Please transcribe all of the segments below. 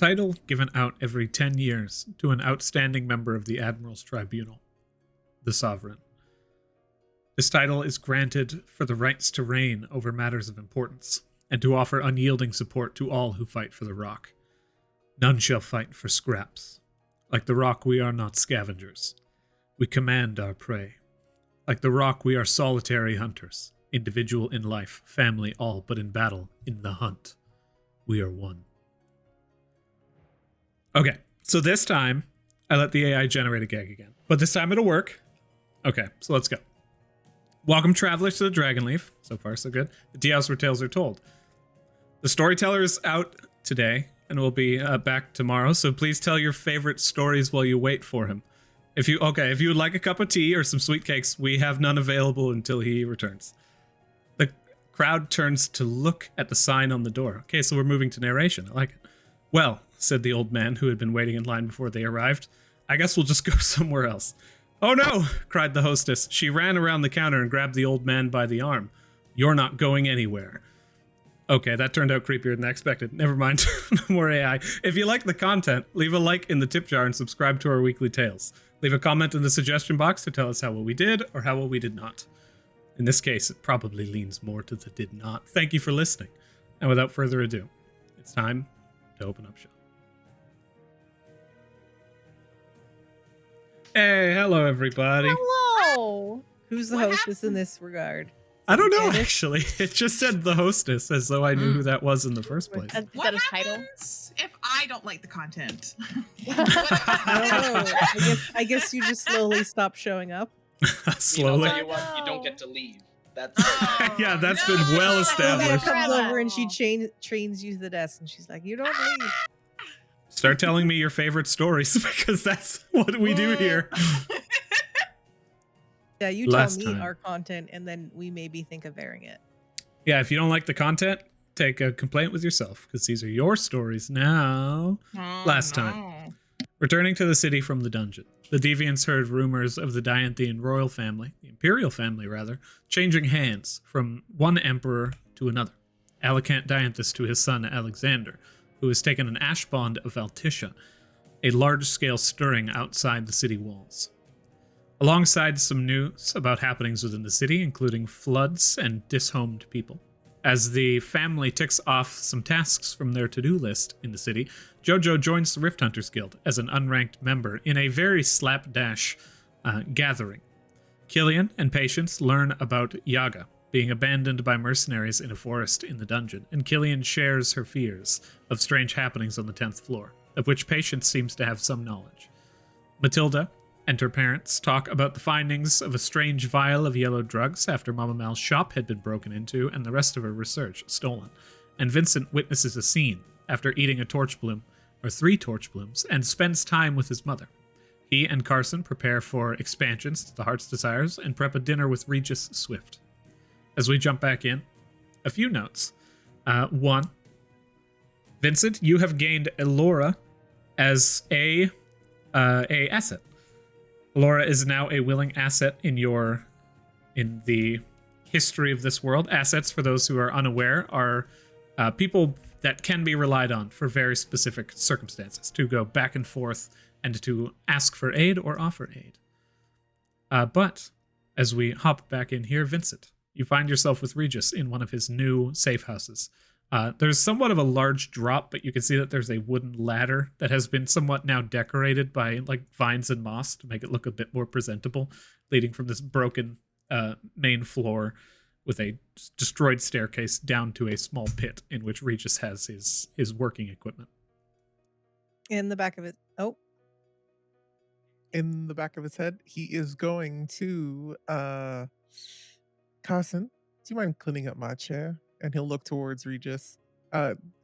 title given out every 10 years to an outstanding member of the Admiral's Tribunal, the Sovereign. This title is granted for the rights to reign over matters of importance, and to offer unyielding support to all who fight for the Rock. None shall fight for scraps. Like the Rock, we are not scavengers. We command our prey. Like the Rock, we are solitary hunters, individual in life, family all, but in battle, in the hunt, we are one. Okay, so this time, I let the AI generate a gag again. But this time it'll work. Okay, so let's go. Welcome, travelers, to the Dragonleaf. So far, so good. The Teahouse where tales are told. The storyteller is out today, and will be back tomorrow, so please tell your favorite stories while you wait for him. If you would like a cup of tea or some sweet cakes, we have none available until he returns. The crowd turns to look at the sign on the door. Okay, so we're moving to narration. I like it. Well, said the old man who had been waiting in line before they arrived, I guess we'll just go somewhere else. Oh no, cried the hostess. She ran around the counter and grabbed the old man by the arm. You're not going anywhere. Okay, that turned out creepier than I expected. Never mind. No more AI. If you like the content, leave a like in the tip jar and subscribe to our weekly tales. Leave a comment in the suggestion box to tell us how well we did or how well we did not. In this case, it probably leans more to the did not. Thank you for listening. And without further ado, it's time to open up shop. Hey, hello everybody. Hello. Who's the hostess in this regard? I don't know, Candace? Actually. It just said the hostess, as though I knew who that was in the first place. Is What that his title? happens if I don't like the content? I don't know. I guess you just slowly stop showing up. Slowly. You know, you don't get to leave. That's Yeah, that's been well Amanda established. comes over and she trains you to the desk, and she's like, "You don't leave." Start telling me your favorite stories, because that's what we do here. Yeah, you Last tell me time. our content, and then we maybe think of airing it. Yeah, if you don't like the content, take a complaint with yourself, because these are your stories now. Last time. Returning to the city from the dungeon, the Deviants heard rumors of the Dianthian royal family, the imperial family rather, changing hands from one emperor to another. Alicant Dianthus to his son Alexander, who has taken an ash bond of Altisha, a large-scale stirring outside the city walls. Alongside some news about happenings within the city, including floods and dishomed people. As the family ticks off some tasks from their to-do list in the city, Jojo joins the Rift Hunters Guild as an unranked member in a very slapdash gathering. Killian and Patience learn about Yagga being abandoned by mercenaries in a forest in the dungeon, and Killian shares her fears of strange happenings on the 10th floor, of which Patience seems to have some knowledge. Matilda and her parents talk about the findings of a strange vial of yellow drugs after Mama Mal's shop had been broken into and the rest of her research stolen. And Vincent witnesses a scene after eating a torch bloom, or 3 torch blooms, and spends time with his mother. He and Carson prepare for expansions to the Heart's Desires and prep a dinner with Regis Swift. As we jump back in, a few notes. 1. Vincent, you have gained Elora as a asset. Elora is now a willing asset in the history of this world. Assets, for those who are unaware, are people that can be relied on for very specific circumstances, to go back and forth and to ask for aid or offer aid. But as we hop back in here, Vincent, you find yourself with Regis in one of his new safe houses. There's somewhat of a large drop, but you can see that there's a wooden ladder that has been somewhat now decorated by like vines and moss to make it look a bit more presentable, leading from this broken main floor with a destroyed staircase down to a small pit in which Regis has his working equipment. In the back of it. Oh, In the back of his head, he is going to Carson, do you mind cleaning up my chair? And he'll look towards Regis.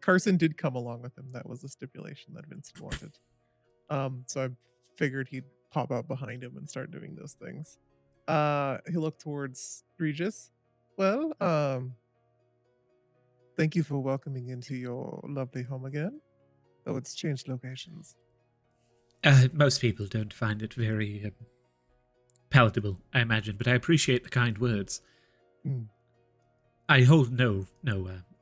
Carson did come along with him. That was the stipulation that Vincent wanted. So I figured he'd pop out behind him and start doing those things. He'll look towards Regis. Well, thank you for welcoming into your lovely home again. Though it's changed locations. Most people don't find it very palatable, I imagine, but I appreciate the kind words. Mm. I hold no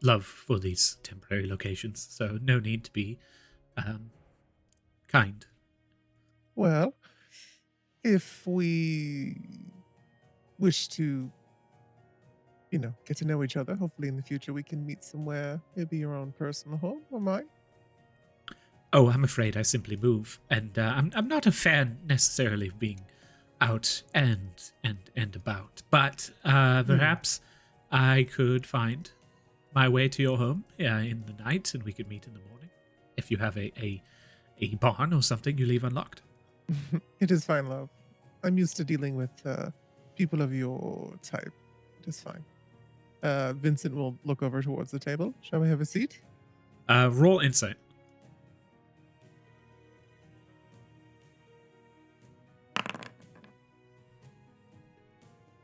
love for these temporary locations, so no need to be kind. Well, if we wish to, get to know each other, hopefully in the future we can meet somewhere, maybe your own personal home or mine. Oh, I'm afraid I simply move, and I'm not a fan necessarily of being out and about. But perhaps I could find my way to your home in the night, and we could meet in the morning. If you have a barn or something you leave unlocked. It is fine, love. I'm used to dealing with people of your type. It is fine. Vincent will look over towards the table. Shall we have a seat? Roll insight.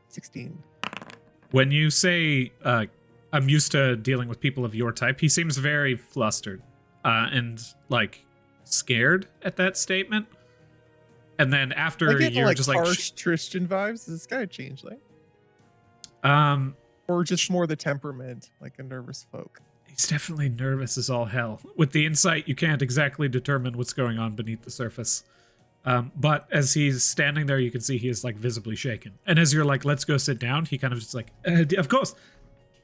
16. When you say, I'm used to dealing with people of your type, he seems very flustered and, scared at that statement. And then after I get you're just harsh Tristan vibes. Is this guy a changeling? Or just more the temperament, like a nervous folk? He's definitely nervous as all hell. With the insight, you can't exactly determine what's going on beneath the surface. But as he's standing there, you can see he is visibly shaken. And as you're let's go sit down, he kind of just of course,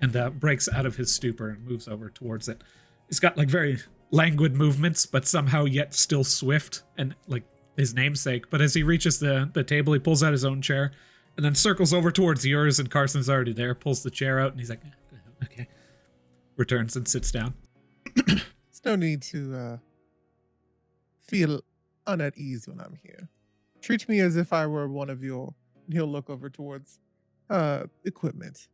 and breaks out of his stupor and moves over towards it. He's got very languid movements, but somehow yet still swift and his namesake. But as he reaches the table, he pulls out his own chair and then circles over towards yours, and Carson's already there, pulls the chair out, and he's okay. Returns and sits down. There's no need to feel at ease when I'm here. Treat me as if I were one of your... He'll look over towards equipment.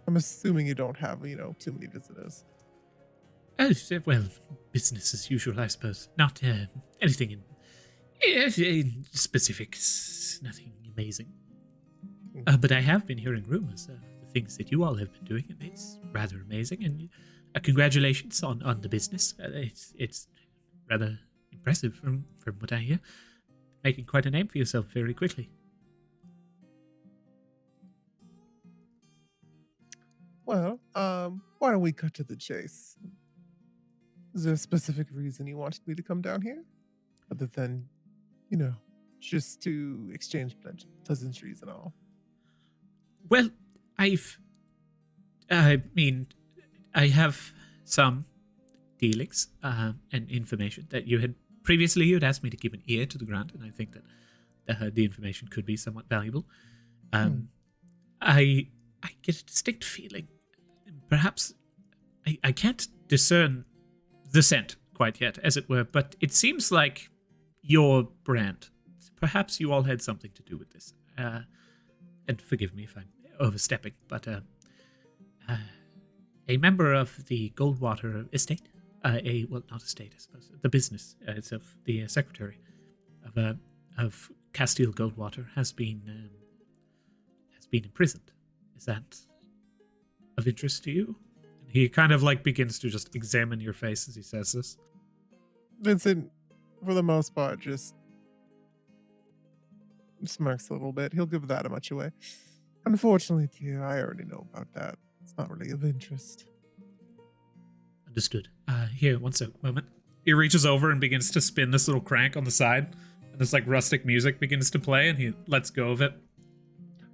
I'm assuming you don't have, too many visitors. Oh, well, business as usual, I suppose. Not anything in specifics, nothing amazing. But I have been hearing rumors of the things that you all have been doing, and it's rather amazing. And congratulations on the business. It's rather impressive from what I hear. Making quite a name for yourself very quickly. Well, why don't we cut to the chase? Is there a specific reason you wanted me to come down here? Other than, just to exchange pleasantries and all. Well, I have some dealings and information that you had asked me to keep an ear to the ground, and I think that the information could be somewhat valuable. I get a distinct feeling, perhaps I can't discern the scent quite yet, as it were, but it seems like your brand. Perhaps you all had something to do with this. And forgive me if I'm overstepping, but a member of the Goldwater estate, not estate, I suppose, the business itself, the secretary of Castile Goldwater has been imprisoned. Is that of interest to you? And he kind of begins to just examine your face as he says this. Vincent, for the most part, just smirks a little bit. He'll give that much away. Unfortunately, dear, I already know about that. It's not really of interest. Understood. Here, one moment. He reaches over and begins to spin this little crank on the side, and this rustic music begins to play, and he lets go of it.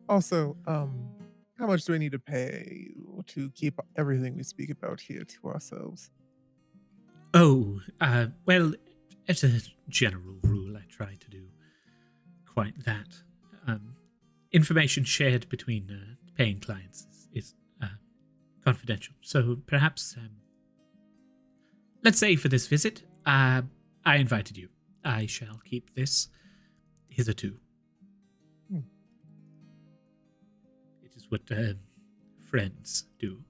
Also, how much do I need to pay you to keep everything we speak about here to ourselves? Oh, well, as a general rule, I try to do quite that. Information shared between paying clients is confidential. So perhaps, let's say for this visit, I invited you. I shall keep this hitherto. It is what friends do.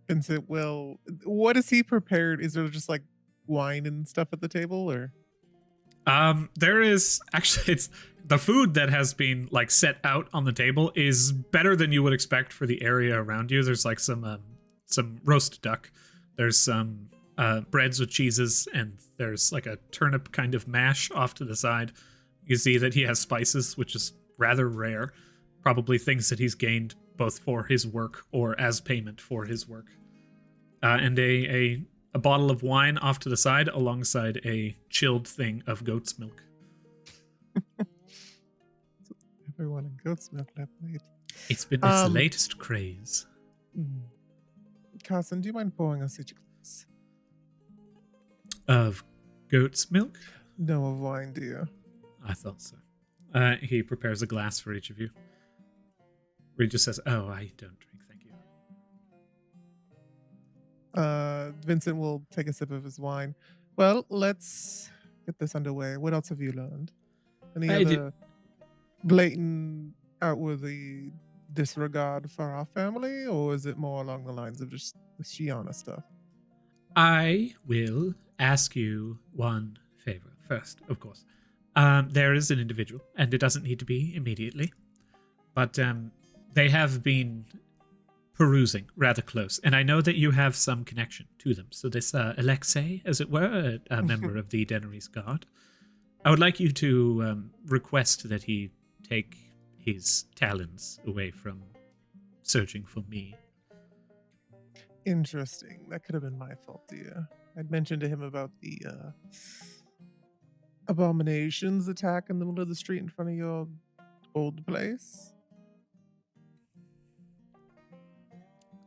Vincent, well, what is he prepared? Is there just wine and stuff at the table, or? There is actually, it's the food that has been set out on the table is better than you would expect for the area around you. There's some roast duck. There's some breads with cheeses, and there's a turnip kind of mash off to the side. You see that he has spices, which is rather rare. Probably things that he's gained both for his work or as payment for his work. And a bottle of wine off to the side alongside a chilled thing of goat's milk. Everyone in goat's milk that night. It's been its latest craze. Carson, do you mind pouring us each a glass? Of goat's milk? No, of wine, dear. I thought so. He prepares a glass for each of you. Where he just says, "Oh, I don't drink, thank you." Vincent will take a sip of his wine. Well, let's get this underway. What else have you learned? Any other blatant, outwardly disregard for our family, or is it more along the lines of just the Shiana stuff? I will ask you one favor first, of course. There is an individual, and it doesn't need to be immediately, but they have been perusing rather close, and I know that you have some connection to them. So this Alexei, as it were, a member of the Desaulniers Guard, I would like you to request that he take his talons away from searching for me. Interesting. That could have been my fault, dear. I'd mentioned to him about the abominations attack in the middle of the street in front of your old place.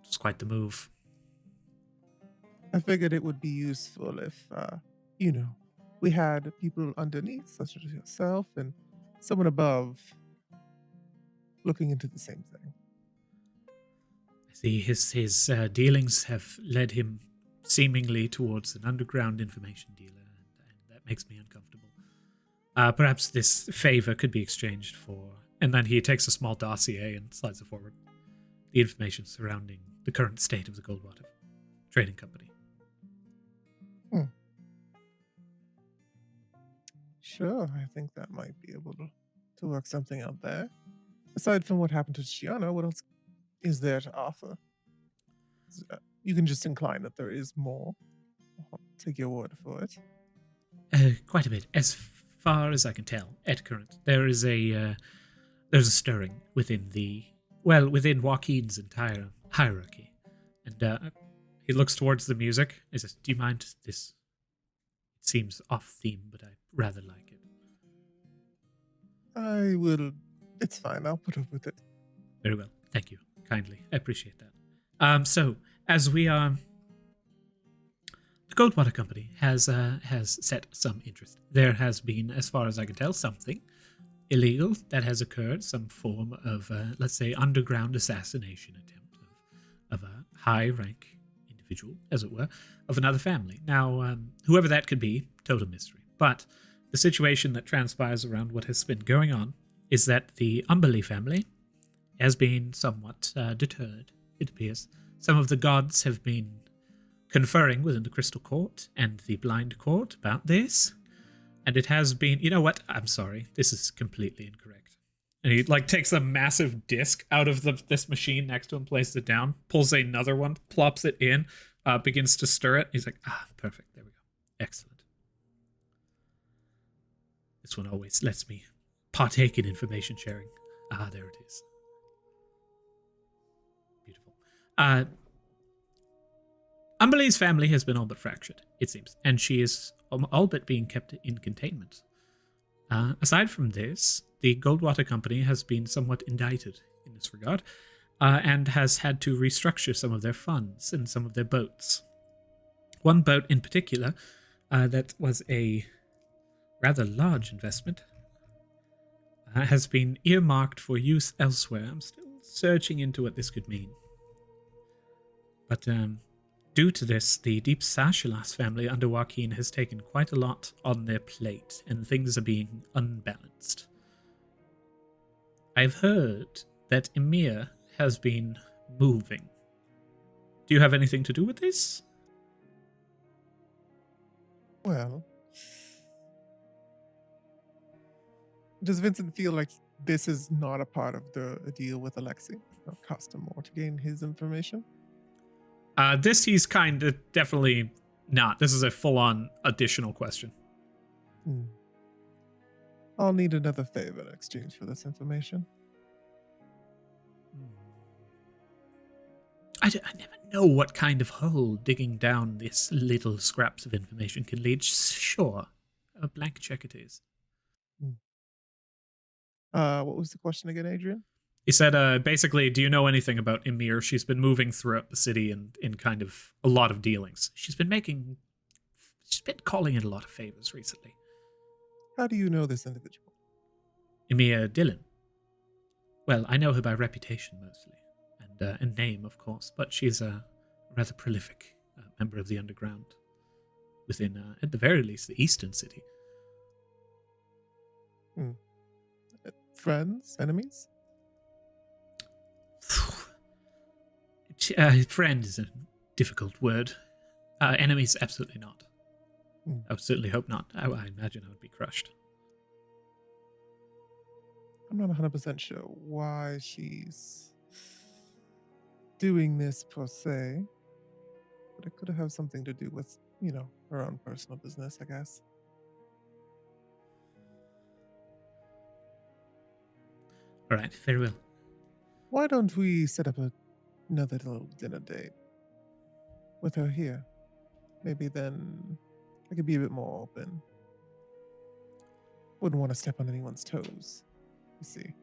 It's quite the move. I figured it would be useful if, we had people underneath, such as yourself, and someone above looking into the same thing. I see his dealings have led him seemingly towards an underground information dealer, and that makes me uncomfortable. Perhaps this favor could be exchanged for... And then he takes a small dossier and slides it forward. The information surrounding the current state of the Goldwater Trading Company. Sure, I think that might be able to work something out there. Aside from what happened to Shiana, what else is there to offer? You can just incline that there is more. I'll take your word for it. Quite a bit. As far as I can tell, at current, there's a stirring within within Joaquin's entire hierarchy. And he looks towards the music. He says, "Do you mind this? It seems off theme, but I rather like it." I will. It's fine. I'll put up with it. Very well. Thank you. Kindly. I appreciate that. So, as we are... The Goldwater Company has set some interest. There has been, as far as I can tell, something illegal that has occurred, some form of, let's say, underground assassination attempt of a high-rank individual, as it were, of another family. Now, whoever that could be, total mystery. But the situation that transpires around what has been going on is that the Umberly family has been somewhat deterred, it appears. Some of the gods have been conferring within the Crystal Court and the Blind Court about this, and it has been... You know what? I'm sorry. This is completely incorrect. And he takes a massive disc out of this machine next to him, places it down, pulls another one, plops it in, begins to stir it. He's like, perfect. There we go. Excellent. This one always lets me partake in information sharing. There it is. Beautiful. Umberly's family has been all but fractured, it seems, and she is all but being kept in containment. Aside from this, the Goldwater Company has been somewhat indicted in this regard, and has had to restructure some of their funds and some of their boats. One boat in particular, that was a rather large investment, has been earmarked for use elsewhere. I'm still searching into what this could mean. But due to this, the Deep Sashalas family under Joaquin has taken quite a lot on their plate, and things are being unbalanced. I've heard that Emir has been moving. Do you have anything to do with this? Well, does Vincent feel like this is not a part of the deal with Alexei? It'll cost him more to gain his information? This he's kind of definitely not. This is a full-on additional question. I'll need another favor in exchange for this information. I never know what kind of hole digging down these little scraps of information can lead. Sure, a blank check it is. What was the question again, Adrian? He said, basically, do you know anything about Emir? She's been moving throughout the city and in kind of a lot of dealings. She's been calling in a lot of favors recently. How do you know this individual? Emir Dillon. Well, I know her by reputation mostly, and name, of course, but she's a rather prolific member of the underground within, at the very least, the Eastern City. Friends? Enemies? Friend is a difficult word. Enemies, absolutely not. I would certainly hope not. I imagine I would be crushed. I'm not 100% sure why she's doing this per se, but it could have something to do with, her own personal business, I guess. All right, very well. Why don't we set up another little dinner date with her here? Maybe then I could be a bit more open. Wouldn't want to step on anyone's toes, you see.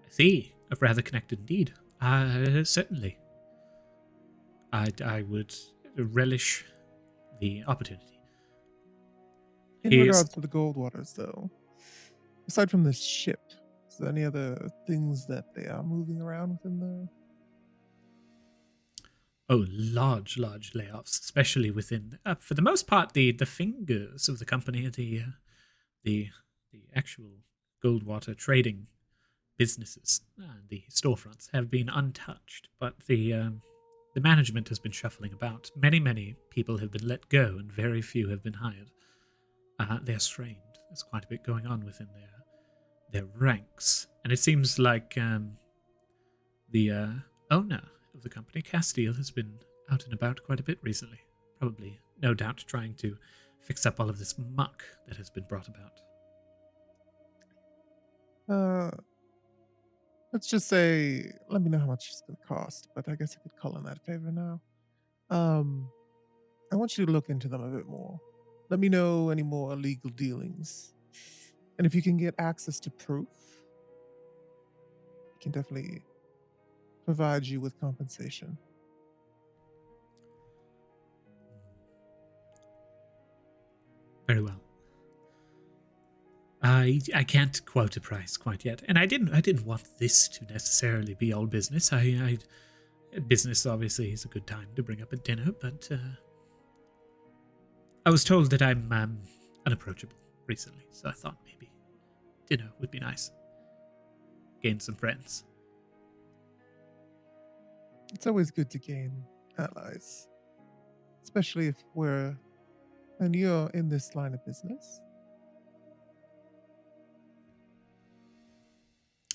I see. A rather connected indeed. Certainly. I would relish the opportunity. In regards to the Goldwaters, though, aside from the ship, is there any other things that they are moving around within the... Oh, large layoffs, especially within, for the most part, the fingers of the company, the actual Goldwater trading businesses, the storefronts have been untouched, but the management has been shuffling about. Many people have been let go, and very few have been hired. They're strained. There's quite a bit going on within their ranks, and it seems like the owner of the company, Castile, has been out and about quite a bit recently. Probably, no doubt, trying to fix up all of this muck that has been brought about. Let's just say, let me know how much it's going to cost, but I guess I could call in that favor now. I want you to look into them a bit more. Let me know any more illegal dealings. And if you can get access to proof, I can definitely provide you with compensation. Very well. I can't quote a price quite yet, and I didn't want this to necessarily be all business. Business obviously is a good time to bring up at dinner, but I was told that I'm unapproachable recently, so I thought maybe dinner would be nice. Gain some friends. It's always good to gain allies, especially if you're in this line of business.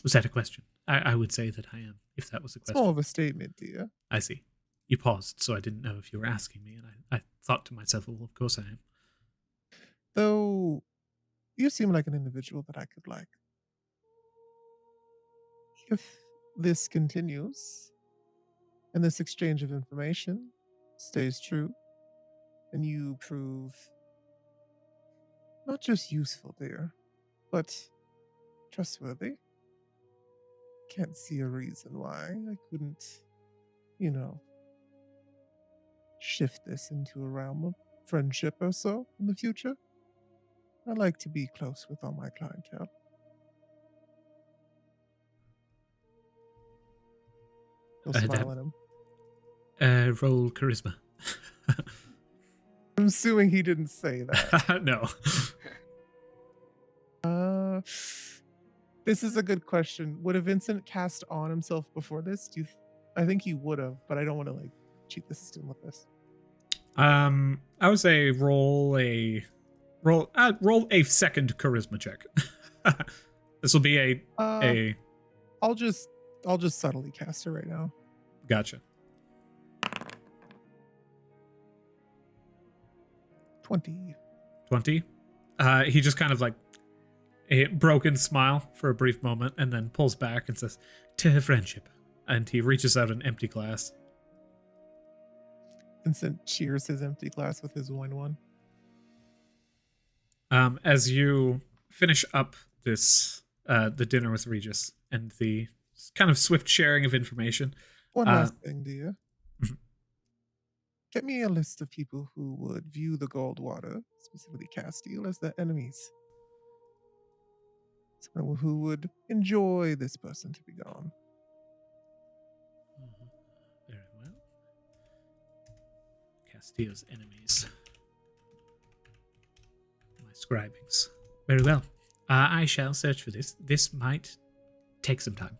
Was that a question? I would say that I am, if that was a question. It's more of a statement, dear. I see. You paused, so I didn't know if you were asking me, and I thought to myself, well, of course I am. Though, you seem like an individual that I could like. If this continues, and this exchange of information stays true, and you prove not just useful, dear, but trustworthy, can't see a reason why I couldn't, shift this into a realm of friendship or so in the future. I like to be close with all my clientele. He'll smile at him. Roll charisma. I'm assuming he didn't say that. No. This is a good question. Would a Vincent cast on himself before this? I think he would have, but I don't want to cheat the system with this. I would say roll a second charisma check. This will be a. I'll just subtly cast it right now. Gotcha. 20. 20. He just kind of a broken smile for a brief moment and then pulls back and says, "To friendship." And he reaches out an empty glass. Vincent cheers his empty glass with his wine one. As you finish up this, the dinner with Regis and the kind of swift sharing of information. One last thing, dear. Mhm. Get me a list of people who would view the Goldwater, specifically Castile, as their enemies. Someone who would enjoy this person to be gone. Very well. Castile's enemies. My scribings. Very well. I shall search for this. This might take some time.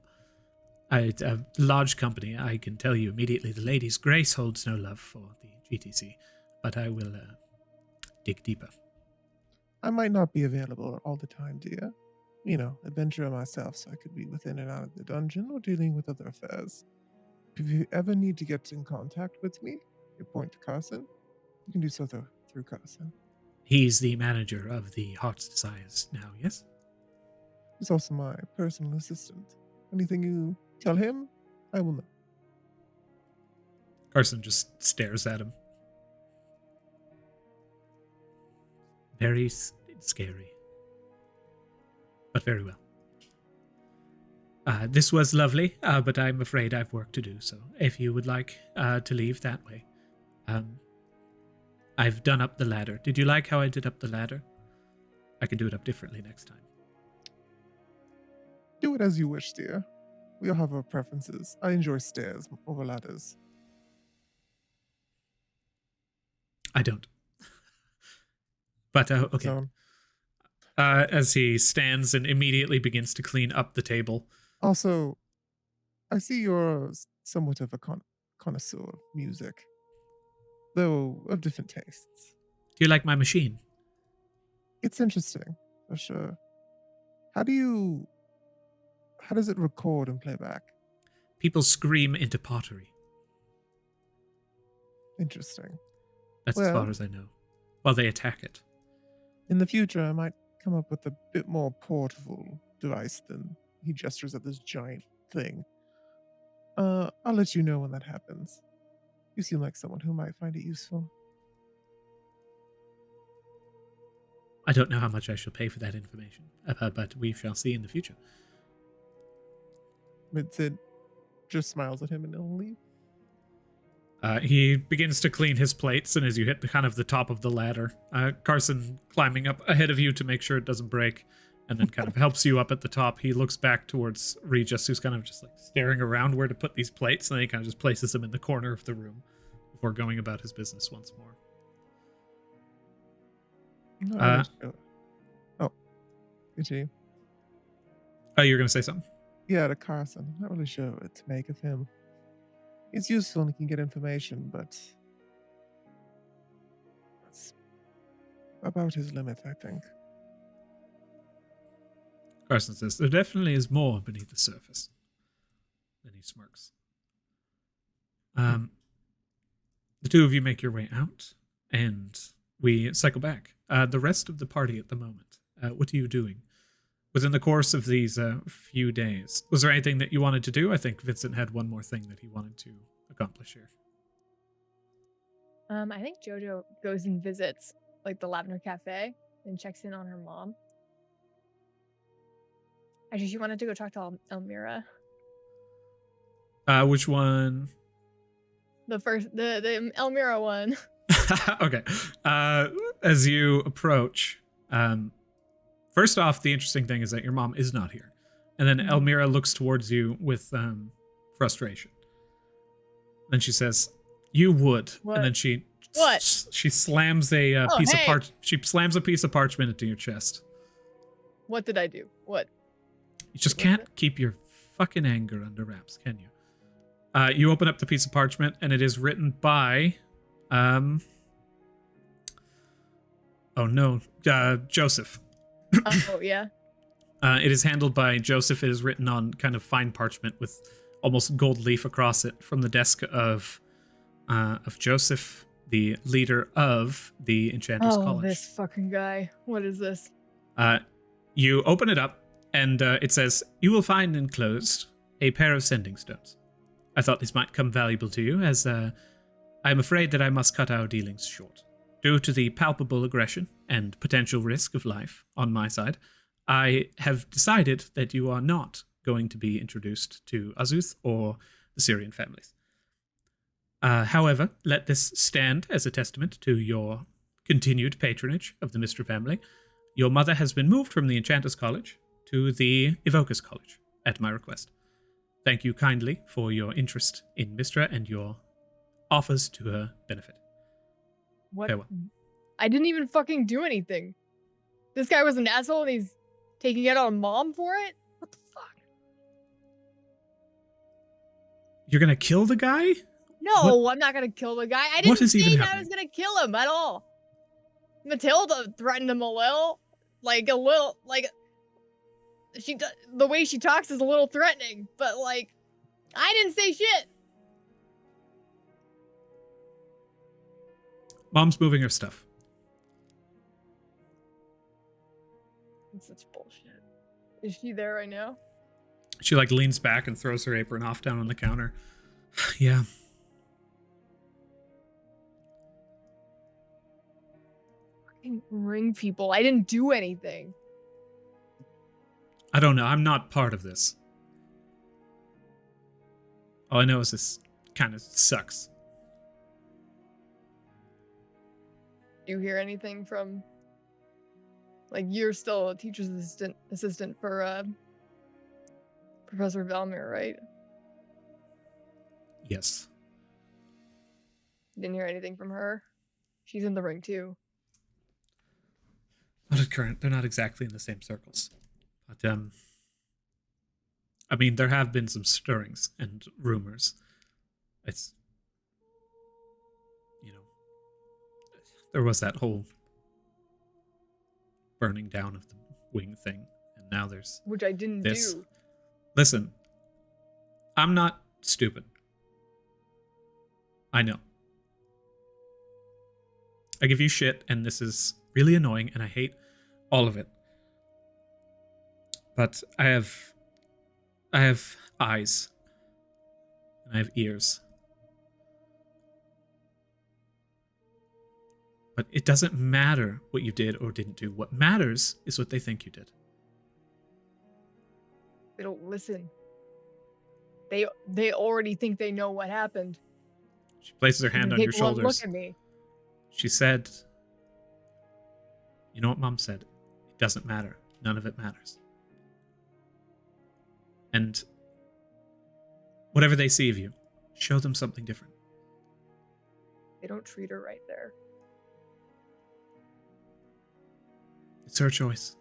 It's a large company. I can tell you immediately the Lady's Grace holds no love for the GTC, but I will dig deeper. I might not be available all the time, dear. You know, adventurer myself, so I could be within and out of the dungeon or dealing with other affairs. If you ever need to get in contact with me, you point to Carson. You can do so through Carson. He's the manager of the Heart's Desires now, yes? He's also my personal assistant. Anything you tell him, I will know. Carson just stares at him. Very scary. But very well. This was lovely, but I'm afraid I've work to do, so if you would like to leave that way. I've done up the ladder. Did you like how I did up the ladder? I can do it up differently next time. Do it as you wish, dear. We all have our preferences. I enjoy stairs over ladders. I don't. But, okay. So, As he stands and immediately begins to clean up the table. also, I see you're somewhat of a connoisseur of music, though of different tastes. Do you like my machine? It's interesting, for sure. How does it record and play back? People scream into pottery. Interesting. That's as far as I know. While they attack it. In the future, I might come up with a bit more portable device than he gestures at this giant thing. I'll let you know when that happens. You seem like someone who might find it useful. I don't know how much I shall pay for that information, but we shall see in the future. Vincent just smiles at him and he'll leave. He begins to clean his plates, and as you hit the top of the ladder, Carson climbing up ahead of you to make sure it doesn't break, and then kind of helps you up at the top. He looks back towards Regis, who's kind of just like staring around where to put these plates, and then he kind of just places them in the corner of the room before going about his business once more. Continue. Oh, you were going to say something? Yeah, to Carson. I'm not really sure what to make of him. He's useful and he can get information, but that's about his limit, I think. Carson says, there definitely is more beneath the surface. Then he smirks. The two of you make your way out, and we cycle back. The rest of the party at the moment, what are you doing? Within the course of these few days, was there anything that you wanted to do? I think Vincent had one more thing that he wanted to accomplish here. I think Jojo goes and visits like the Lavender Cafe and checks in on her mom. Actually, she wanted to go talk to Elmira. Which one? The Elmira one. Okay. As you approach, first off, the interesting thing is that your mom is not here. And then Elmira looks towards you with frustration. Then she says, "You would." What? And then she slams a slams a piece of parchment into your chest. What did I do? What? You just can't keep your fucking anger under wraps, can you? You open up the piece of parchment, and it is written by, Joseph. Oh, yeah. It is handled by Joseph. It is written on kind of fine parchment with almost gold leaf across it from the desk of Joseph, the leader of the Enchanters College. Oh, this fucking guy. What is this? You open it up, and it says, "You will find enclosed a pair of sending stones. I thought these might come valuable to you, as I'm afraid that I must cut our dealings short. Due to the palpable aggression and potential risk of life on my side, I have decided that you are not going to be introduced to Azuth or the Syrian families. However, let this stand as a testament to your continued patronage of the Mistra family. Your mother has been moved from the Enchanters College to the Evokers College at my request. Thank you kindly for your interest in Mistra and your offers to her benefit. What? Farewell. I didn't even fucking do anything. This guy was an asshole and he's taking it on Mom for it? What the fuck? You're gonna kill the guy? No, What? I'm not gonna kill the guy. I What didn't is even think I happening? was gonna kill him at all. Matilda threatened him a little. Like, the way she talks is a little threatening, but like, I didn't say shit. Mom's moving her stuff. It's such bullshit. Is she there right now? She like leans back and throws her apron off down on the counter. Yeah. Fucking ring people. I didn't do anything. I don't know. I'm not part of this. All I know is this kind of sucks. Do you hear anything from? Like, you're still a teacher's assistant for Professor Valmir, right? Yes. Didn't hear anything from her. She's in the ring too. Not at current. They're not exactly in the same circles. But, I mean, there have been some stirrings and rumors. It's, you know, there was that whole burning down of the wing thing, and now there's Which I didn't this. do. Listen, I'm not stupid. I know. I give you shit, and this is really annoying, and I hate all of it. But I have eyes, and I have ears. But it doesn't matter what you did or didn't do. What matters is what they think you did. They don't listen. They already think they know what happened. She places her hand on Take your one shoulders. Look at me. She said, you know what Mom said? It doesn't matter. None of it matters. And whatever they see of you, show them something different. They don't treat her right there. It's her choice.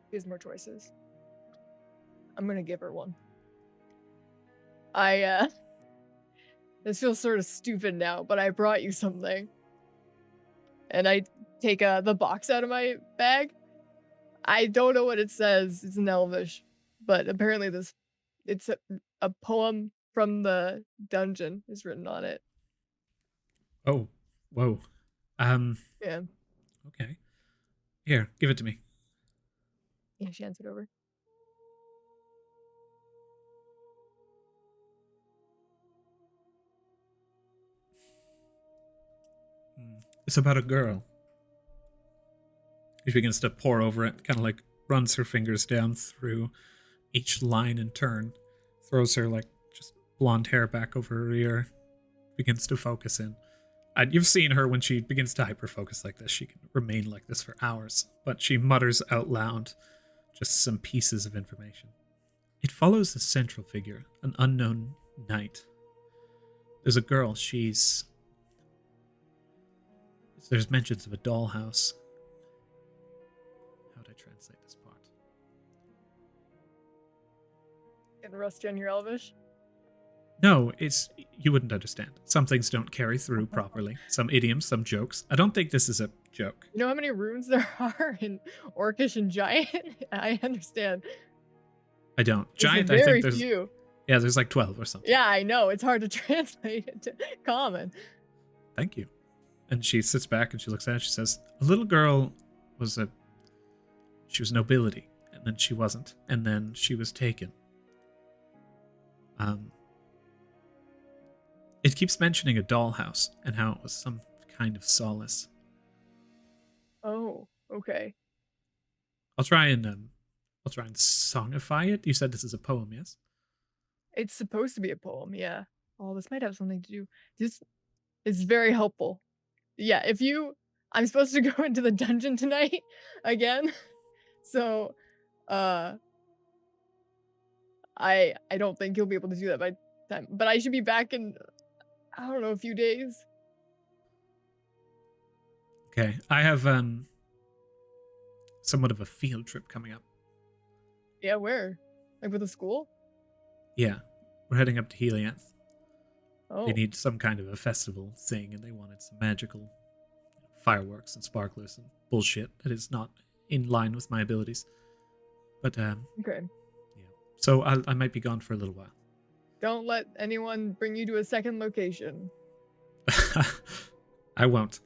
She has more choices. I'm gonna give her one. This feels sort of stupid now, but I brought you something. And I take the box out of my bag. I don't know what it says. It's in Elvish. But apparently it's a poem from the dungeon is written on it. Oh, whoa. Yeah. Okay. Here, give it to me. Yeah, she hands it over. It's about a girl. She begins to pore over it, kind of like runs her fingers down through each line in turn, throws her like just blonde hair back over her ear, begins to focus in. You've seen her when she begins to hyper-focus like this. She can remain like this for hours, but she mutters out loud just some pieces of information. It follows the central figure, an unknown knight. There's a girl, there's mentions of a dollhouse. How would I translate this part? Getting rusty on your Elvish? No, you wouldn't understand. Some things don't carry through properly. Some idioms, some jokes. I don't think this is a joke. You know how many runes there are in Orcish and Giant? I understand. I don't. There's Giant, I very think there's... few. Yeah, there's like 12 or something. Yeah, I know. It's hard to translate it to common. Thank you. And she sits back and she looks at it. She says, a little girl she was nobility, and then she wasn't, and then she was taken. It keeps mentioning a dollhouse and how it was some kind of solace. Oh, okay. I'll try and songify it. You said this is a poem, yes? It's supposed to be a poem, yeah. Oh, this might have something to do. This is very helpful. Yeah, I'm supposed to go into the dungeon tonight again. So, I don't think you'll be able to do that by time. But I should be back in, I don't know, a few days. Okay. I have somewhat of a field trip coming up. Yeah, where? Like with the school? Yeah. We're heading up to Helianth. Oh, They need some kind of a festival thing, and they wanted some magical fireworks and sparklers and bullshit that is not in line with my abilities. But okay. yeah. So I might be gone for a little while. Don't let anyone bring you to a second location. I won't.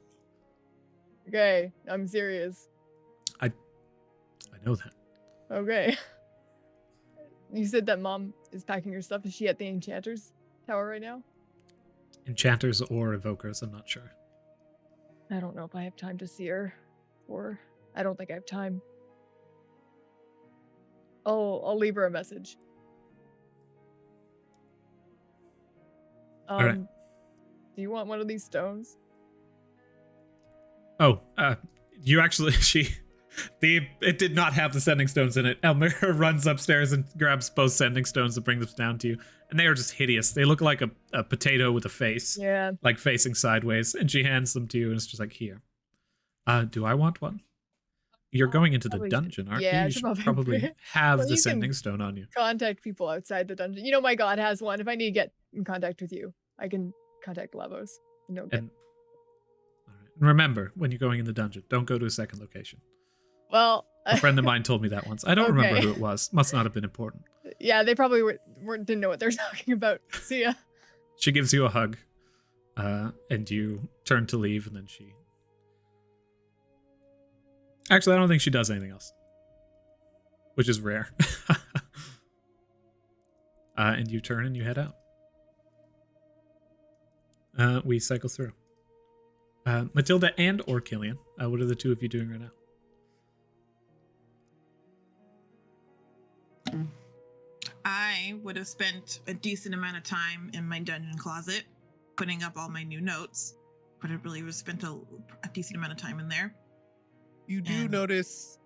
Okay, I'm serious. I know that. Okay. You said that mom is packing her stuff. Is she at the Enchanter's Tower right now? Enchanters or evokers, I'm not sure. I don't know if I have time to see her, or I don't think I have time. I'll leave her a message. All right. Do you want one of these stones? Oh, you actually it did not have the sending stones in it. Elmira runs upstairs and grabs both sending stones to bring them down to you, and they are just hideous. They look like a potato with a face, Yeah. like facing sideways, and she hands them to you, and it's just like, here. Do I want one? You're going into the probably dungeon, aren't yeah, you? You it's should above probably everywhere. have Well, the you can- sending stone on you. Contact people outside the dungeon. You know my god has one. If I need to get in contact with you, I can contact Lavos. No, And all right. Remember, when you're going in the dungeon, don't go to a second location. well, A friend of mine told me that once. I don't remember Okay. who it was. Must not have been important. yeah, they probably didn't know what they're talking about. See ya. She gives you a hug, and you turn to leave, and then she... Actually, I don't think she does anything else, which is rare. And you turn and you head out. We cycle through. Matilda and or Killian, what are the two of you doing right now? I would have spent a decent amount of time in my dungeon closet putting up all my new notes, but I really would have spent a decent amount of time in there. You do And- notice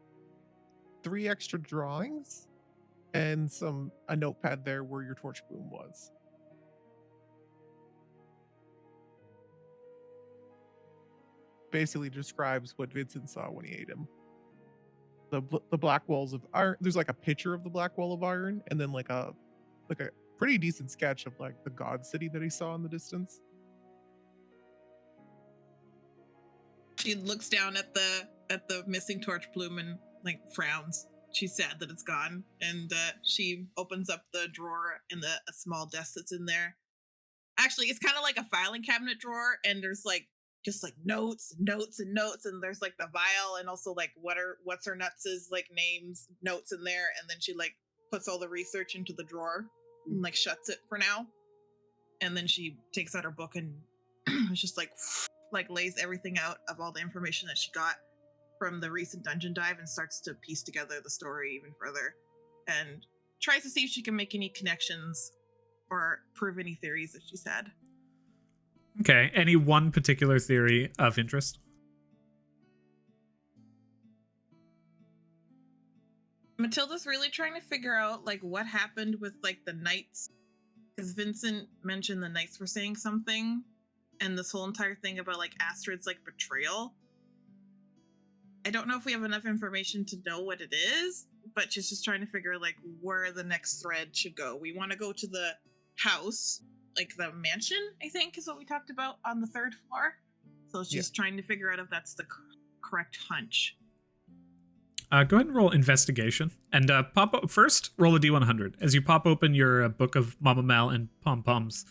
3 extra drawings and a notepad there where your torch boom was. Basically describes what Vincent saw when he ate him. The black walls of iron. There's like a picture of the black wall of iron, and then like a pretty decent sketch of like the god city that he saw in the distance. She looks down at the missing torch plume and like frowns. She's sad that it's gone, and she opens up the drawer in a small desk that's in there. Actually, it's kind of like a filing cabinet drawer, and there's like just like notes, and there's like the vial, and also like what's her nuts's like names, notes in there, and then she like puts all the research into the drawer and like shuts it for now, and then she takes out her book and it's just like lays everything out of all the information that she got from the recent dungeon dive and starts to piece together the story even further and tries to see if she can make any connections or prove any theories that she's had. Okay. Any one particular theory of interest? Matilda's really trying to figure out like what happened with like the knights, because Vincent mentioned the knights were saying something, and this whole entire thing about like Astrid's like betrayal. I don't know if we have enough information to know what it is, but she's just trying to figure like where the next thread should go. We want to go to the house, like the mansion, I think is what we talked about on the 3rd floor. So she's trying to figure out if that's the correct hunch. Go ahead and roll investigation, and pop up first. Roll a d100 as you pop open your book of Mama Mal and Pom Pom's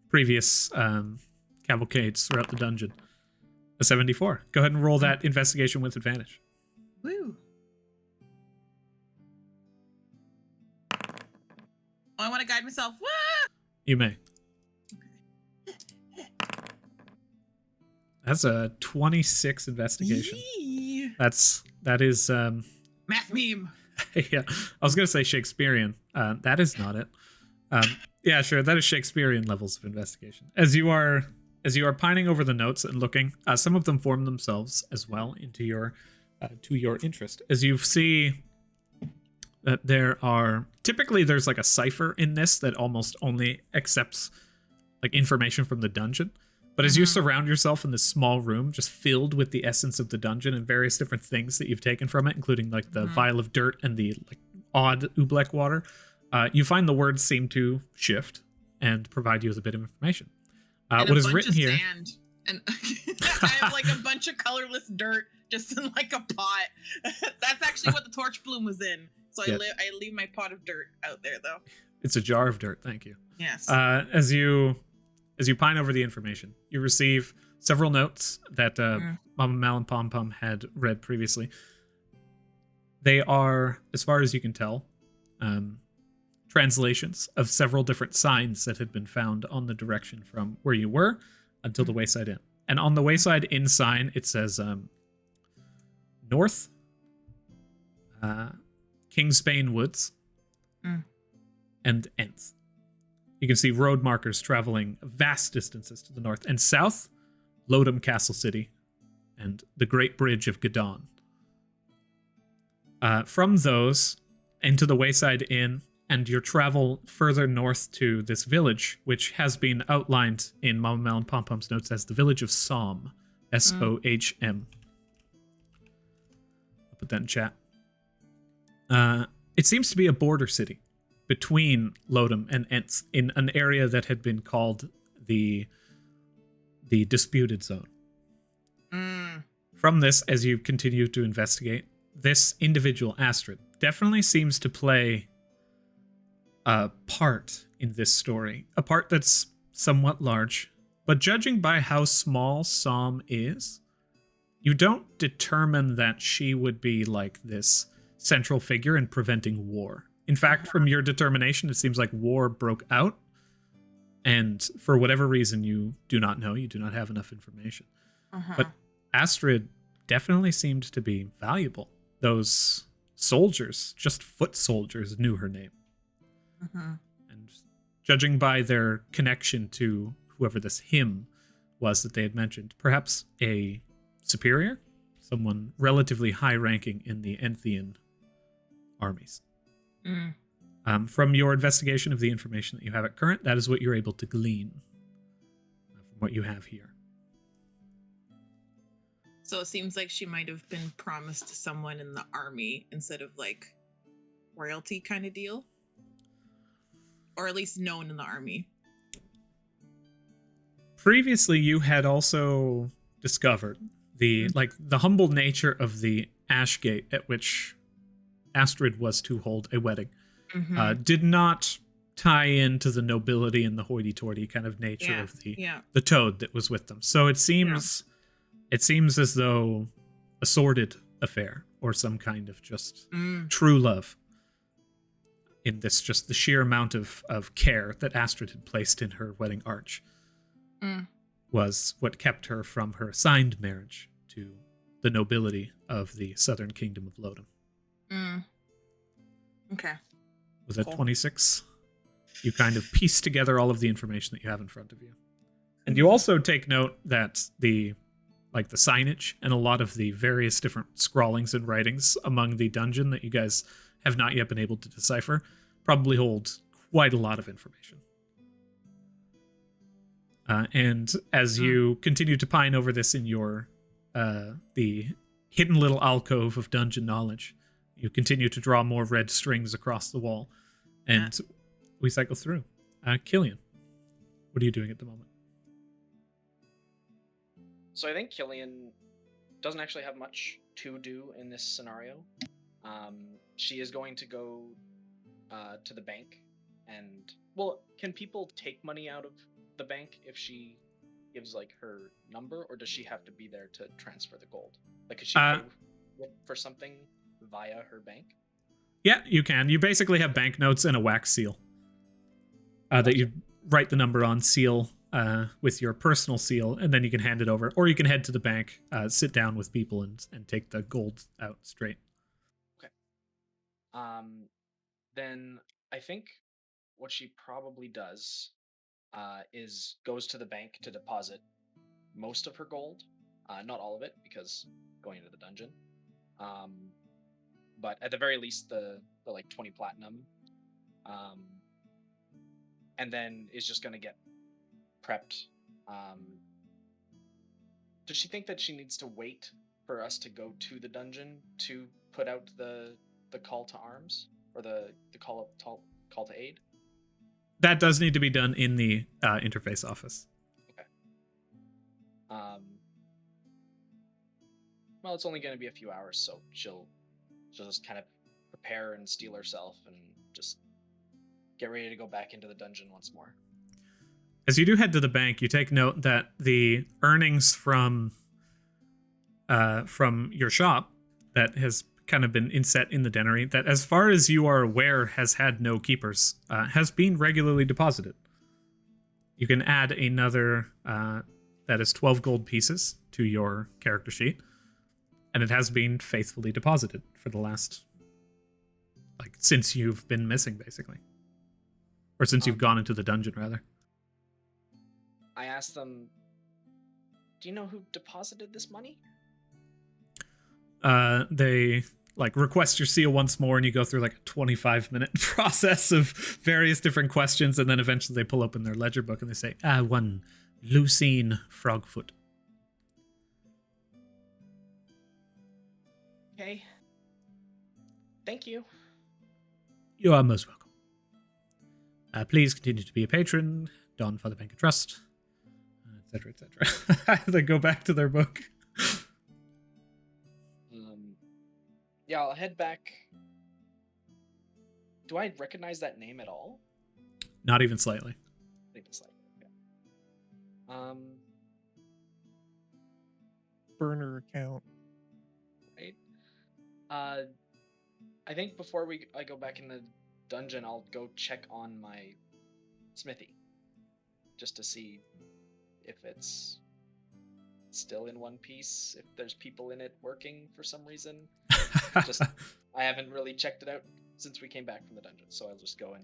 previous cavalcades throughout the dungeon. A 74. Go ahead and roll that investigation with advantage. Woo! Oh, I want to guide myself. Wah! You may. That's a 26 investigation. Yee. That is Math meme. yeah. I was gonna say Shakespearean. That is not it. Yeah, sure. That is Shakespearean levels of investigation. As you are pining over the notes and looking, some of them form themselves as well into your to your interest. As you see that there's like a cipher in this that almost only accepts like information from the dungeon. But as you surround yourself in this small room, just filled with the essence of the dungeon and various different things that you've taken from it, including like the vial of dirt and the like odd oobleck water, you find the words seem to shift and provide you with a bit of information. And what a is bunch written of here? Sand. And I have like a bunch of colorless dirt just in like a pot. That's actually what the torch bloom was in. So Yeah. I leave my pot of dirt out there though. It's a jar of dirt. Thank you. Yes. As you pine over the information, you receive several notes that Mama Mal and Pom Pom had read previously. They are, as far as you can tell, translations of several different signs that had been found on the direction from where you were until the Wayside Inn. And on the Wayside Inn sign, it says north, Kingsbane Woods, and Nth. You can see road markers traveling vast distances to the north and south, Lodom Castle City, and the Great Bridge of Gadon. From those, into the Wayside Inn, and your travel further north to this village, which has been outlined in Mama Mel and Pom Pom's notes as the village of Sohm, S-O-H-M. I'll put that in chat. It seems to be a border city between Lodom and Ents in an area that had been called the Disputed Zone. From this, as you continue to investigate, this individual, Astrid, definitely seems to play a part in this story. A part that's somewhat large, but judging by how small Sohm is, you don't determine that she would be like this central figure in preventing war. In fact, from your determination, it seems like war broke out, and for whatever reason you do not know, you do not have enough information. But Astrid definitely seemed to be valuable. Those soldiers, just foot soldiers, knew her name. And judging by their connection to whoever this him was that they had mentioned, perhaps a superior, someone relatively high-ranking in the Enthian armies. From your investigation of the information that you have at current, that is what you're able to glean from what you have here. So it seems like she might have been promised to someone in the army instead of like royalty kind of deal. Or at least known in the army. Previously, you had also discovered the humble nature of the ash gate at which Astrid was to hold a wedding. Did not tie into the nobility and the hoity-toity kind of nature of the toad that was with them. So it seems as though a sordid affair or some kind of just true love in this, just the sheer amount of care that Astrid had placed in her wedding arch was what kept her from her assigned marriage to the nobility of the southern kingdom of Lodom. Okay. Was that 26? You kind of piece together all of the information that you have in front of you. And you also take note that the signage and a lot of the various different scrawlings and writings among the dungeon that you guys have not yet been able to decipher probably hold quite a lot of information. And as you continue to pine over this in your the hidden little alcove of dungeon knowledge, you continue to draw more red strings across the wall, and we cycle through. Killian, what are you doing at the moment? So I think Killian doesn't actually have much to do in this scenario. She is going to go to the bank, and can people take money out of the bank if she gives like her number, or does she have to be there to transfer the gold? Like, could she pay for something via her bank? Yeah, you can. You basically have banknotes and a wax seal that you write the number on, seal with your personal seal, and then you can hand it over, or you can head to the bank, sit down with people, and take the gold out straight. Okay. Then I think what she probably does is goes to the bank to deposit most of her gold, not all of it because going into the dungeon. But at the very least, the like 20 platinum, and then is just gonna get prepped. Does she think that she needs to wait for us to go to the dungeon to put out the call to arms or the call to aid? That does need to be done in the interface office. Okay. Well, it's only going to be a few hours, so she'll just kind of prepare and steel herself and just get ready to go back into the dungeon once more. As you do head to the bank, you take note that the earnings from your shop that has kind of been inset in the dennery, that as far as you are aware has had no keepers, has been regularly deposited. You can add another, that is 12 gold pieces to your character sheet, and it has been faithfully deposited for the last, like, since you've been missing, basically. Or since you've gone into the dungeon, rather. I asked them, do you know who deposited this money? They like request your seal once more, and you go through like a 25-minute process of various different questions, and then eventually they pull open their ledger book and they say, one Lucine Frogfoot. Okay. Thank you. You are most welcome. Please continue to be a patron, Don Father Bank of Trust, etc., etc. They go back to their book. Yeah, I'll head back. Do I recognize that name at all? Not even slightly. Not even slightly. Okay. Burner account. Right. I think before I go back in the dungeon, I'll go check on my smithy, just to see if it's still in one piece, if there's people in it working for some reason. Just I haven't really checked it out since we came back from the dungeon, so I'll just go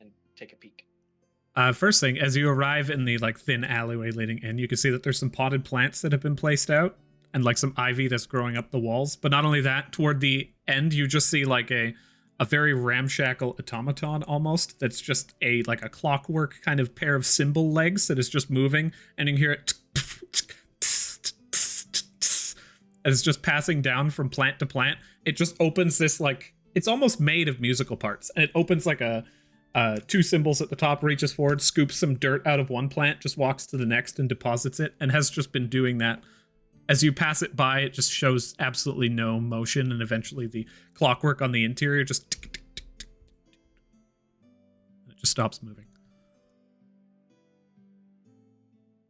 and take a peek. First thing, as you arrive in the like thin alleyway leading in, you can see that there's some potted plants that have been placed out, and like some ivy that's growing up the walls. But not only that, toward the end, you just see like a very ramshackle automaton almost. That's just a clockwork kind of pair of cymbal legs that is just moving, and you can hear it. And it's just passing down from plant to plant. It just opens this it's almost made of musical parts, and it opens like two cymbals at the top, reaches forward, scoops some dirt out of one plant, just walks to the next and deposits it, and has just been doing that. As you pass it by, it just shows absolutely no motion, and eventually the clockwork on the interior just tick, tick, tick, tick, and it just stops moving.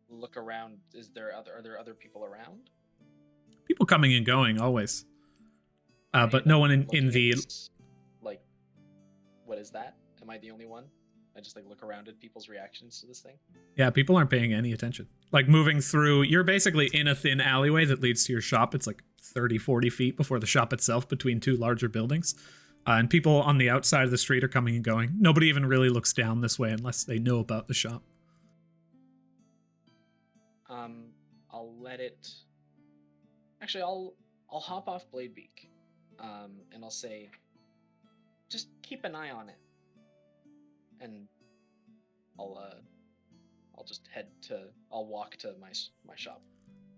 Look around. Are there other people around? People coming and going always, but no one in the like. What is that? Am I the only one? I just look around at people's reactions to this thing. Yeah, people aren't paying any attention. Like moving through, you're basically in a thin alleyway that leads to your shop. It's like 30, 40 feet before the shop itself, between two larger buildings. And people on the outside of the street are coming and going. Nobody even really looks down this way unless they know about the shop. I'll let it. Actually, I'll hop off Bladebeak, and I'll say, just keep an eye on it, and I'll just I'll walk to my shop.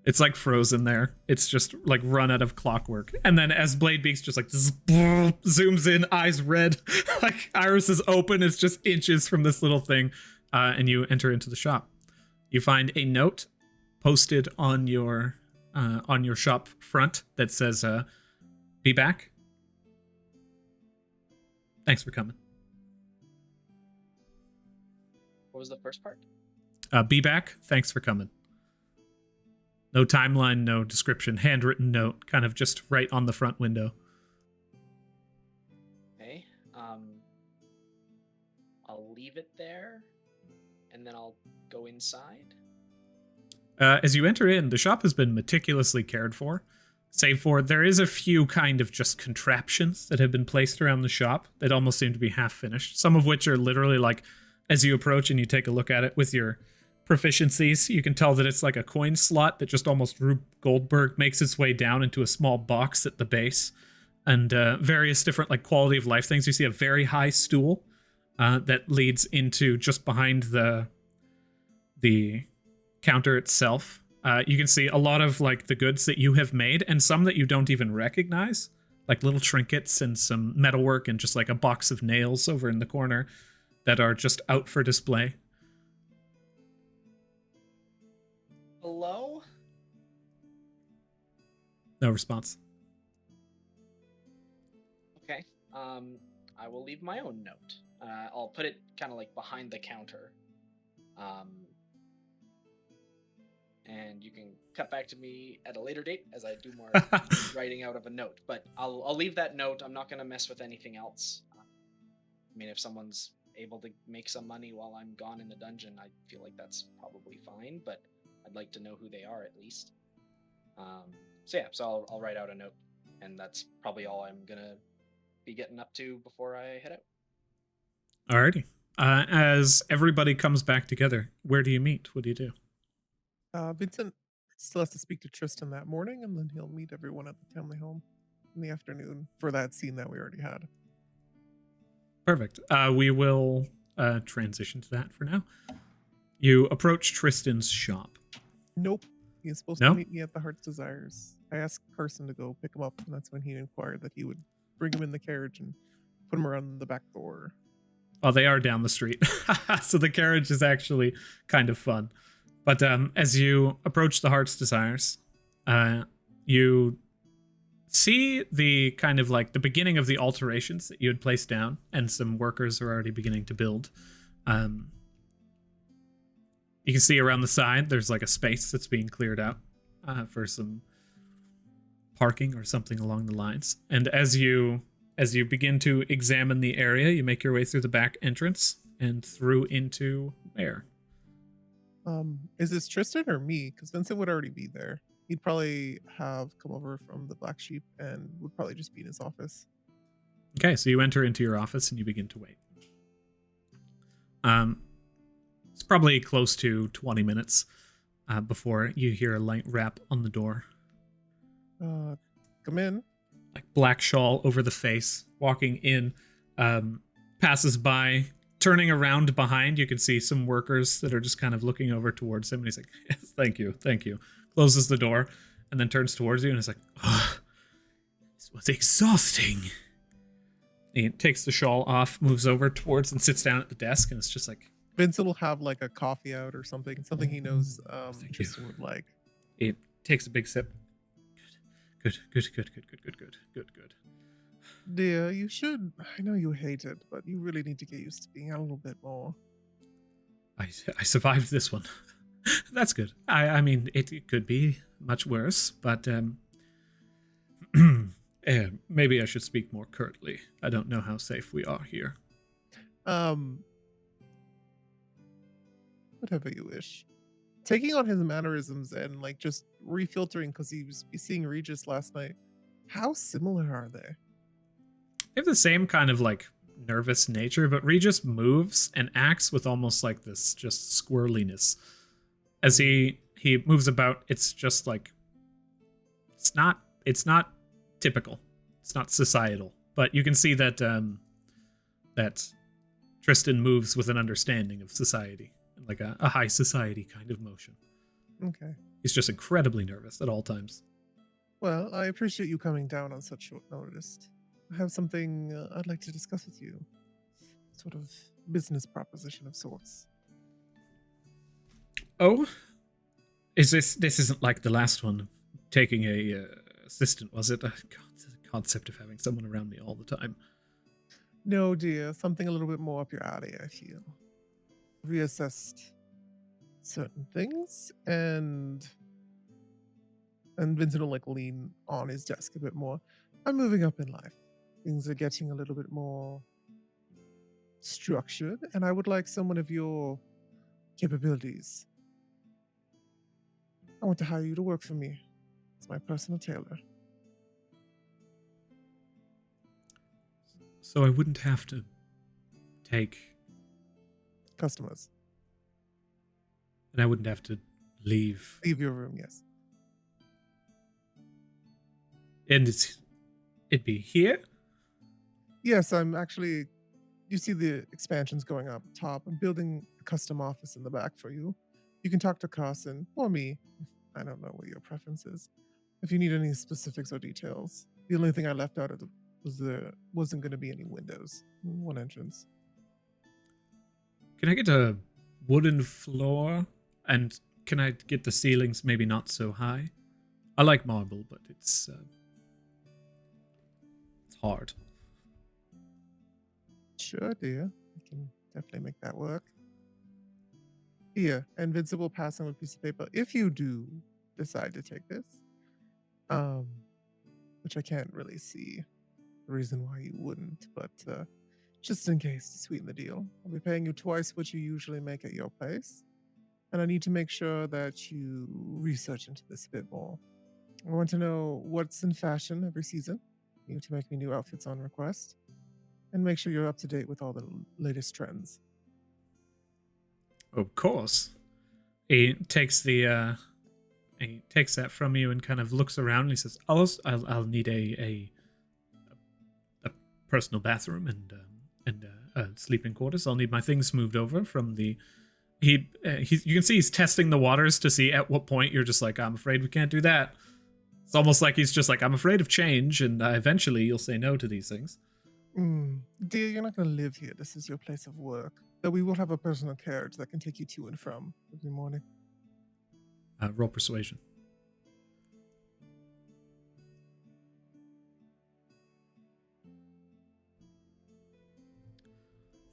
It's like frozen there. It's just like run out of clockwork. And then as Bladebeak's just like zooms in, eyes red, like iris is open, it's just inches from this little thing, and you enter into the shop. You find a note posted on your shop front that says, "Be back. Thanks for coming." What was the first part? Be back. Thanks for coming. No timeline, no description. Handwritten note, kind of just right on the front window. Okay. I'll leave it there, and then I'll go inside. As you enter in, the shop has been meticulously cared for, save for there is a few kind of just contraptions that have been placed around the shop that almost seem to be half finished, some of which are literally like, as you approach and you take a look at it with your proficiencies, you can tell that it's like a coin slot that just almost Rube Goldberg makes its way down into a small box at the base, and various different like quality of life things. You see a very high stool that leads into just behind the counter itself. You can see a lot of like the goods that you have made and some that you don't even recognize, like little trinkets and some metalwork and just like a box of nails over in the corner that are just out for display. Hello? No response. Okay. I will leave my own note. I'll put it kind of like behind the counter. And you can cut back to me at a later date as I do more writing out of a note. But I'll leave that note. I'm not going to mess with anything else. I mean, if someone's able to make some money while I'm gone in the dungeon, I feel like that's probably fine. But I'd like to know who they are at least. So I'll write out a note, and that's probably all I'm going to be getting up to before I head out. Alrighty. As everybody comes back together, where do you meet? What do you do? Vincent still has to speak to Tristan that morning, and then he'll meet everyone at the family home in the afternoon for that scene that we already had. Perfect. We will transition to that for now. You approach Tristan's shop. Nope. He's supposed No? to meet me at the Heart's Desires. I asked Carson to go pick him up, and that's when he inquired that he would bring him in the carriage and put him around the back door. Well, they are down the street, so the carriage is actually kind of fun. But as you approach the Heart's Desires, you see the kind of like the beginning of the alterations that you had placed down, and some workers are already beginning to build. You can see around the side, there's like a space that's being cleared out for some parking or something along the lines. And as you begin to examine the area, you make your way through the back entrance and through into where? Is this Tristan or me? Because Vincent would already be there. He'd probably have come over from the Black Sheep and would probably just be in his office. Okay, so you enter into your office and you begin to wait. It's probably close to 20 minutes before you hear a light rap on the door. Come in. Like black shawl over the face, walking in, passes by, turning around behind. You can see some workers that are just kind of looking over towards him, and he's like, yes, thank you. Closes the door, and then turns towards you, and is like, oh, this was exhausting. He takes the shawl off, moves over towards and sits down at the desk, and it's just like, Vincent will have like a coffee out or something he knows Thank Tristan would like. he takes a big sip. Good. Dear, you should. I know you hate it, but you really need to get used to being out a little bit more. I survived this one. That's good. I mean, it could be much worse, but maybe I should speak more curtly. I don't know how safe we are here. Whatever you wish. Taking on his mannerisms and like just refiltering because he was seeing Regis last night. How similar are they? They have the same kind of like nervous nature, but Regis moves and acts with almost like this just squirreliness. As he moves about, it's just like it's not typical. It's not societal. But you can see that that Tristan moves with an understanding of society, like a high society kind of motion. Okay. He's just incredibly nervous at all times. Well, I appreciate you coming down on such short notice. I have something I'd like to discuss with you. Sort of business proposition of sorts. Oh, this isn't like the last one, taking a assistant, was it? God, the concept of having someone around me all the time. No, dear. Something a little bit more up your alley, I feel. Reassessed certain things, and Vincent will like lean on his desk a bit more. I'm moving up in life. Things are getting a little bit more structured, and I would like someone of your capabilities. I want to hire you to work for me. It's my personal tailor. So I wouldn't have to take, Customers, and I wouldn't have to leave. leave your room, yes. And it'd be here? Yes, I'm actually, you see the expansions going up top. I'm building a custom office in the back for you. You can talk to Carson or me. I don't know what your preference is. If you need any specifics or details. The only thing I left out of was there wasn't going to be any windows. One entrance. Can I get a wooden floor? And can I get the ceilings maybe not so high? I like marble, but it's hard. Sure, dear. We can definitely make that work. Here, Invincible pass on a piece of paper. If you do decide to take this, which I can't really see the reason why you wouldn't, but just in case to sweeten the deal, I'll be paying you twice what you usually make at your place. And I need to make sure that you research into this a bit more. I want to know what's in fashion every season. You need to make me new outfits on request. And make sure you're up to date with all the latest trends. Of course. He takes the he takes that from you and kind of looks around and he says, I'll need a personal bathroom and sleeping quarters. I'll need my things moved over from the you can see he's testing the waters to see at what point you're just like, I'm afraid we can't do that. It's almost like he's just like, I'm afraid of change, and eventually you'll say no to these things. Dear, you're not going to live here. This is your place of work. Though we will have a personal carriage that can take you to and from every morning. Roll persuasion.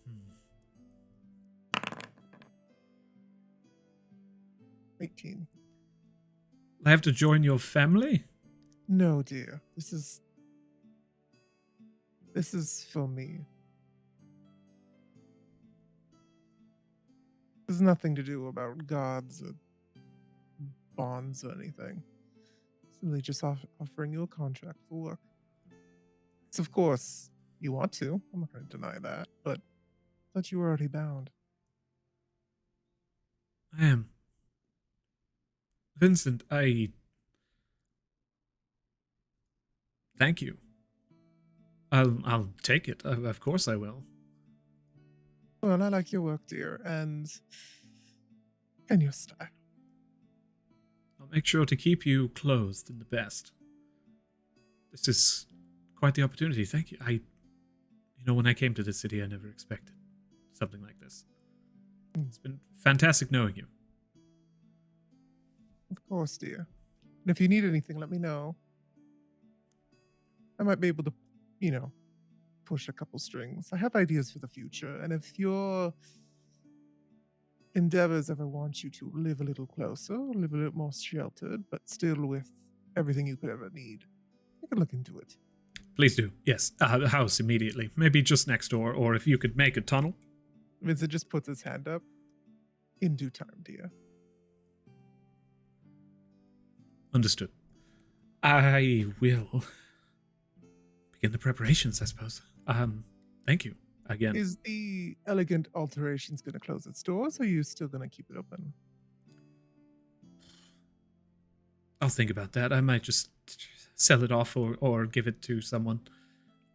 Hmm. 18. I have to join your family? No, dear. This is for me. There's nothing to do about gods or bonds or anything. Simply just offering you a contract for work. So of course, you want to. I'm not going to deny that, but I thought you were already bound. I am. Vincent, thank you. I'll take it. Of course I will. Well, I like your work, dear, and your style. I'll make sure to keep you clothed in the best. This is quite the opportunity. Thank you. When I came to this city, I never expected something like this. It's been fantastic knowing you. Of course, dear. And if you need anything, let me know. I might be able to, push a couple strings. I have ideas for the future, and if your endeavors ever want you to live a little closer, live a little more sheltered, but still with everything you could ever need, I can look into it. Please do. Yes, a house immediately. Maybe just next door, or if you could make a tunnel. Vincent just puts his hand up. In due time, dear. Understood. I will begin the preparations, I suppose. Thank you again. Is the Elegant Alterations going to close its doors, or are you still going to keep it open? I'll think about that. I might just sell it off or give it to someone.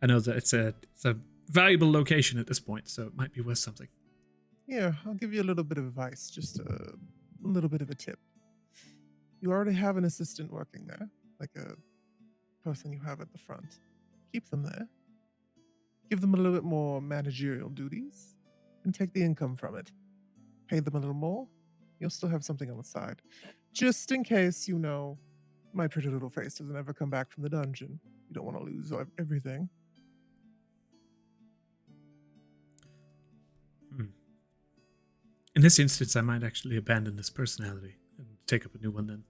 I know that it's a valuable location at this point, so it might be worth something. Yeah, I'll give you a little bit of advice, just a little bit of a tip. You already have an assistant working there, like a person you have at the front. Keep them there. Give them a little bit more managerial duties, and take the income from it. Pay them a little more. You'll still have something on the side. Just in case, my pretty little face doesn't ever come back from the dungeon. You don't want to lose everything. In this instance, I might actually abandon this personality and take up a new one then.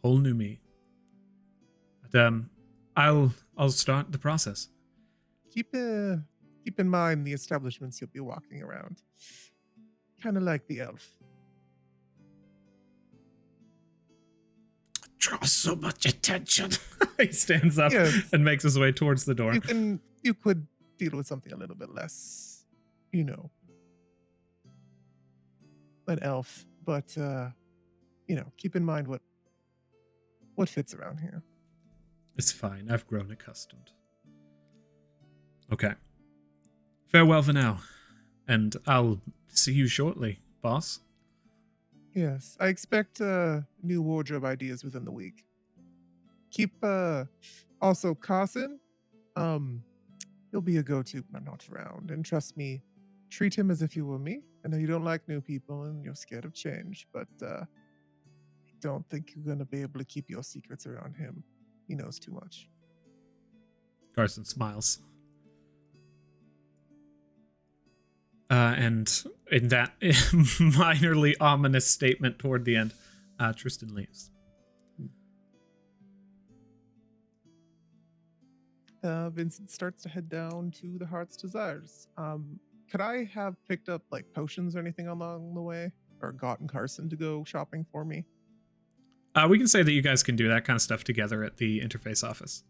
Whole new me. But I'll start the process. Keep in mind the establishments you'll be walking around. kind of like the elf. Draw so much attention. He stands up Yes. and makes his way towards the door. You could deal with something a little bit less, an elf, but keep in mind what fits around here. It's fine. I've grown accustomed. Okay. Farewell for now. And I'll see you shortly, boss. Yes, I expect new wardrobe ideas within the week. Keep also Carson. He'll be a go-to when I'm not around, and trust me, treat him as if you were me. I know you don't like new people and you're scared of change, but I don't think you're gonna be able to keep your secrets around him. He knows too much. Carson smiles. And in that minorly ominous statement toward the end, Tristan leaves. Vincent starts to head down to the Heart's Desires. Could I have picked up like potions or anything along the way, or gotten Carson to go shopping for me? We can say that you guys can do that kind of stuff together at the interface office.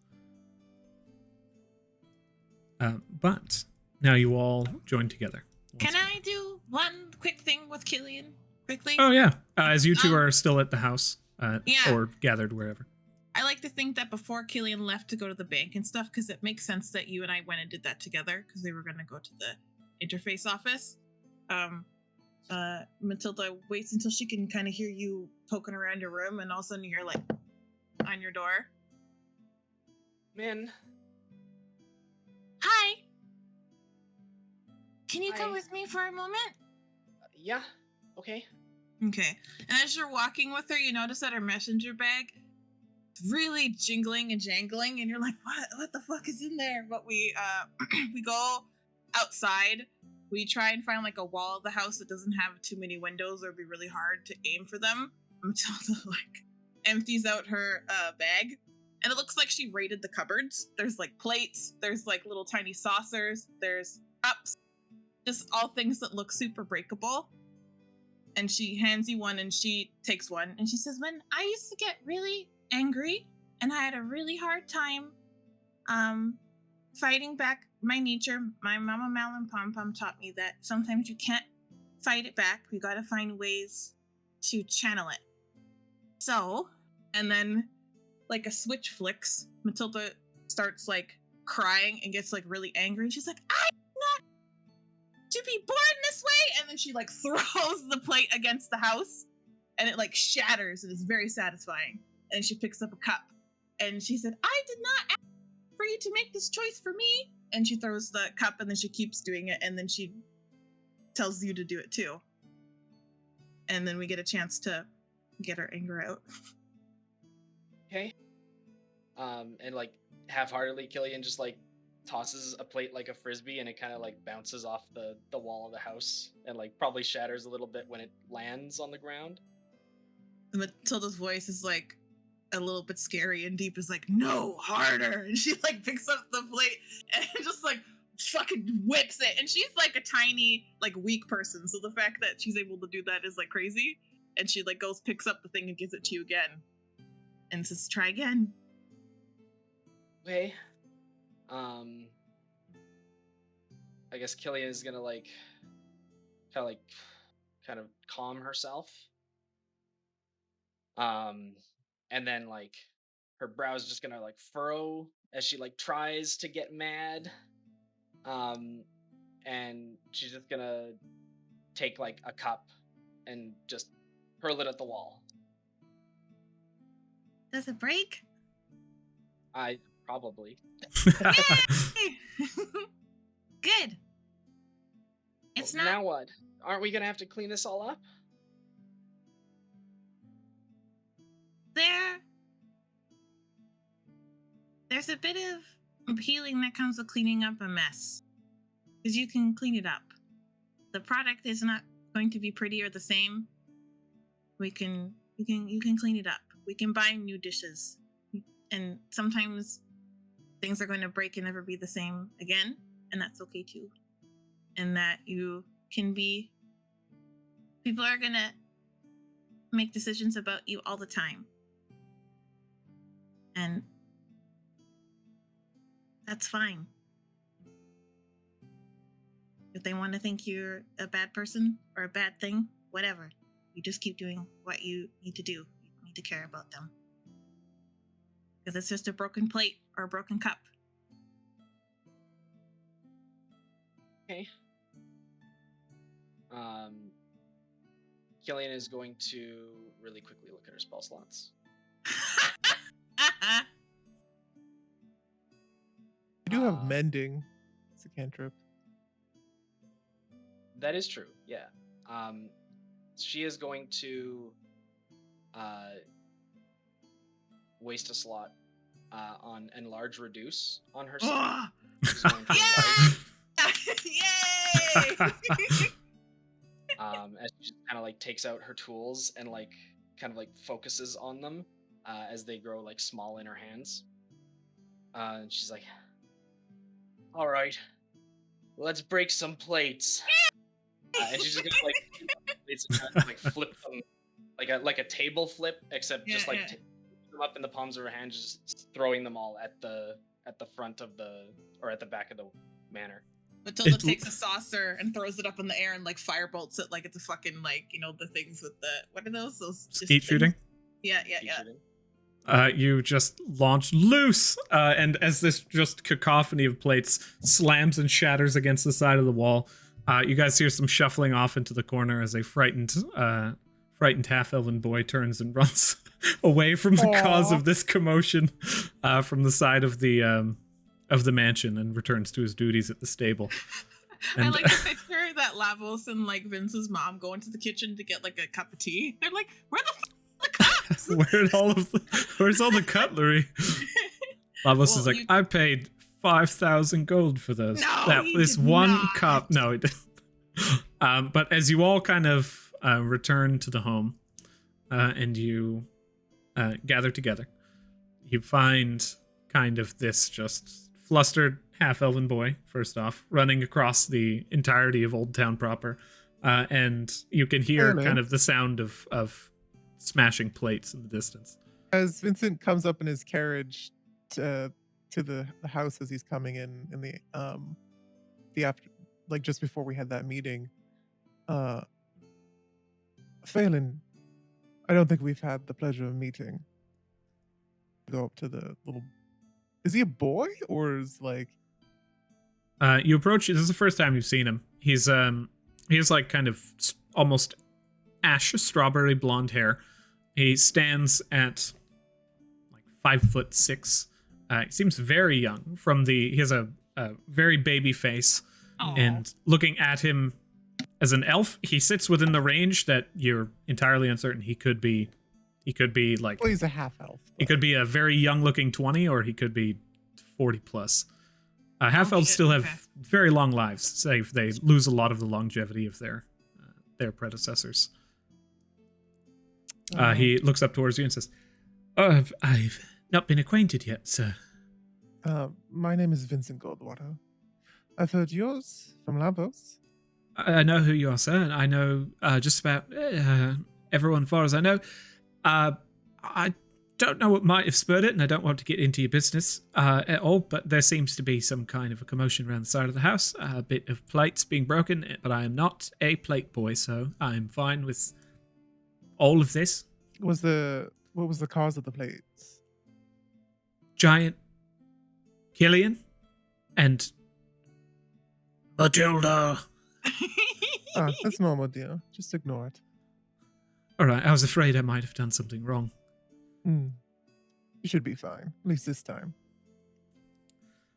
But now you all join together. Can I do one quick thing with Killian quickly? Oh, yeah. As you two are still at the house, Yeah. or gathered wherever. I like to think that before Killian left to go to the bank and stuff, because it makes sense that you and I went and did that together, because they were going to go to the interface office. Matilda waits until she can kind of hear you poking around your room, and all of a sudden you hear, like, on your door. Man, Hi! Can you come Hi. with me for a moment? yeah, okay. Okay. And as you're walking with her, you notice that her messenger bag is really jingling and jangling, and you're like, what the fuck is in there? But we we go outside. We try and find like a wall of the house that doesn't have too many windows, or it'd be really hard to aim for them. Matilda like empties out her bag, and it looks like she raided the cupboards. There's like plates, there's like little tiny saucers, there's cups, just all things that look super breakable. And she hands you one, and she takes one, and she says, when I used to get really angry and I had a really hard time fighting back my nature, my mama Mal and Pom Pom taught me that sometimes you can't fight it back. You gotta find ways to channel it. So, and then like a switch flicks, Matilda starts like crying and gets like really angry, and she's like, I'm not to be born this way, and then she like throws the plate against the house, and it like shatters, and it's very satisfying. And she picks up a cup, and she said, I did not ask for you to make this choice for me. And she throws the cup, and then she keeps doing it, and then she tells you to do it too. And then we get a chance to get our anger out. Okay. And like half-heartedly, Killian just like tosses a plate like a frisbee, and it kind of like bounces off the wall of the house and like probably shatters a little bit when it lands on the ground. Matilda's voice is like a little bit scary and deep, is like, no, harder. And she like picks up the plate and just like fucking whips it. And she's like a tiny, like weak person. So the fact that she's able to do that is like crazy. And she like goes, picks up the thing and gives it to you again. And says, try again. Okay. I guess Killian is gonna like kind of calm herself. And then like her brow is just gonna like furrow as she like tries to get mad. And she's just gonna take like a cup and just hurl it at the wall. Does it break? I probably. Yay! Good. It's Well, not. Now what? Aren't we gonna have to clean this all up? There's a bit of healing that comes with cleaning up a mess, because you can clean it up. The product is not going to be pretty or the same. You can clean it up. We can buy new dishes, and sometimes things are going to break and never be the same again, and that's okay too. And that you can be People are gonna make decisions about you all the time. And that's fine. If they want to think you're a bad person or a bad thing, whatever. You just keep doing what you need to do. You don't need to care about them. Because it's just a broken plate or a broken cup. Okay. Killian is going to really quickly look at her spell slots. You do have mending. It's a cantrip. That is true, yeah. She is going to waste a slot on Enlarge Reduce on her slot. She's going to Yay! as she just kind of like takes out her tools and like kind of like focuses on them as they grow like small in her hands. And she's like, "All right, let's break some plates." And she's just gonna like flip them like a table flip, except just like taking them up in the palms of her hands, just throwing them all at the front of at the back of the manor. Matilda takes a saucer and throws it up in the air and like firebolts it like it's a fucking like, you know, the things with the, what are those? Those skeet shooting? Yeah. Shooting. You just launch loose, and as this just cacophony of plates slams and shatters against the side of the wall, you guys hear some shuffling off into the corner as a frightened half-elven boy turns and runs away from the cause of this commotion from the side of the mansion and returns to his duties at the stable. And, I like to picture that Lavos and like Vince's mom go into the kitchen to get like a cup of tea. They're like, "Where the fuck are the cups?" Where's all the cutlery? Lavos is like, "I paid 5,000 gold for those. No, this one cup." No, it didn't. But as you all kind of return to the home and you gather together, you find kind of this just flustered half-elven boy, first off, running across the entirety of Old Town proper. And you can hear kind of the sound of smashing plates in the distance. As Vincent comes up in his carriage to the house as he's coming in the after, like just before we had that meeting, Phelan, I don't think we've had the pleasure of meeting. Go up to the little, is he a boy or is like you approach, this is the first time you've seen him. He has like kind of almost ash strawberry blonde hair. He stands at like 5'6". He seems very young. He has a very baby face. Aww. And looking at him as an elf, he sits within the range that you're entirely uncertain. He could be like, well, he's a half elf. He could be a very young looking 20, or he could be 40 plus. Half elves still have very long lives, save they lose a lot of the longevity of their predecessors. He looks up towards you and says, "Oh, I've not been acquainted yet, sir." My name is Vincent Goldwater. I've heard yours from Lavos. I know who you are, sir, and I know just about everyone, far as I know. I don't know what might have spurred it, and I don't want to get into your business at all, but there seems to be some kind of a commotion around the side of the house, a bit of plates being broken, but I am not a plate boy, so I'm fine with all of this. What was the cause of the plates? Giant Killian and Matilda. That's normal, dear. Just ignore it. All right, I was afraid I might have done something wrong. You should be fine, at least this time.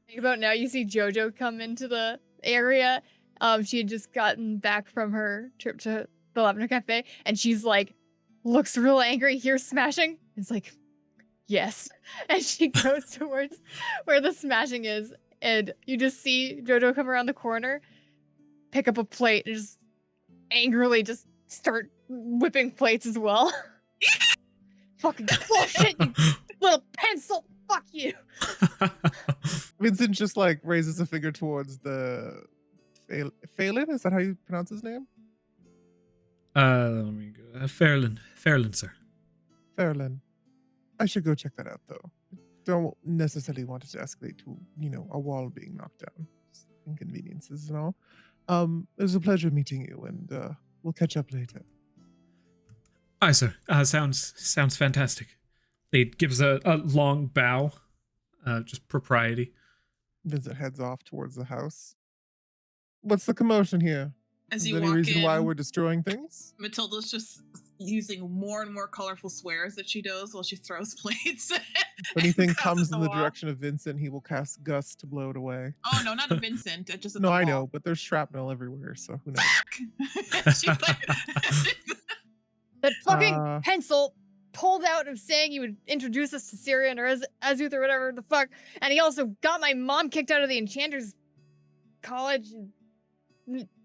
Think about now, you see JoJo come into the area. She had just gotten back from her trip to the Lavender Cafe, and she's like, looks real angry, hears smashing. It's like, yes. And she goes towards where the smashing is, and you just see JoJo come around the corner, pick up a plate, and just angrily just start whipping plates as well. Fucking bullshit, you little pencil. Fuck you. Vincent just like raises a finger towards the Phelan. Is that how you pronounce his name? Let me go. Fairland, sir. Fairland. I should go check that out, though. Don't necessarily want it to escalate to, a wall being knocked down. Just inconveniences and all. It was a pleasure meeting you, and we'll catch up later. Aye, sir. Sounds fantastic. He gives a long bow, just propriety. Vincent heads off towards the house. What's the commotion here? As Is you there any walk reason in, why we're destroying things? Matilda's just using more and more colorful swears that she does while she throws plates. If anything across comes in the wall. direction of Vincent, he will cast Gust to blow it away. Oh no, not a Vincent. Just at No, the I wall. know, but there's shrapnel everywhere, so who knows? She put- That fucking Uh, pencil pulled out of saying he would introduce us to Syrian or Azuth or whatever the fuck, and he also got my mom kicked out of the Enchanters College.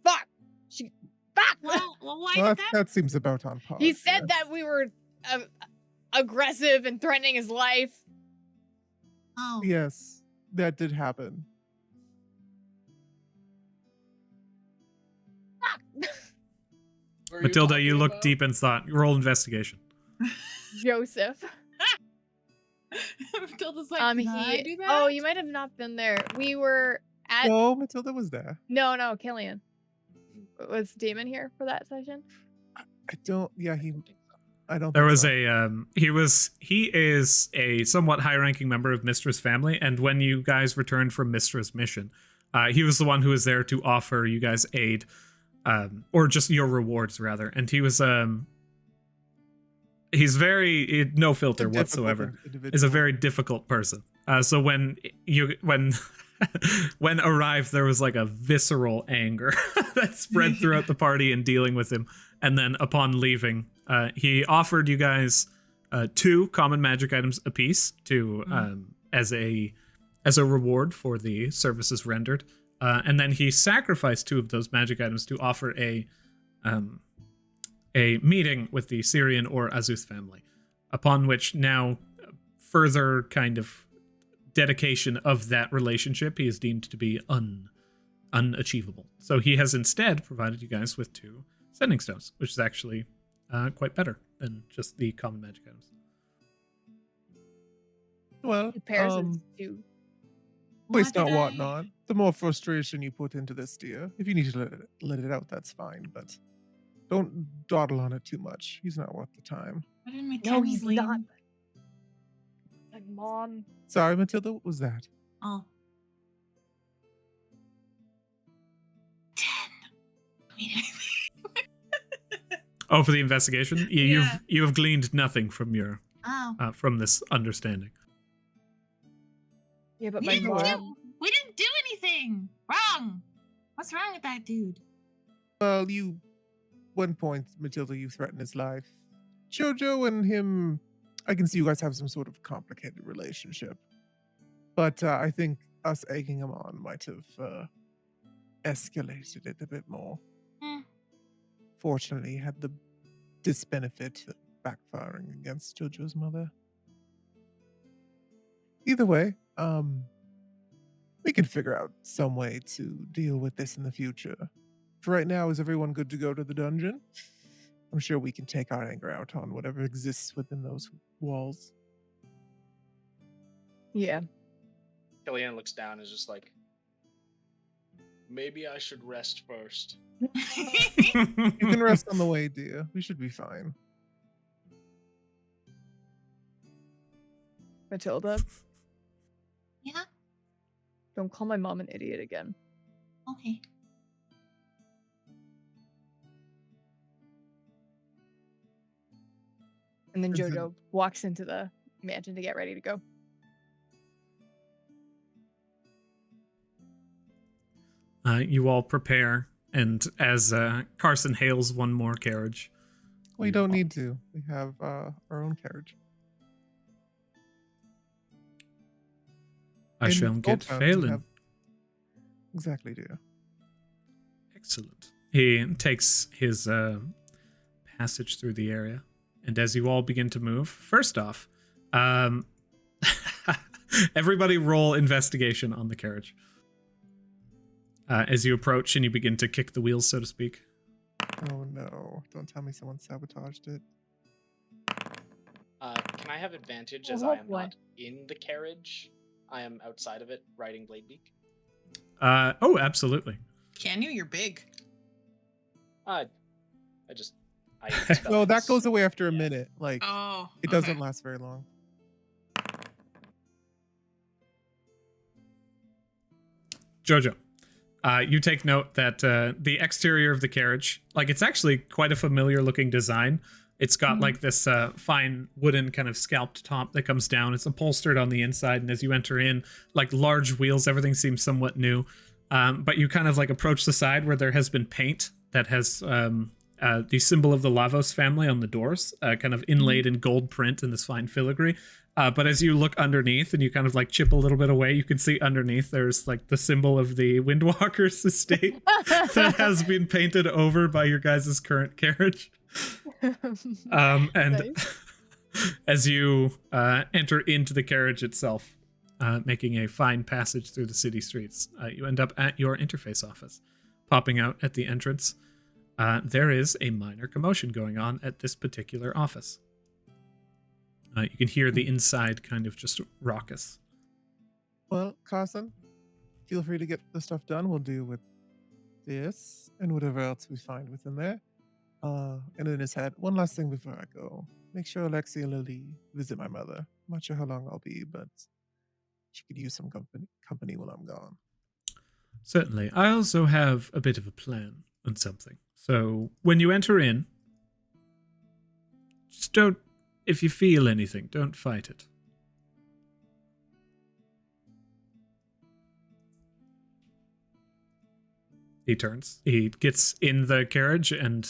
Fuck! Fuck! well, why well, did that, that? that seems about on par. He said that we were aggressive and threatening his life. Oh, Yes, that did happen. Fuck! What are Matilda, you talking look about? deep in thought. Roll investigation. Joseph. Matilda's like, "Can I do that?" Oh, you might have not been there. We were at No, Matilda was there. no, Killian. Was Damon here for that session? I don't. Yeah, I don't. There think was so. he is a somewhat high-ranking member of Mistress family, and when you guys returned from Mistress mission, he was the one who was there to offer you guys aid, or just your rewards rather. And he was he's very no filter A difficult whatsoever. individual. Is a very difficult person. So when when arrived, there was like a visceral anger that spread throughout the party in dealing with him. And then upon leaving, he offered you guys 2 common magic items apiece to as a reward for the services rendered. And then he sacrificed 2 of those magic items to offer a meeting with the Syrian or Azuth family. Upon which now further kind of dedication of that relationship he is deemed to be unachievable. So he has instead provided you guys with 2 sending stones, which is actually quite better than just the common magic items. Well, 2 pairs of 2. waste What not, did want I- not. The more frustration you put into this, dear. If you need to let it out, that's fine. But don't dawdle on it too much. He's not worth the time. What did my No, tens he's leave? not. Like, Mom. Sorry, Matilda. What was that? Oh. 10. I mean, Oh, for the investigation, Yeah. you have gleaned nothing from your oh. from this understanding. Yeah, but We my didn't, mom. do, we didn't do anything wrong. What's wrong with that dude? Well, one point, Matilda, you threatened his life. Jojo and him, I can see you guys have some sort of complicated relationship. But I think us egging him on might have escalated it a bit more. Hmm. Fortunately, he had the disbenefit of backfiring against Jojo's mother. Either way, we can figure out some way to deal with this in the future. For right now, is everyone good to go to the dungeon? I'm sure we can take our anger out on whatever exists within those walls. Yeah. Killian looks down and is just like, maybe I should rest first. You can rest on the way, dear. We should be fine. Matilda, Yeah. don't call my mom an idiot again. Okay. And then Vincent. Jojo walks into the mansion to get ready to go. You all prepare, and as Carson hails one more carriage, We you don't all- need to. We have our own carriage. I In shall Old get Town, we Phelan. have- Exactly, dear. Excellent. He takes his passage through the area, and as you all begin to move, first off, everybody roll investigation on the carriage. As you approach and you begin to kick the wheels, so to speak. Oh no! Don't tell me someone sabotaged it. Can I have advantage Oh, as I am boy. not in the carriage? I am outside of it, riding Bladebeak. Oh, absolutely. Can you? You're big. I No, that spell goes away after a Yeah. minute. Like Oh, it doesn't last very long. Jojo, you take note that the exterior of the carriage, like it's actually quite a familiar looking design. It's got like this fine wooden kind of scalped top that comes down. It's upholstered on the inside, and as you enter in, like large wheels, everything seems somewhat new. But you kind of like approach the side where there has been paint that has the symbol of the Lavos family on the doors, kind of inlaid in gold print in this fine filigree. But as you look underneath and you kind of like chip a little bit away, you can see underneath there's like the symbol of the Windwalkers estate that has been painted over by your guys' current carriage. And Nice. as you enter into the carriage itself, making a fine passage through the city streets, you end up at your interface office. Popping out at the entrance, there is a minor commotion going on at this particular office. You can hear the inside kind of just raucous. Well, Carson, feel free to get the stuff done. We'll do with this and whatever else we find within there. And in his head, one last thing before I go. Make sure Alexia and Lily visit my mother. I'm not sure how long I'll be, but she could use some company while I'm gone. Certainly. I also have a bit of a plan on something. So when you enter in, just don't, if you feel anything, don't fight it. He turns. He gets in the carriage, and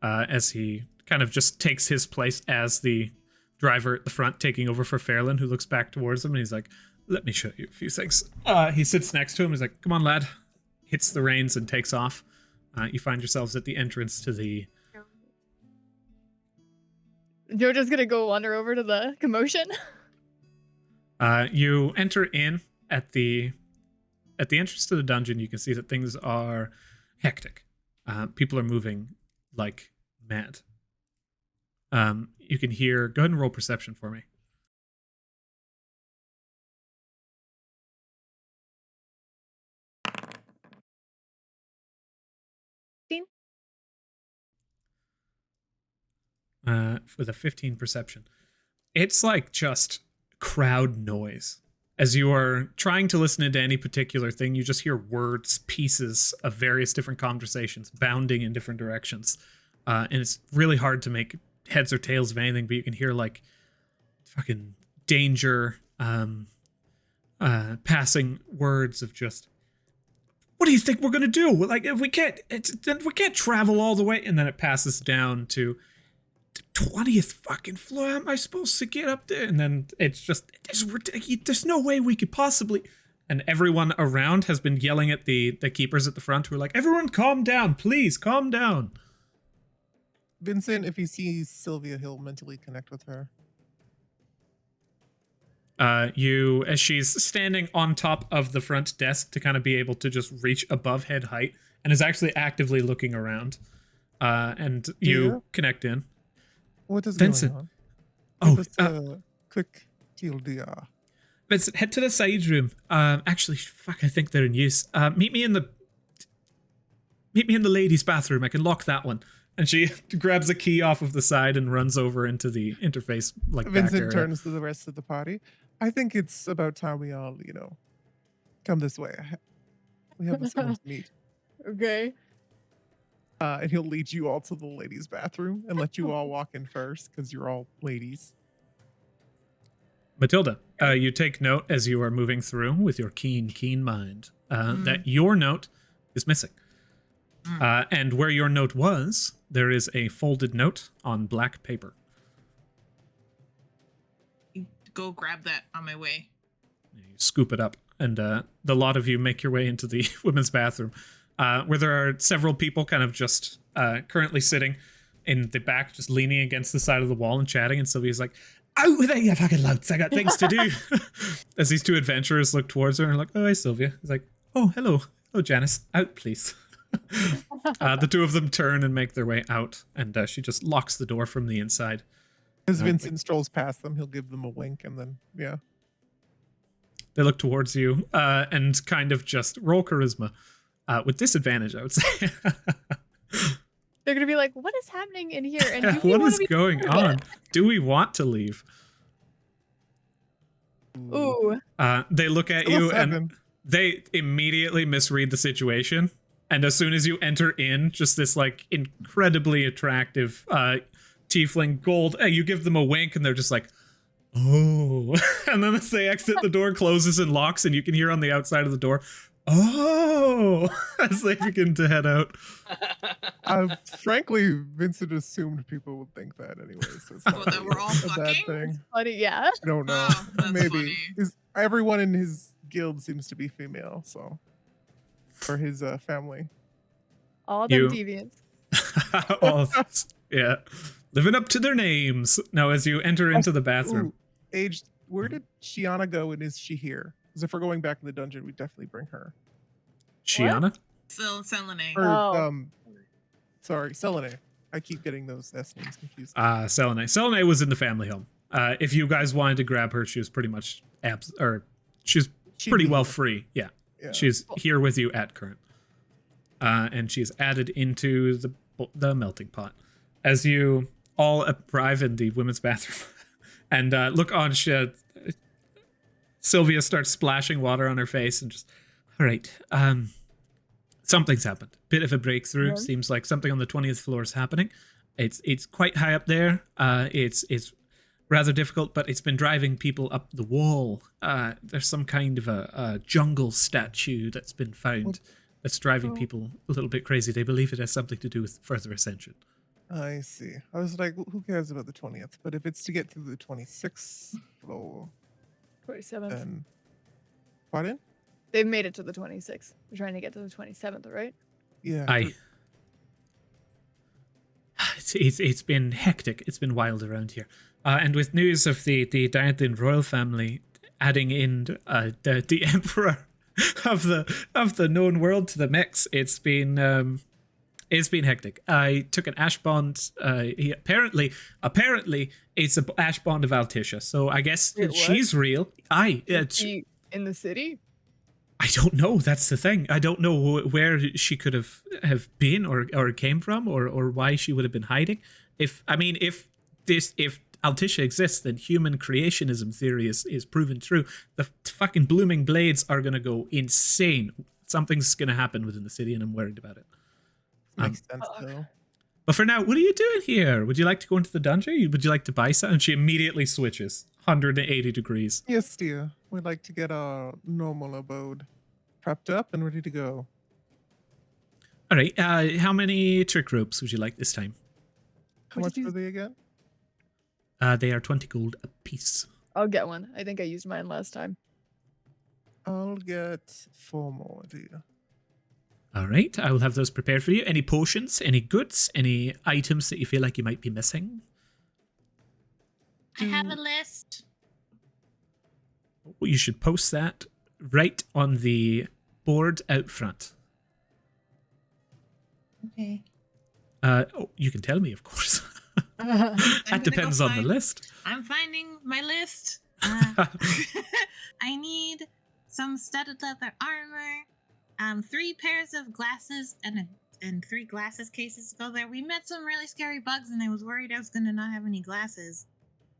as he kind of just takes his place as the driver at the front, taking over for Fairlin, who looks back towards him, and he's like, let me show you a few things. He sits next to him. He's like, come on, lad. Hits the reins and takes off. You find yourselves at the entrance to the... Jojo's gonna go wander over to the commotion. You enter in at the entrance to the dungeon. You can see that things are hectic. People are moving like mad. You can hear... Go ahead and roll perception for me. With a 15 perception. It's like just crowd noise. As you are trying to listen into any particular thing, you just hear words, pieces of various different conversations bounding in different directions. And it's really hard to make heads or tails of anything, but you can hear like fucking danger, passing words of just, what do you think we're gonna do? Like, if we can't travel all the way, and then it passes down to the 20th fucking floor. How am I supposed to get up there? And then it's ridiculous. There's no way we could possibly. And everyone around has been yelling at the keepers at the front, who are like, everyone calm down, please calm down. Vincent, if he sees Sylvia, he'll mentally connect with her. As she's standing on top of the front desk to kind of be able to just reach above head height, and is actually actively looking around. And you connect in. What is Vincent. going on? Oh, Give us a quick TLDR. Vincent, head to the side room. Actually, fuck, I think they're in use. Meet me in the ladies' bathroom. I can lock that one. And she grabs a key off of the side and runs over into the interface, like back Vincent area. turns to the rest of the party. I think it's about time we all, come this way. We have someone to meet. Okay. And he'll lead you all to the ladies' bathroom and let you all walk in first because you're all ladies. Matilda, you take note as you are moving through with your keen mind that your note is missing. And where your note was, there is a folded note on black paper. Go grab that on my way. You scoop it up, and the lot of you make your way into the women's bathroom, where there are several people kind of just currently sitting in the back, just leaning against the side of the wall and chatting, and Sylvia's like, out with it, you fucking louts, I got things to do. As these two adventurers look towards her and are like, oh, hi, Sylvia. He's like, oh, hello. Oh, Janice, out, please. The two of them turn and make their way out, and she just locks the door from the inside. As Uh, Vincent strolls past them, he'll give them a wink and then, yeah. They look towards you and kind of just roll charisma with disadvantage, I would say. They're gonna be like, "What is happening in here?" And do we What wanna is be going part of on? Do we want to leave? it? Ooh. They look at Still a you and 7. they immediately misread the situation. And as soon as you enter in, just this like incredibly attractive tiefling gold, you give them a wink and they're just like, oh. And then as they exit, the door closes and locks, and you can hear on the outside of the door, oh, as they begin to head out. Frankly, Vincent assumed people would think that anyway, so it's not that we're all a bad fucking? thing. Funny, yeah. I don't know. Oh, that's Maybe. funny. Everyone in his guild seems to be female, so. For his family. All them You- deviants. Oh, yeah. Living up to their names. Now, as you enter into the bathroom. Ooh, Age, where did Shiana go and is she here? Because if we're going back in the dungeon, we definitely bring her. Shiana? So Selene. Or, Oh. sorry, Selene. I keep getting those S names confused. Selene. Selene was in the family home. If you guys wanted to grab her, she was pretty much she's She'd pretty be well here. free. Yeah. Yeah. She's here with you at current. And she's added into the melting pot. As you all arrive in the women's bathroom and look on, Sylvia starts splashing water on her face and just, all right, something's happened. Bit of a breakthrough. Yeah. Seems like something on the 20th floor is happening. It's quite high up there. It's rather difficult, but it's been driving people up the wall. There's some kind of a jungle statue that's been found that's driving people a little bit crazy. They believe it has something to do with further ascension. I see. I was like, who cares about the 20th? But if it's to get through the 26th floor, 27th. then. Pardon? They've made it to the 26th. We're trying to get to the 27th, right? Yeah. It's been hectic. It's been wild around here. And with news of the Dianthan royal family adding in the emperor of the known world to the mix, it's been hectic. I took an ash bond. He apparently it's an ash bond of Altisha. So I guess Wait, what? she's real. Is she in the city? I don't know. That's the thing. I don't know where she could have been or came from or why she would have been hiding. If Altisha exists, then human creationism theory is proven true. The fucking blooming blades are gonna go insane. Something's gonna happen within the city, and I'm worried about it. Makes sense, though. But for now, what are you doing here? Would you like to go into the dungeon? Would you like to buy something? And she immediately switches 180 degrees. Yes, dear. We'd like to get our normal abode prepped up and ready to go. All right. How many trick ropes would you like this time? How What much did you- were they again? They are 20 gold a piece. I'll get one. I think I used mine last time. I'll get 4 more, dear. All right. I will have those prepared for you. Any potions, any goods, any items that you feel like you might be missing? I have a list. You should post that right on the board out front. Okay. You can tell me, of course. I'm gonna That go depends on the find- list. I'm finding my list. I need some studded leather armor, 3 pairs of glasses, and 3 glasses cases to go there. We met some really scary bugs, and I was worried I was gonna not have any glasses.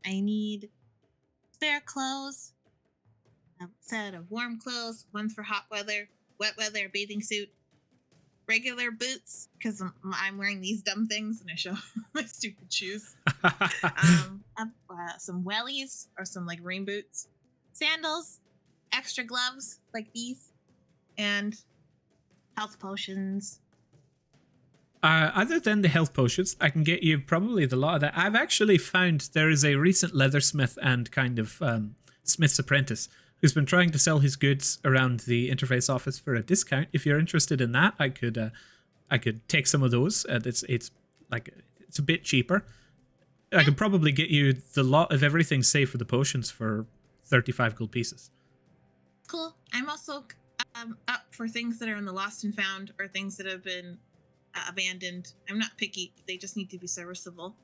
I need spare clothes, a set of warm clothes, one's for hot weather, wet weather, bathing suit, regular boots, because I'm wearing these dumb things, and I show my stupid shoes. Some wellies or some like rain boots, sandals, extra gloves like these, and health potions. Other than the health potions, I can get you probably the lot of that. I've actually found there is a recent leathersmith and kind of smith's apprentice who's been trying to sell his goods around the interface office for a discount. If you're interested in that, I could take some of those. It's a bit cheaper. I could probably get you the lot of everything save for the potions for 35 gold pieces. Cool. I'm also up for things that are in the lost and found or things that have been abandoned. I'm not picky. They just need to be serviceable.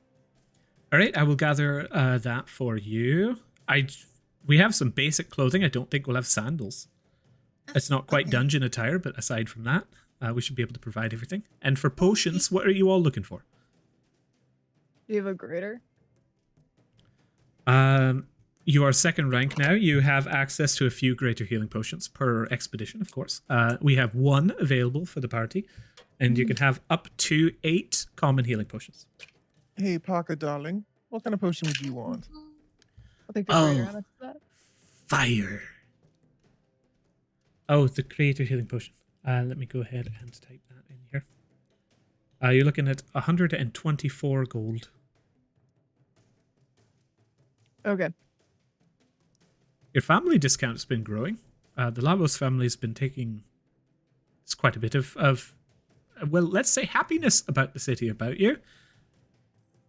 All right, I will gather that for you. We have some basic clothing. I don't think we'll have sandals. It's not quite dungeon attire, but aside from that, we should be able to provide everything. And for potions, what are you all looking for? Do you have a greater? You are second rank now. You have access to a few greater healing potions per expedition, of course. We have 1 available for the party, and you can have up to 8 common healing potions. Hey, Parker, darling. What kind of potion would you want? I'll take the greater. How much is that? Fire. Oh, the greater healing potion. Let me go ahead and type that in here. You're looking at 124 gold. Okay. Your family discount has been growing. The Lavos family has been taking quite a bit of, well, let's say happiness about the city, about you.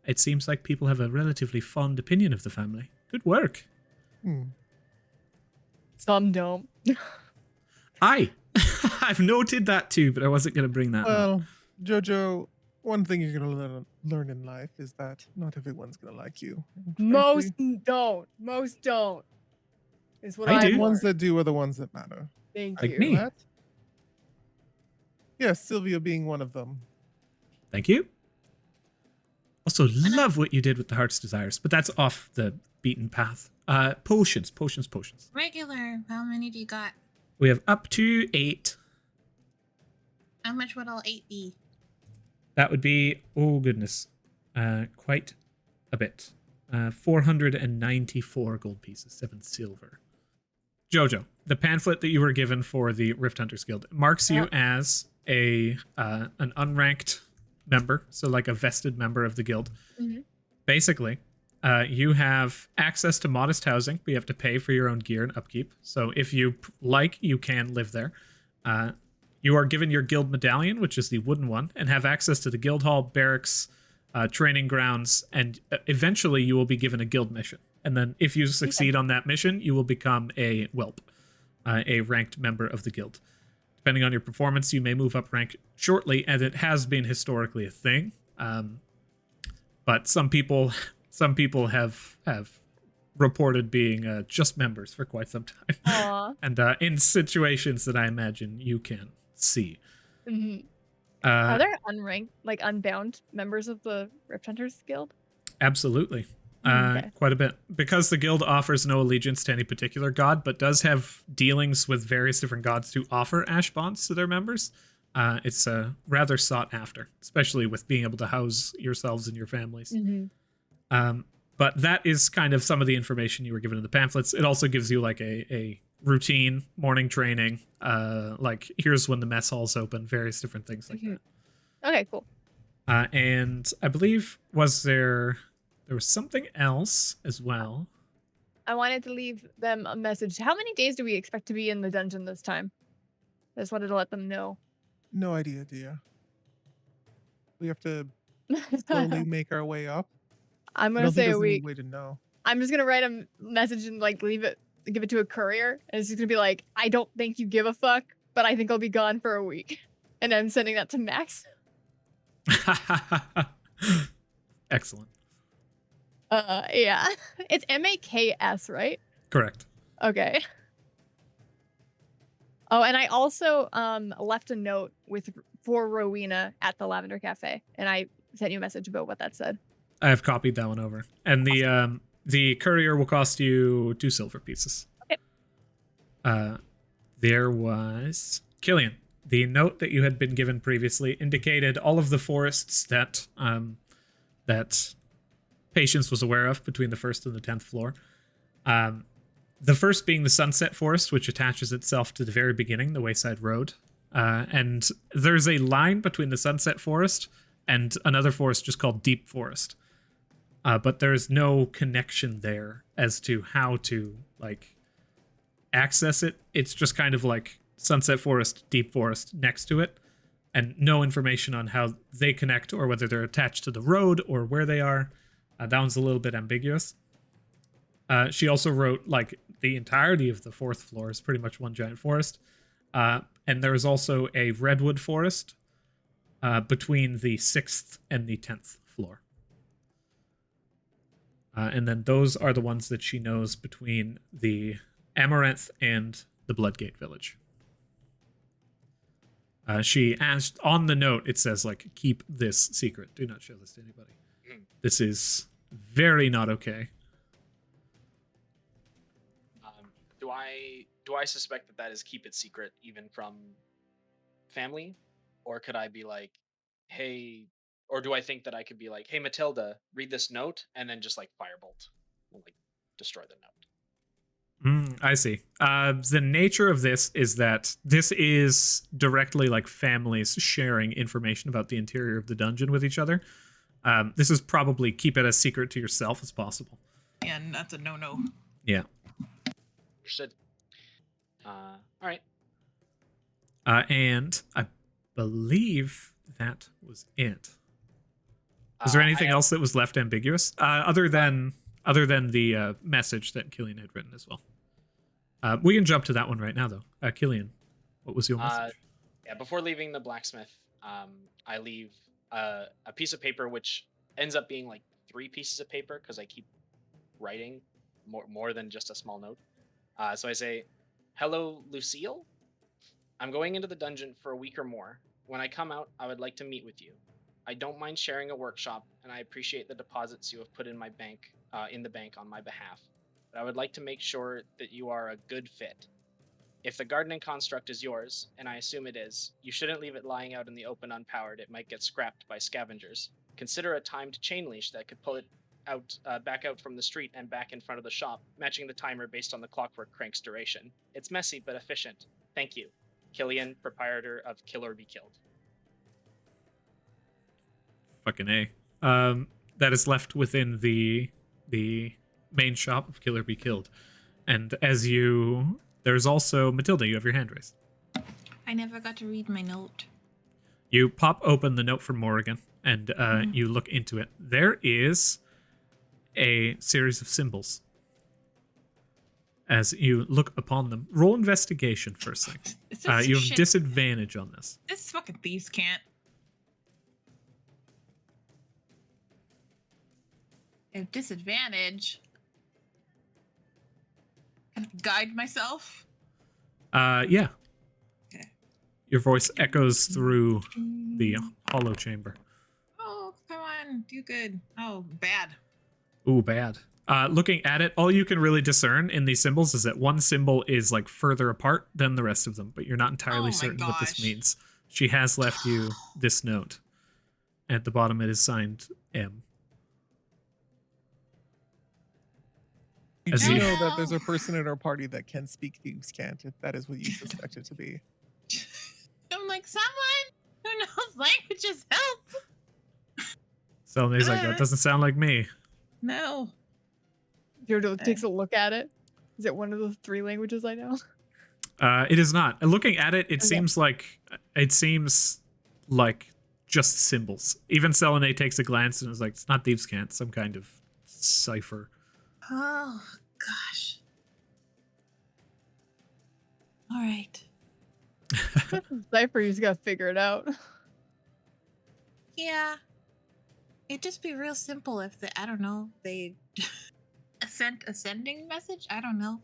It seems like people have a relatively fond opinion of the family. Good work. Some don't. Aye. I've noted that too, but I wasn't going to bring that up. Well, Jojo, one thing you're going to learn in life is that not everyone's going to like you. And Most frankly, don't. Most don't. Is what I I do. the ones learned. that do are the ones that matter. Thank Like you. me. What? Yes, Sylvia being one of them. Thank you. Also, love what you did with the Heart's Desires, but that's off the beaten path. Potions. Regular. How many do you got? We have up to 8. How much would all 8 be? That would be, oh goodness, quite a bit. 494 gold pieces, 7 silver. Jojo, the pamphlet that you were given for the Rift Hunters Guild marks you as an unranked member, so like a vested member of the guild. Mhm. Basically, you have access to modest housing, but you have to pay for your own gear and upkeep. So if you like, you can live there. You are given your guild medallion, which is the wooden one, and have access to the guild hall, barracks, training grounds, and eventually you will be given a guild mission. And then if you succeed on that mission, you will become a whelp, a ranked member of the guild. Depending on your performance, you may move up rank shortly, and it has been historically a thing. But some people have reported being just members for quite some time. Aw. And in situations that I imagine you can see. Mhm. Are there unranked, like unbound members of the Rift Hunters Guild? Absolutely. Okay. Quite a bit. Because the guild offers no allegiance to any particular god, but does have dealings with various different gods to offer ash bonds to their members, it's rather sought after, especially with being able to house yourselves and your families. Mm-hmm. But that is kind of some of the information you were given in the pamphlets. It also gives you like a routine, morning training, like here's when the mess hall's open, various different things like that. Okay, cool. And I believe there was something else as well. I wanted to leave them a message. How many days do we expect to be in the dungeon this time? I just wanted to let them know. No idea, dear. We have to slowly make our way up. I'm I gonna don't think say a there's any week. way to know. I'm just gonna write a message and like give it to a courier, and it's just gonna be like, I don't think you give a fuck, but I think I'll be gone for a week, and I'm sending that to Max. Excellent. Yeah, it's MAKS, right? Correct. Okay. Oh, and I also left a note for Rowena at the Lavender Cafe, and I sent you a message about what that said. I have copied that one over. And the courier will cost you 2 silver pieces. Okay. There was Killian. The note that you had been given previously indicated all of the forests that Patience was aware of between the 1st and the 10th floor. The first being the Sunset Forest, which attaches itself to the very beginning, the Wayside Road. And there's a line between the Sunset Forest and another forest just called Deep Forest. But there's no connection there as to how to, like, access it. It's just kind of like Sunset Forest, Deep Forest next to it, and no information on how they connect or whether they're attached to the road or where they are. That one's a little bit ambiguous. She also wrote, like, the entirety of the 4th floor is pretty much one giant forest. And there is also a redwood forest between the 6th and the 10th floor. And then those are the ones that she knows between the Amaranth and the Bloodgate village. She asked on the note, it says, like, keep this secret. Do not show this to anybody. This is very not okay. Do I suspect that is keep it secret even from family? Or could I be like, hey, or do I think that I could be like, hey, Matilda, read this note, and then just like firebolt, and, like, destroy the note? I see. The nature of this is that this is directly like families sharing information about the interior of the dungeon with each other. This is probably keep it as secret to yourself as possible. And that's a no-no. Yeah. Understood. All right. And I believe that was it. Was there anything else that was left ambiguous other than the message that Killian had written as well? We can jump to that one right now, though. Killian, what was your message? Yeah, before leaving the blacksmith, I leave a piece of paper, which ends up being like 3 pieces of paper because I keep writing more than just a small note. So I say, "Hello, Lucille. I'm going into the dungeon for a week or more. When I come out, I would like to meet with you. I don't mind sharing a workshop, and I appreciate the deposits you have put in my bank, in the bank on my behalf. But I would like to make sure that you are a good fit. If the gardening construct is yours, and I assume it is, you shouldn't leave it lying out in the open unpowered. It might get scrapped by scavengers. Consider a timed chain leash that could pull it out, back out from the street and back in front of the shop, matching the timer based on the clockwork crank's duration. It's messy but efficient. Thank you. Killian, proprietor of Kill or Be Killed." Fucking A. That is left within the main shop of Kill or Be Killed. And there's also Matilda, you have your hand raised. I never got to read my note. You pop open the note from Morrigan, and you look into it. There is a series of symbols. As you look upon them, roll investigation first thing. You have disadvantage on this. This fucking thieves can't. I have disadvantage. Can I guide myself? Yeah. Okay. Your voice echoes through the hollow chamber. Oh, come on. Do good. Oh, bad. Ooh, bad. Looking at it, all you can really discern in these symbols is that one symbol is like further apart than the rest of them, but you're not entirely certain what this means. She has left you this note. At the bottom, it is signed M. You do know that there's a person in our party that can speak thieves can't, if that is what you suspect it to be. I'm like, someone who knows languages help. Selne's like, that doesn't sound like me. No. Jojo takes a look at it. Is it one of the 3 languages I know? It is not. Looking at it, it Okay. seems like just symbols. Even Selene takes a glance and is like, it's not thieves' cant, some kind of cipher. Oh, gosh. All right. Cypher, you just gotta figure it out. Yeah. It'd just be real simple if they ascending message? I don't know.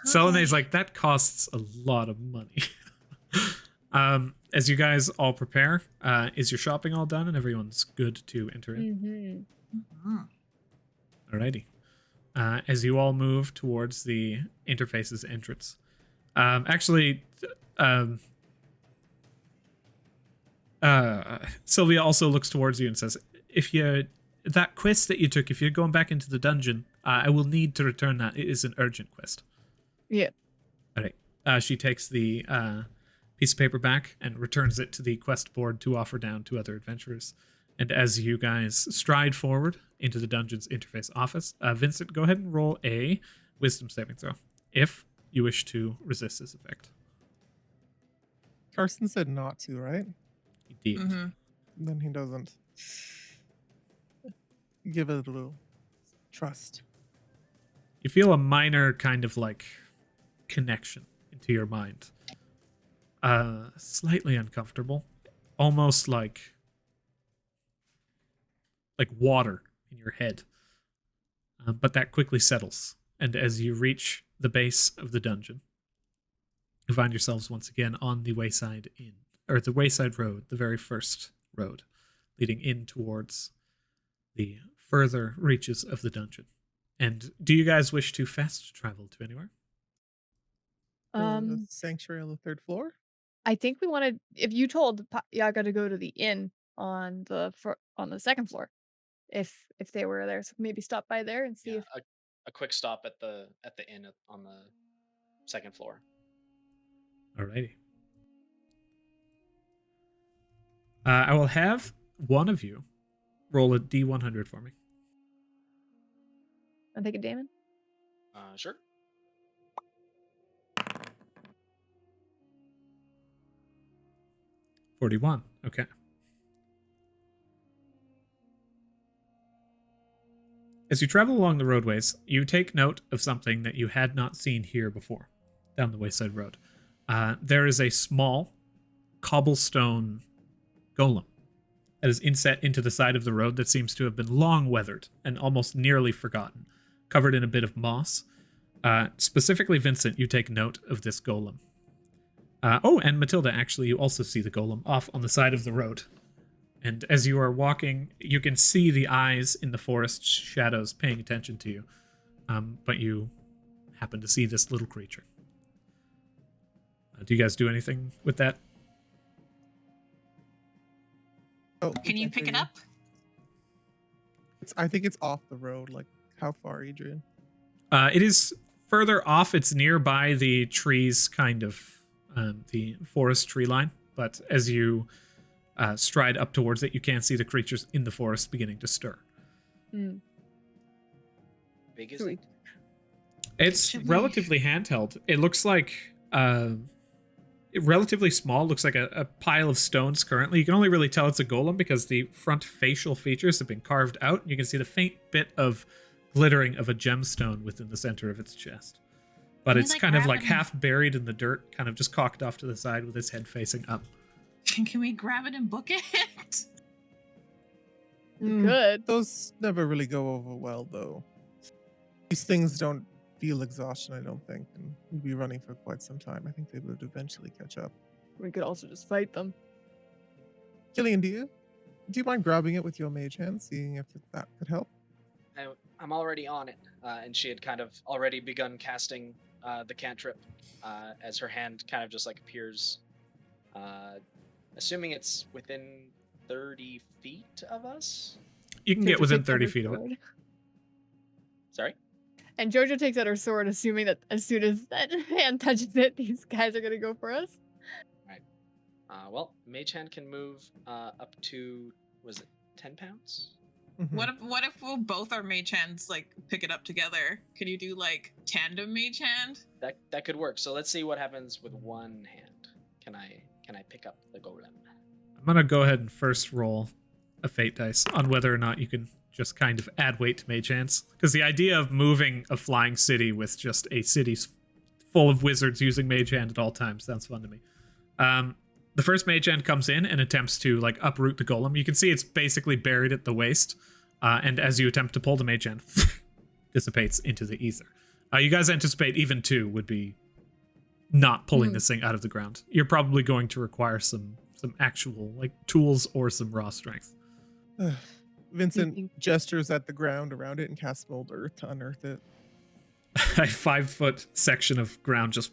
Selene's like, that costs a lot of money. As you guys all prepare, is your shopping all done and everyone's good to enter in? Mm-hmm. Alrighty. As you all move towards the interface's entrance. Sylvia also looks towards you and says, that quest that you took, if you're going back into the dungeon, I will need to return that. It is an urgent quest. Yeah. Alright. She takes the piece of paper back and returns it to the quest board to offer down to other adventurers. And as you guys stride forward into the dungeon's interface office, Vincent, go ahead and roll a wisdom saving throw if you wish to resist this effect. Carson said not to, right? He did. Mm-hmm. Then he doesn't. Give it a little trust. You feel a minor kind of like connection into your mind. Slightly uncomfortable, almost like water in your head. But that quickly settles, and as you reach the base of the dungeon, you find yourselves once again on the Wayside Inn, or the Wayside Road, the very first road, leading in towards the further reaches of the dungeon. And do you guys wish to fast travel to anywhere? The sanctuary on the 3rd floor? I think we wanted. If you told Yagga to go to the inn on the 2nd floor, if they were there, so maybe stop by there and see Yeah, if. a quick stop at the inn on the 2nd floor. Alrighty. I will have one of you roll a D100 for me. I'm thinking Damon. Sure. $41. Okay. As you travel along the roadways, you take note of something that you had not seen here before, down the Wayside Road. There is a small cobblestone golem that is inset into the side of the road that seems to have been long weathered and almost nearly forgotten, covered in a bit of moss. Specifically, Vincent, you take note of this golem. And Matilda, actually, you also see the golem off on the side of the road. And as you are walking, you can see the eyes in the forest shadows paying attention to you. But you happen to see this little creature. Do you guys do anything with that? Oh, Can you pick it up? I think it's off the road. Like, how far, Adrian? It is further off. It's nearby the trees, kind of, the forest tree line. But as you stride up towards it, you can see the creatures in the forest beginning to stir. Mm. Big is it? It's relatively handheld. It looks like relatively small. Looks like a pile of stones currently. You can only really tell it's a golem because the front facial features have been carved out. You can see the faint bit of glittering of a gemstone within the center of its chest. But Can we, it's like, kind of grab like it and- half buried in the dirt, kind of just cocked off to the side with its head facing up. Can we grab it and book it? Good. Those never really go over well, though. These things don't feel exhaustion, I don't think, and we'd be running for quite some time. I think they would eventually catch up. We could also just fight them. Killian, do you mind grabbing it with your mage hand, seeing if that could help? I'm already on it, and she had kind of already begun casting the cantrip as her hand kind of just like appears. Assuming it's within 30 feet of us? You can get within 30 feet of it. Sorry? And Jojo takes out her sword, assuming that as soon as that hand touches it, these guys are gonna go for us. Right. Well, Mage Hand can move up to, was it 10 pounds? Mhm. What if we'll both our mage hands like pick it up together? Can you do like tandem mage hand? That could work. So let's see what happens with one hand. Can I pick up the golem? I'm going to go ahead and first roll a fate dice on whether or not you can just kind of add weight to mage hands. Because the idea of moving a flying city with just a city full of wizards using mage hand at all times sounds fun to me. The first mage hand comes in and attempts to like uproot the golem. You can see it's basically buried at the waist. And as you attempt to pull the mage hand, dissipates into the ether. You guys anticipate even 2 would be not pulling this thing out of the ground. You're probably going to require some actual like tools or some raw strength. Vincent gestures at the ground around it and casts mold earth to unearth it. A 5-foot section of ground just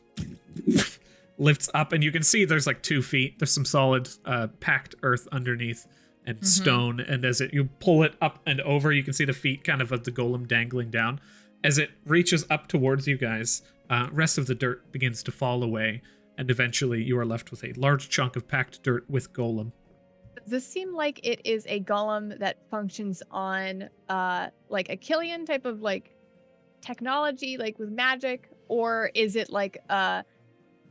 lifts up, and you can see there's like 2 feet. There's some solid packed earth underneath and stone, and as you pull it up and over, you can see the feet kind of the golem dangling down. As it reaches up towards you guys, rest of the dirt begins to fall away, and eventually you are left with a large chunk of packed dirt with golem. Does this seem like it is a golem that functions on like a Killian type of like technology, like with magic, or is it like a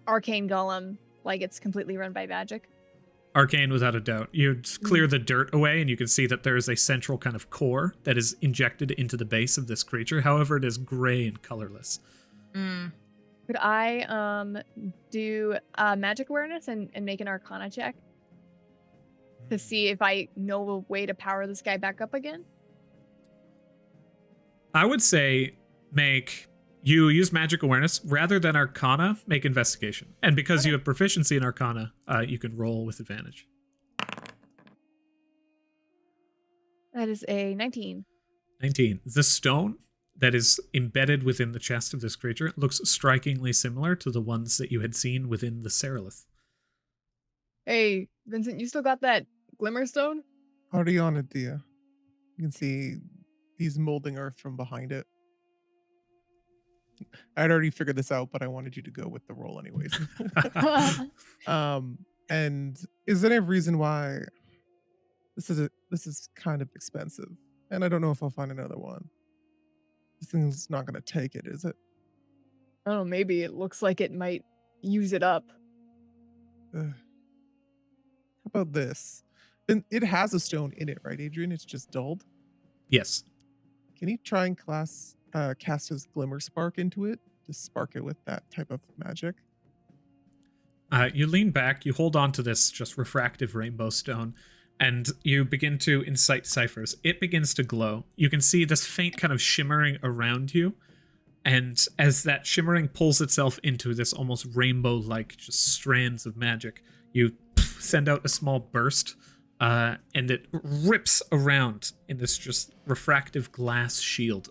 arcane golem, like it's completely run by magic? Arcane, without a doubt. You clear the dirt away, and you can see that there is a central kind of core that is injected into the base of this creature. However, it is gray and colorless. Could I do magic awareness and make an arcana check to see if I know a way to power this guy back up again? I would say you use magic awareness rather than arcana, make investigation. And because you have proficiency in arcana, you can roll with advantage. That is a 19. 19. The stone that is embedded within the chest of this creature looks strikingly similar to the ones that you had seen within the Serolith. Hey, Vincent, you still got that glimmer stone? Already on it, dear. You can see he's molding earth from behind it. I'd already figured this out, but I wanted you to go with the roll anyways. And is there any reason why this is kind of expensive? And I don't know if I'll find another one. This thing's not gonna take it, is it? Oh, maybe it looks like it might use it up. How about this? And it has a stone in it, right, Adrian? It's just dulled. Yes. Can you try and cast his glimmer spark into it to spark it with that type of magic? You lean back, you hold on to this just refractive rainbow stone, and you begin to incite ciphers. It begins to glow. You can see this faint kind of shimmering around you, and as that shimmering pulls itself into this almost rainbow-like just strands of magic, you send out a small burst, and it rips around in this just refractive glass shield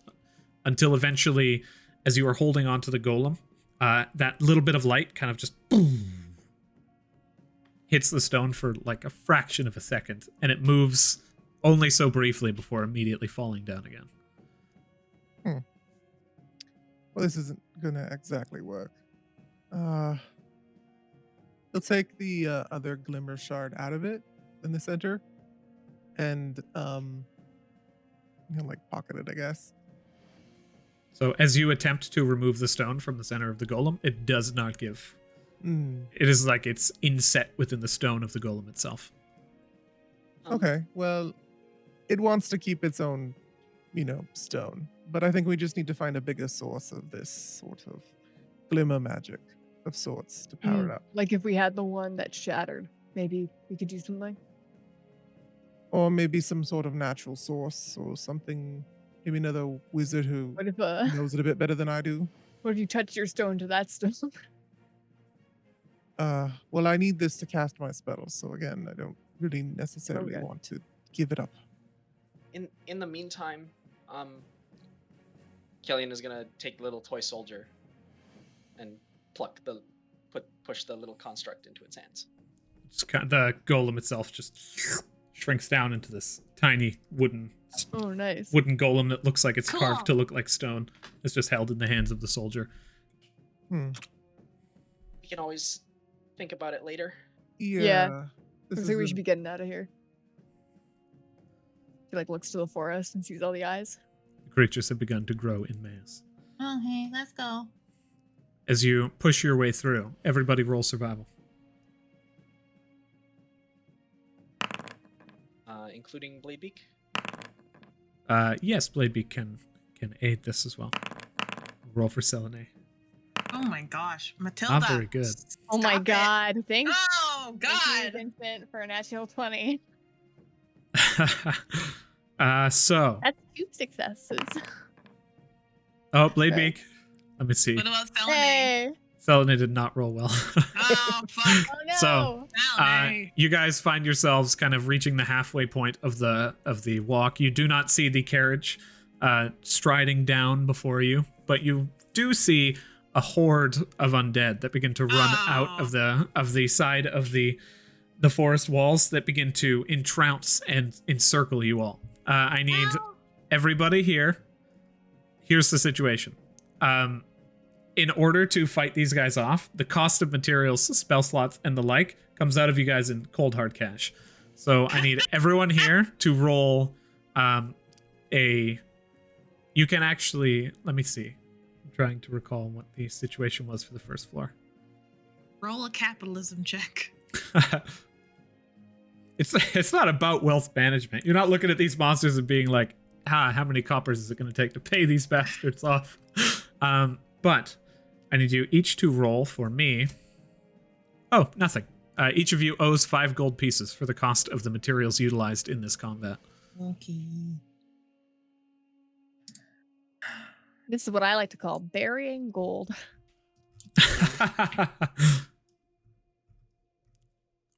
until eventually, as you are holding onto the golem, that little bit of light kind of just boom, hits the stone for like a fraction of a second, and it moves only so briefly before immediately falling down again. Well, this isn't gonna exactly work. He'll take the other glimmer shard out of it in the center, and he'll like pocket it, I guess. So as you attempt to remove the stone from the center of the golem, it does not give. It is like it's inset within the stone of the golem itself. Okay, well, it wants to keep its own, stone. But I think we just need to find a bigger source of this sort of glimmer magic of sorts to power it up. Like if we had the one that shattered, maybe we could do something. Or maybe some sort of natural source or something. Maybe another wizard who What if knows it a bit better than I do. what if you touch your stone to that stone? Well, I need this to cast my spells, so again, I don't really necessarily Okay. want to give it up. In the meantime, Killian is gonna take the little toy soldier and push the little construct into its hands. The golem itself just shrinks down into this tiny wooden Oh, nice. golem that looks like it's Cool. carved to look like stone. It's just held in the hands of the soldier. We can always think about it later. Yeah. This Looks like we is should be getting out of here. He like looks to the forest and sees all the eyes. The creatures have begun to grow in mass. Okay, let's go. As you push your way through, everybody roll survival. Including Bladebeak. Yes, Bladebeak can aid this as well. Roll for Selene. Oh my gosh, Matilda. Not very good. Oh my Stop it. god. Thanks. Oh Thank you, god. Vincent, for a natural 20. So, That's 2 successes. oh, Bladebeak. Let me see. What about Felony? Hey. Selene did not roll well. Oh fuck. Oh no. So, Felony. you guys find yourselves kind of reaching the halfway point of the walk. You do not see the carriage striding down before you, but you do see a horde of undead that begin to run out of the side of the forest walls that begin to entrounce and encircle you all. I need everybody here. Here's the situation. In order to fight these guys off, the cost of materials, spell slots, and the like comes out of you guys in cold hard cash. So I need everyone here to roll you can actually, let me see. I'm trying to recall what the situation was for the first floor. Roll a capitalism check. It's not about wealth management. You're not looking at these monsters and being like, how many coppers is it going to take to pay these bastards off? But I need you each to roll for me. Oh, nothing. Each of you owes 5 gold pieces for the cost of the materials utilized in this combat. Okay. This is what I like to call burying gold.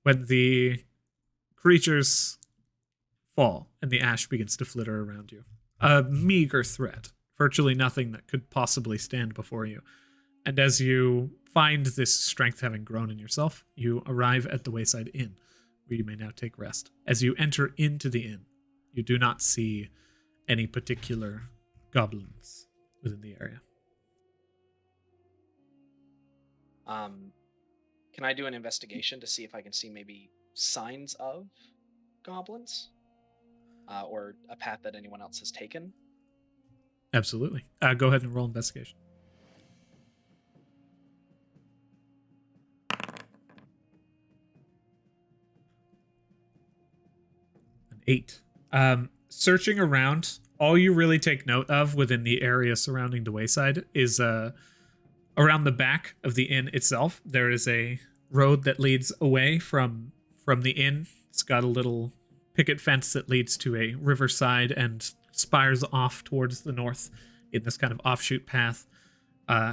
When the creatures fall and the ash begins to flitter around you, a meager threat, virtually nothing that could possibly stand before you. And as you find this strength having grown in yourself, you arrive at the Wayside Inn, where you may now take rest. As you enter into the inn, you do not see any particular goblins within the area. Can I do an investigation to see if I can see maybe signs of goblins? Or a path that anyone else has taken? Absolutely. Go ahead and roll investigation. An 8. Searching around, all you really take note of within the area surrounding the Wayside is around the back of the inn itself. There is a road that leads away from the inn. It's got a little picket fence that leads to a riverside and spires off towards the north in this kind of offshoot path.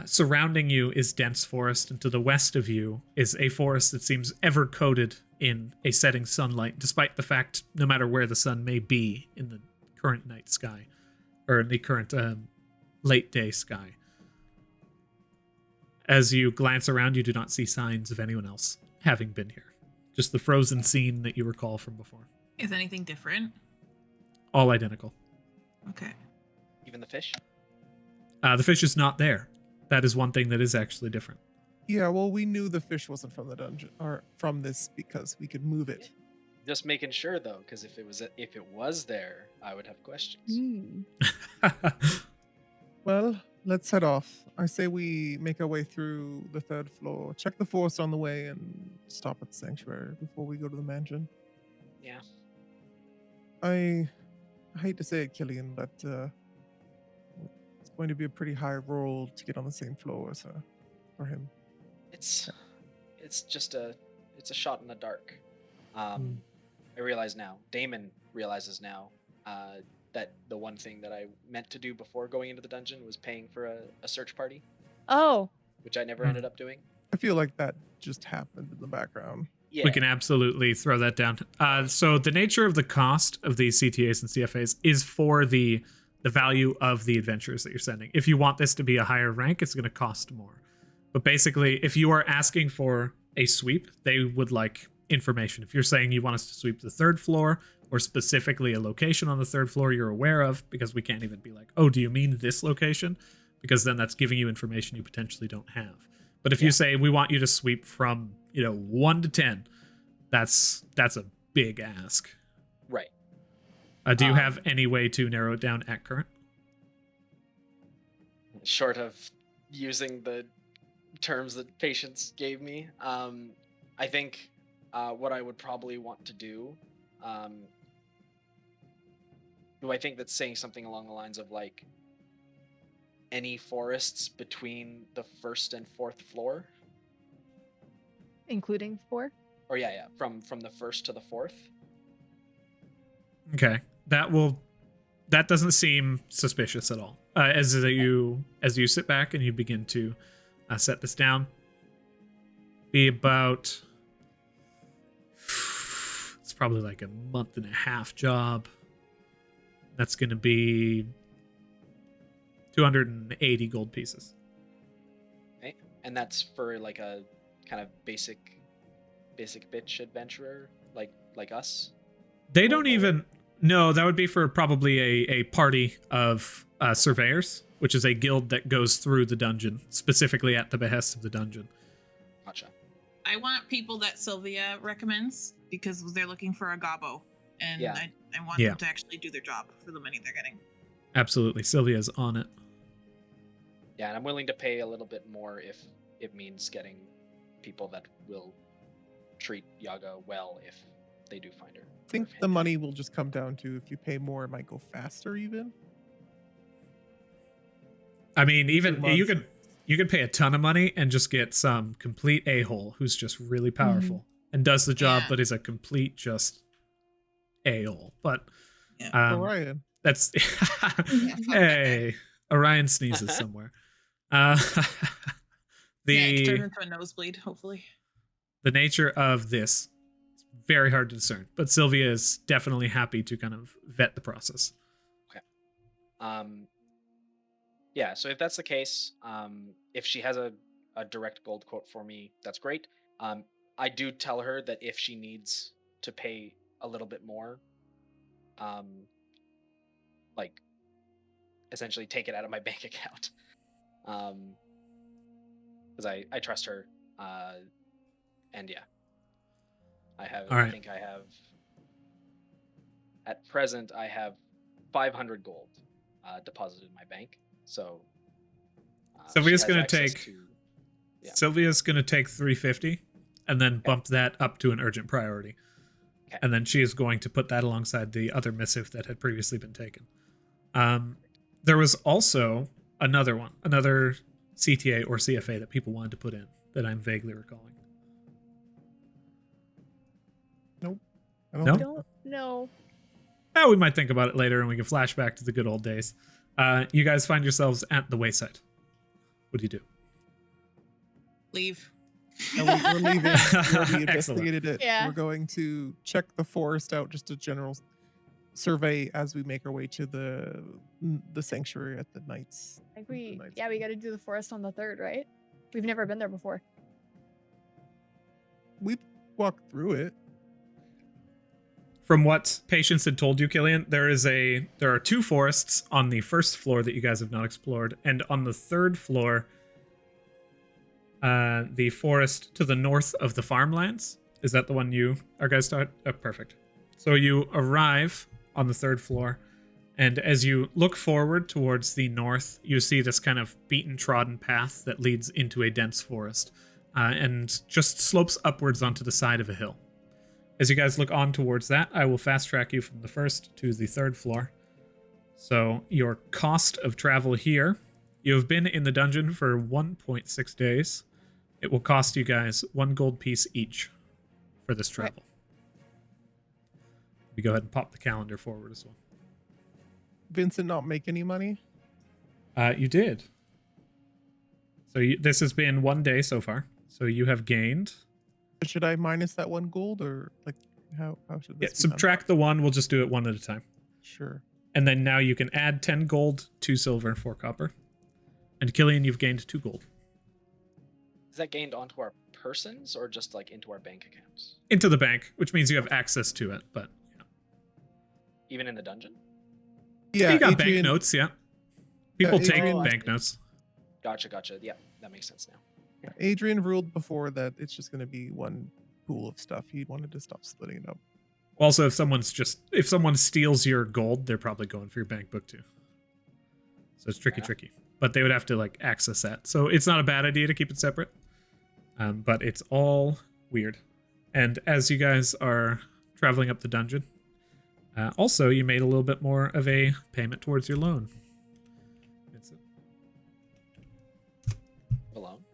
Surrounding you is dense forest, and to the west of you is a forest that seems ever coated in a setting sunlight, despite the fact no matter where the sun may be in the current night sky, or in the current late day sky. As you glance around, you do not see signs of anyone else having been here. Just the frozen scene that you recall from before. Is anything different? All identical. Okay. Even the fish? The fish is not there. That is one thing that is actually different. Yeah, well, we knew the fish wasn't from the dungeon or from this because we could move it. Just making sure though, because if it was there, I would have questions. Well, let's head off. I say we make our way through the 3rd floor, check the forest on the way, and stop at the sanctuary before we go to the mansion. Yeah. I hate to say it, Killian, but it's going to be a pretty high roll to get on the same floor as for him. It's just a shot in the dark. I realize now. Damon realizes now that the one thing that I meant to do before going into the dungeon was paying for a search party, Oh, which I never ended up doing. I feel like that just happened in the background. Yeah. We can absolutely throw that down. So the nature of the cost of these CTAs and CFAs is for the value of the adventures that you're sending. If you want this to be a higher rank, it's going to cost more. But basically, if you are asking for a sweep, they would like information. If you're saying you want us to sweep the 3rd floor, or specifically a location on the 3rd floor you're aware of, because we can't even be like, oh, do you mean this location? Because then that's giving you information you potentially don't have. But if you say we want you to sweep from 1 to 10, that's a big ask. Right. Do you have any way to narrow it down at current? Short of using the terms that Patience gave me, I think what I would probably want to do, I think that's saying something along the lines of like any forests between the 1st and 4th floor, including 4? or from the 1st to the 4th. Okay, that doesn't seem suspicious at all. As you sit back and you begin to set this down, be about, it's probably like a month and a half job. That's going to be 280 gold pieces. Okay. And that's for like a kind of basic bitch adventurer like us. They don't even. No, that would be for probably a party of surveyors, which is a guild that goes through the dungeon, specifically at the behest of the dungeon. Gotcha. I want people that Sylvia recommends because they're looking for a gobbo. And Yeah. I want them to actually do their job for the money they're getting. Absolutely. Sylvia's on it. Yeah, and I'm willing to pay a little bit more if it means getting people that will treat Yagga well if they do find her. I think the money will just come down to if you pay more, it might go faster even. I mean, even 2 months. You could pay a ton of money and just get some complete a-hole who's just really powerful and does the job, Yeah. but is a complete just a-hole. But Orion. that's fuck that hey, Orion sneezes somewhere. Yeah, it The turned into a nosebleed, hopefully. the nature of this is very hard to discern, but Sylvia is definitely happy to kind of vet the process. Yeah, so if that's the case, if she has a direct gold quote for me, that's great. I do tell her that if she needs to pay a little bit more, like essentially take it out of my bank account, because I trust her, and yeah, I have. All right. I think I have. At present, I have 500 gold deposited in my bank. So Sylvia's she has gonna access take- to- Yeah. Sylvia's going to take 350 and then bump that up to an urgent priority. Okay. And then she is going to put that alongside the other missive that had previously been taken. There was also another one, another CTA or CFA that people wanted to put in that I'm vaguely recalling. I don't No? I think- don't know. Oh, we might think about it later and we can flash back to the good old days. You guys find yourselves at the wayside. What do you do? Leave. No, we're leaving. We already Excellent. investigated it. Yeah. We're going to check the forest out, just a general survey as we make our way to the sanctuary at the Knights. I think we got to do the forest on the 3rd, right? We've never been there before. We've walked through it. From what Patience had told you, Killian, there are 2 forests on the first floor that you guys have not explored, and on the 3rd floor, the forest to the north of the farmlands. Is that the one you are guys start? Oh, perfect. So you arrive on the 3rd floor, and as you look forward towards the north, you see this kind of beaten, trodden path that leads into a dense forest, and just slopes upwards onto the side of a hill. As you guys look on towards that, I will fast track you from the 1st to the 3rd floor. So your cost of travel here, you have been in the dungeon for 1.6 days. It will cost you guys 1 gold piece each for this travel. We go ahead and pop the calendar forward as well. Vincent not make any money? You did. So this has been 1 day so far. So you have gained. Should I minus that 1 gold, or like how should Yeah, this be done? subtract the 1. We'll just do it 1 at a time. Sure. And then now you can add 10 gold, 2 silver, 4 copper. And Killian, you've gained 2 gold. Is that gained onto our persons or just like into our bank accounts? Into the bank, which means you have access to it, but yeah. Even in the dungeon? Yeah, You got Adrian, banknotes, yeah. People take Adrian- banknotes. Gotcha. Yeah, that makes sense now. Adrian ruled before that it's just going to be 1 pool of stuff. He wanted to stop splitting it up. Also, if someone steals your gold, they're probably going for your bank book too. So it's tricky. But they would have to like access that. So it's not a bad idea to keep it separate. But it's all weird. And as you guys are traveling up the dungeon, also you made a little bit more of a payment towards your loan. Alone?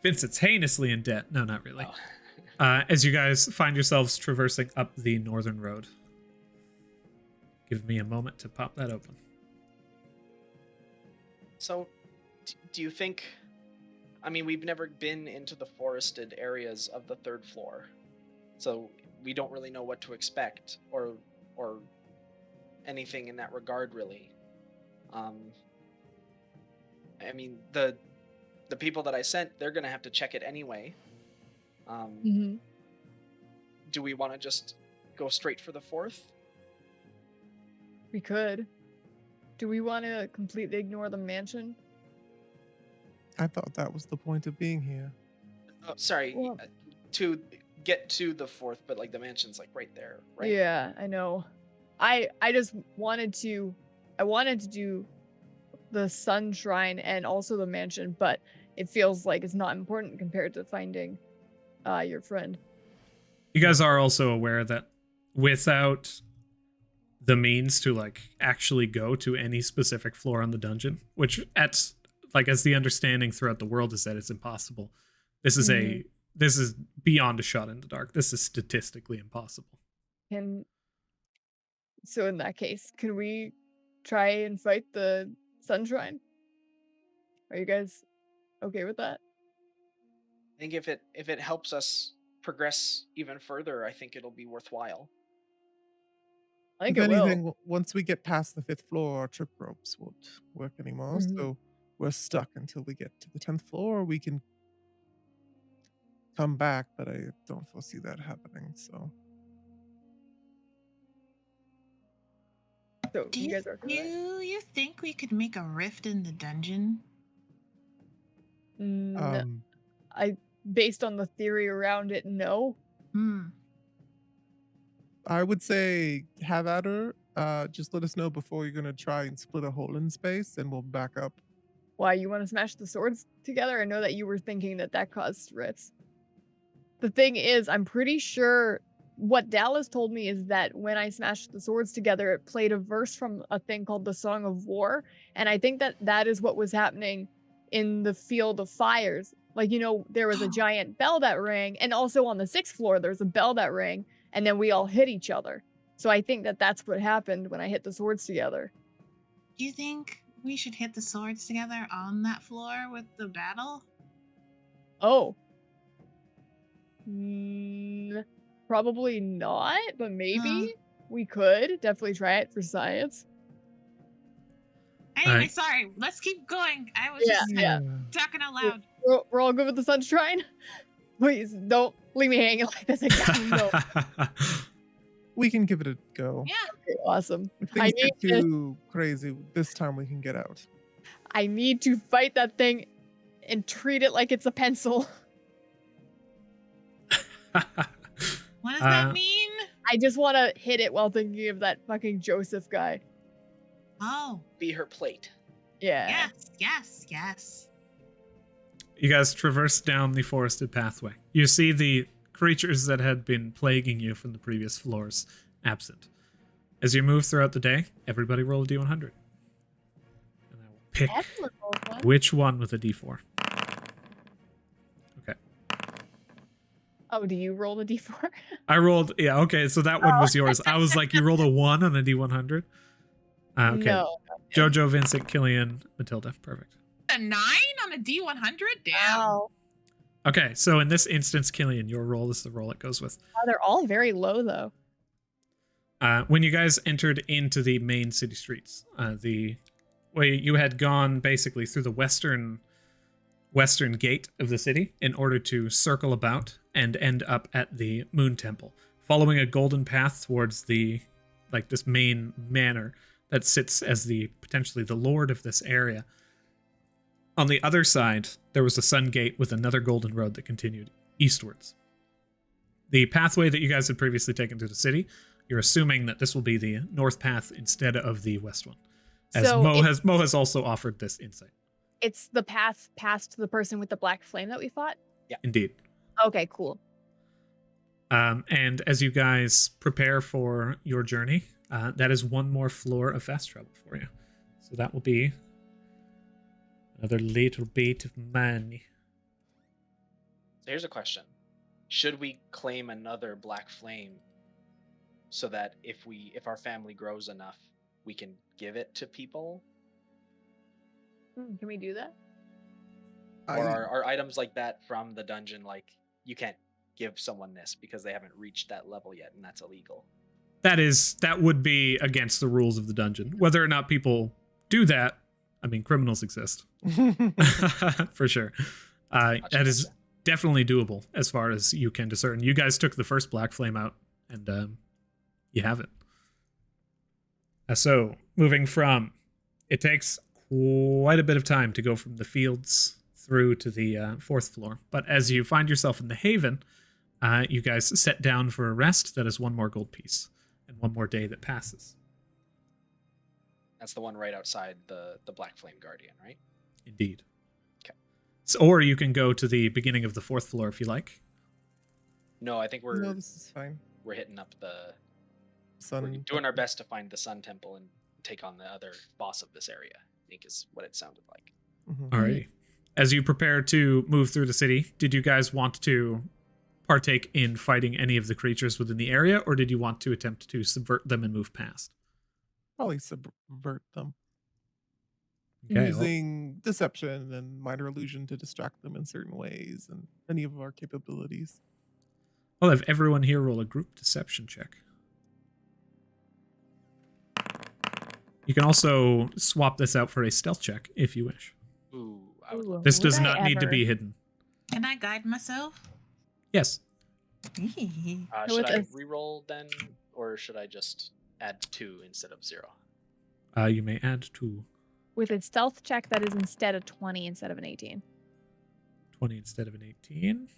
Vincent's heinously in debt. No, not really. Oh. As you guys find yourselves traversing up the northern road. Give me a moment to pop that open. So, do you think... I mean, we've never been into the forested areas of the 3rd floor, so we don't really know what to expect, or anything in that regard, really. I mean, the people that I sent, they're gonna have to check it anyway. Mm-hmm. Do we want to just go straight for the 4th? We could. Do we want to completely ignore the mansion? I thought that was the point of being here. Oh, sorry, Well- to get to the 4th, but like the mansion's like right there, right? Yeah, I know. I just wanted to. I wanted to do the Sun Shrine and also the mansion, but it feels like it's not important compared to finding your friend. You guys are also aware that without the means to like actually go to any specific floor on the dungeon, which at like as the understanding throughout the world is that it's impossible. This is beyond a shot in the dark. This is statistically impossible. So in that case, can we try and fight the Sunshine? Are you guys okay with that? I think if it helps us progress even further, I think it'll be worthwhile. I think If it will. anything, once we get past the 5th floor, our trip ropes won't work anymore. Mhm. So we're stuck until we get to the 10th floor. We can come back, but I don't foresee that happening. So So Do you you, guys are okay with that? do you think we could make a rift in the dungeon? um, Based on the theory around it, no. I would say have at her. Just let us know before you're gonna try and split a hole in space, and we'll back up. Why, you want to smash the swords together? I know that you were thinking that caused rifts. The thing is, I'm pretty sure what Dallas told me is that when I smashed the swords together, it played a verse from a thing called the Song of War. And I think that is what was happening in the Field of Fires. Like, there was a giant bell that rang. And also on the 6th floor, there's a bell that rang. And then we all hit each other. So I think that's what happened when I hit the swords together. Do you think we should hit the swords together on that floor with the battle? Oh. Probably not, but maybe we could definitely try it for science. Anyway, Alright. sorry. Let's keep going. I was Yeah, just yeah. talking out loud. We're all good with the Sunshine? Please, don't leave me hanging like this again. No. We can give it a go. Yeah. Okay, awesome. If I things get need to- too crazy, this time we can get out. I need to fight that thing and treat it like it's a pencil. What does that mean? I just want to hit it while thinking of that fucking Joseph guy. Oh, Be her plate. Yeah. yes. You guys traverse down the forested pathway. You see the creatures that had been plaguing you from the previous floors absent. As you move throughout the day, everybody roll a d100. And I will pick Excellent, Wolfman. which one with a d4. Okay. Oh, do you roll the d4? I rolled, yeah, okay, so that one was yours. I was like, you rolled a 1 on a d100? Okay. No. Jojo, Vincent, Killian, Matilda. Perfect. A 9 on a D100? Damn. Wow. Okay, so in this instance, Killian, your roll is the roll it goes with. Wow, they're all very low, though. When you guys entered into the main city streets, the way you had gone basically through the western gate of the city in order to circle about and end up at the Moon Temple, following a golden path towards the this main manor that sits as potentially the lord of this area. On the other side, there was a sun gate with another golden road that continued eastwards. The pathway that you guys had previously taken through the city, you're assuming that this will be the north path instead of the west one, as So Mo has also offered this insight. It's the path past the person with the black flame that we fought? Indeed. Okay, cool. And as you guys prepare for your journey, that is one more floor of fast travel for you. So that will be another little bit of money. So here's a question. Should we claim another black flame so that if our family grows enough, we can give it to people? Can we do that? Or are items like that from the dungeon, like, you can't give someone this because they haven't reached that level yet, and that's illegal? That would be against the rules of the dungeon. Whether or not people do that, I mean, criminals exist. For sure. That is definitely doable as far as you can discern. You guys took the first black flame out, and you have it. So, moving from, it takes quite a bit of time to go from the fields through to the 4th floor. But as you find yourself in the haven, you guys set down for a rest. That is one more gold piece and one more day that passes. That's the one right outside the Black Flame Guardian, right? Indeed. Okay. So, or you can go to the beginning of the 4th floor if you like. No, I think No, this is fine. we're hitting up we're Sun. doing our best to find the Sun Temple and take on the other boss of this area, I think is what it sounded like. Mhm. Alrighty. As you prepare to move through the city, did you guys want to partake in fighting any of the creatures within the area, or did you want to attempt to subvert them and move past? Probably subvert them Okay. using deception and minor illusion to distract them in certain ways, and any of our capabilities. I'll have everyone here roll a group deception check. You can also swap this out for a stealth check if you wish. Ooh, I would Ooh, love This would does I not need to ever? be hidden. Can I guide myself? Yes. So Should with I a- reroll then, or should I just add 2 instead of 0? You may add 2. With a stealth check that is instead a 20 instead of an 18. 20 instead of an 18.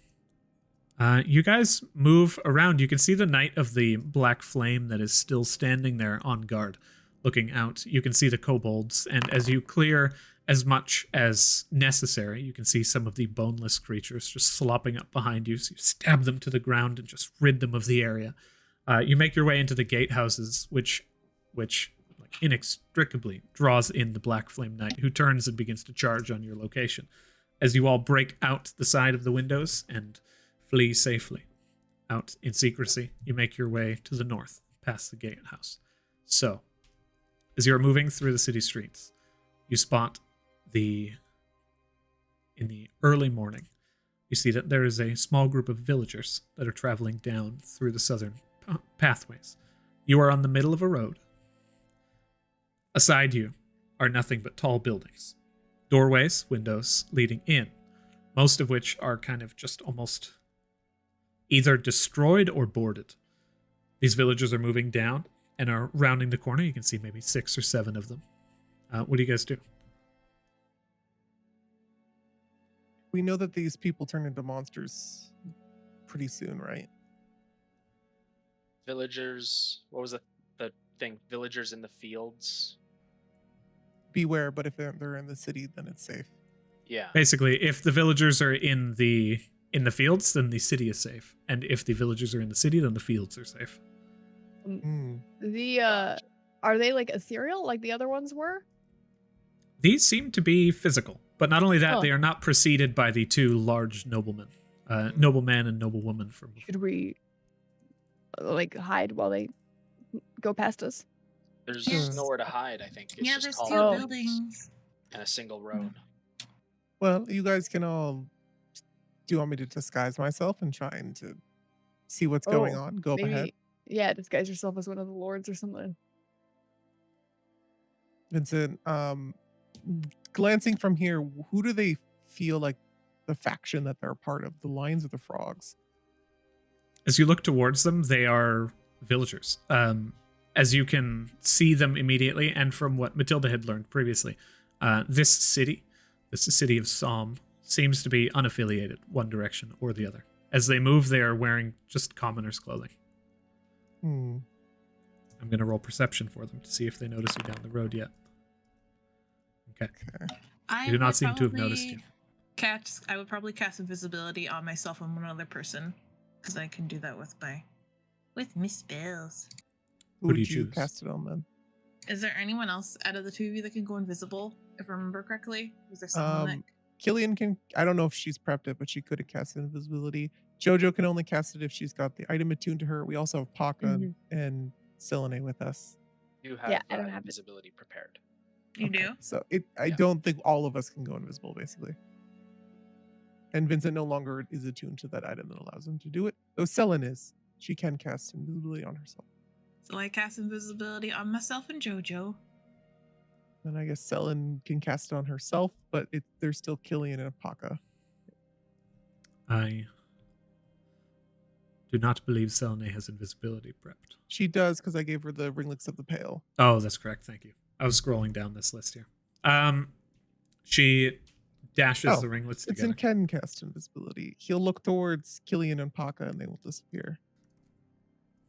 You guys move around. You can see the Knight of the Black Flame that is still standing there on guard, looking out. You can see the kobolds, and as you clear as much as necessary, you can see some of the boneless creatures just slopping up behind you. So you stab them to the ground and just rid them of the area. You make your way into the gatehouses, which like, inextricably draws in the Black Flame Knight, who turns and begins to charge on your location. As you all break out the side of the windows and flee safely out in secrecy, you make your way to the north, past the gatehouse. So, as you're moving through the city streets, you spot in the early morning, you see that there is a small group of villagers that are traveling down through the southern pathways. You are on the middle of a road. Aside you are nothing but tall buildings. Doorways, windows leading in, most of which are kind of just almost either destroyed or boarded. These villagers are moving down and are rounding the corner. You can see maybe 6 or 7 of them. What do you guys do? We know that these people turn into monsters pretty soon, right? Villagers, what was the thing? Villagers in the fields? Beware, but if they're in the city, then it's safe. Yeah. Basically, if the villagers are in the fields, then the city is safe. And if the villagers are in the city, then the fields are safe. Hmm. Are they like ethereal like the other ones were? These seem to be physical, but not only that, Huh. they are not preceded by the 2 large noblemen, nobleman and noblewoman from before. Should we like hide while they go past us? There's Yes. nowhere to hide, I think. It's Yeah, just there's tall 2 Oh. buildings. and a single road. Well, you guys can all. Do you want me to disguise myself and trying to see what's going Oh, on? Go up ahead. Maybe, yeah, disguise yourself as one of the lords or something. Vincent, glancing from here, who do they feel like the faction that they're a part of? The lions or the frogs? As you look towards them, they are villagers. As you can see them immediately, and from what Matilda had learned previously, this city of Somme, seems to be unaffiliated one direction or the other. As they move, they are wearing just commoners' clothing. Hmm. I'm going to roll perception for them to see if they notice you down the road yet. Okay. Okay. I They do not would seem to have noticed you. probably I would probably cast invisibility on myself and one other person, because I can do that with my spells. Who Who do would you you choose? cast it on then? Is there anyone else out of the 2 of you that can go invisible? If I remember correctly, was there someone that? Killian can. I don't know if she's prepped it, but she could have cast invisibility. Jojo can only cast it if she's got the item attuned to her. We also have Paka Mhm. and Selene with us. You have Yeah, I don't have it. invisibility prepared. You Okay, do? So I Yeah. don't think all of us can go invisible, basically. And Vincent no longer is attuned to that item that allows him to do it. Though Selene is. She can cast invisibility on herself. So I cast invisibility on myself and Jojo. And I guess Selene can cast it on herself, but there's still Killian and Paka. I do not believe Selene has invisibility prepped. She does because I gave her the ringlets of the pale. Oh, that's correct. Thank you. I was scrolling down this list here. She dashes Oh, the ringlets It's together. in Ken cast invisibility. He'll look towards Killian and Paka and they will disappear.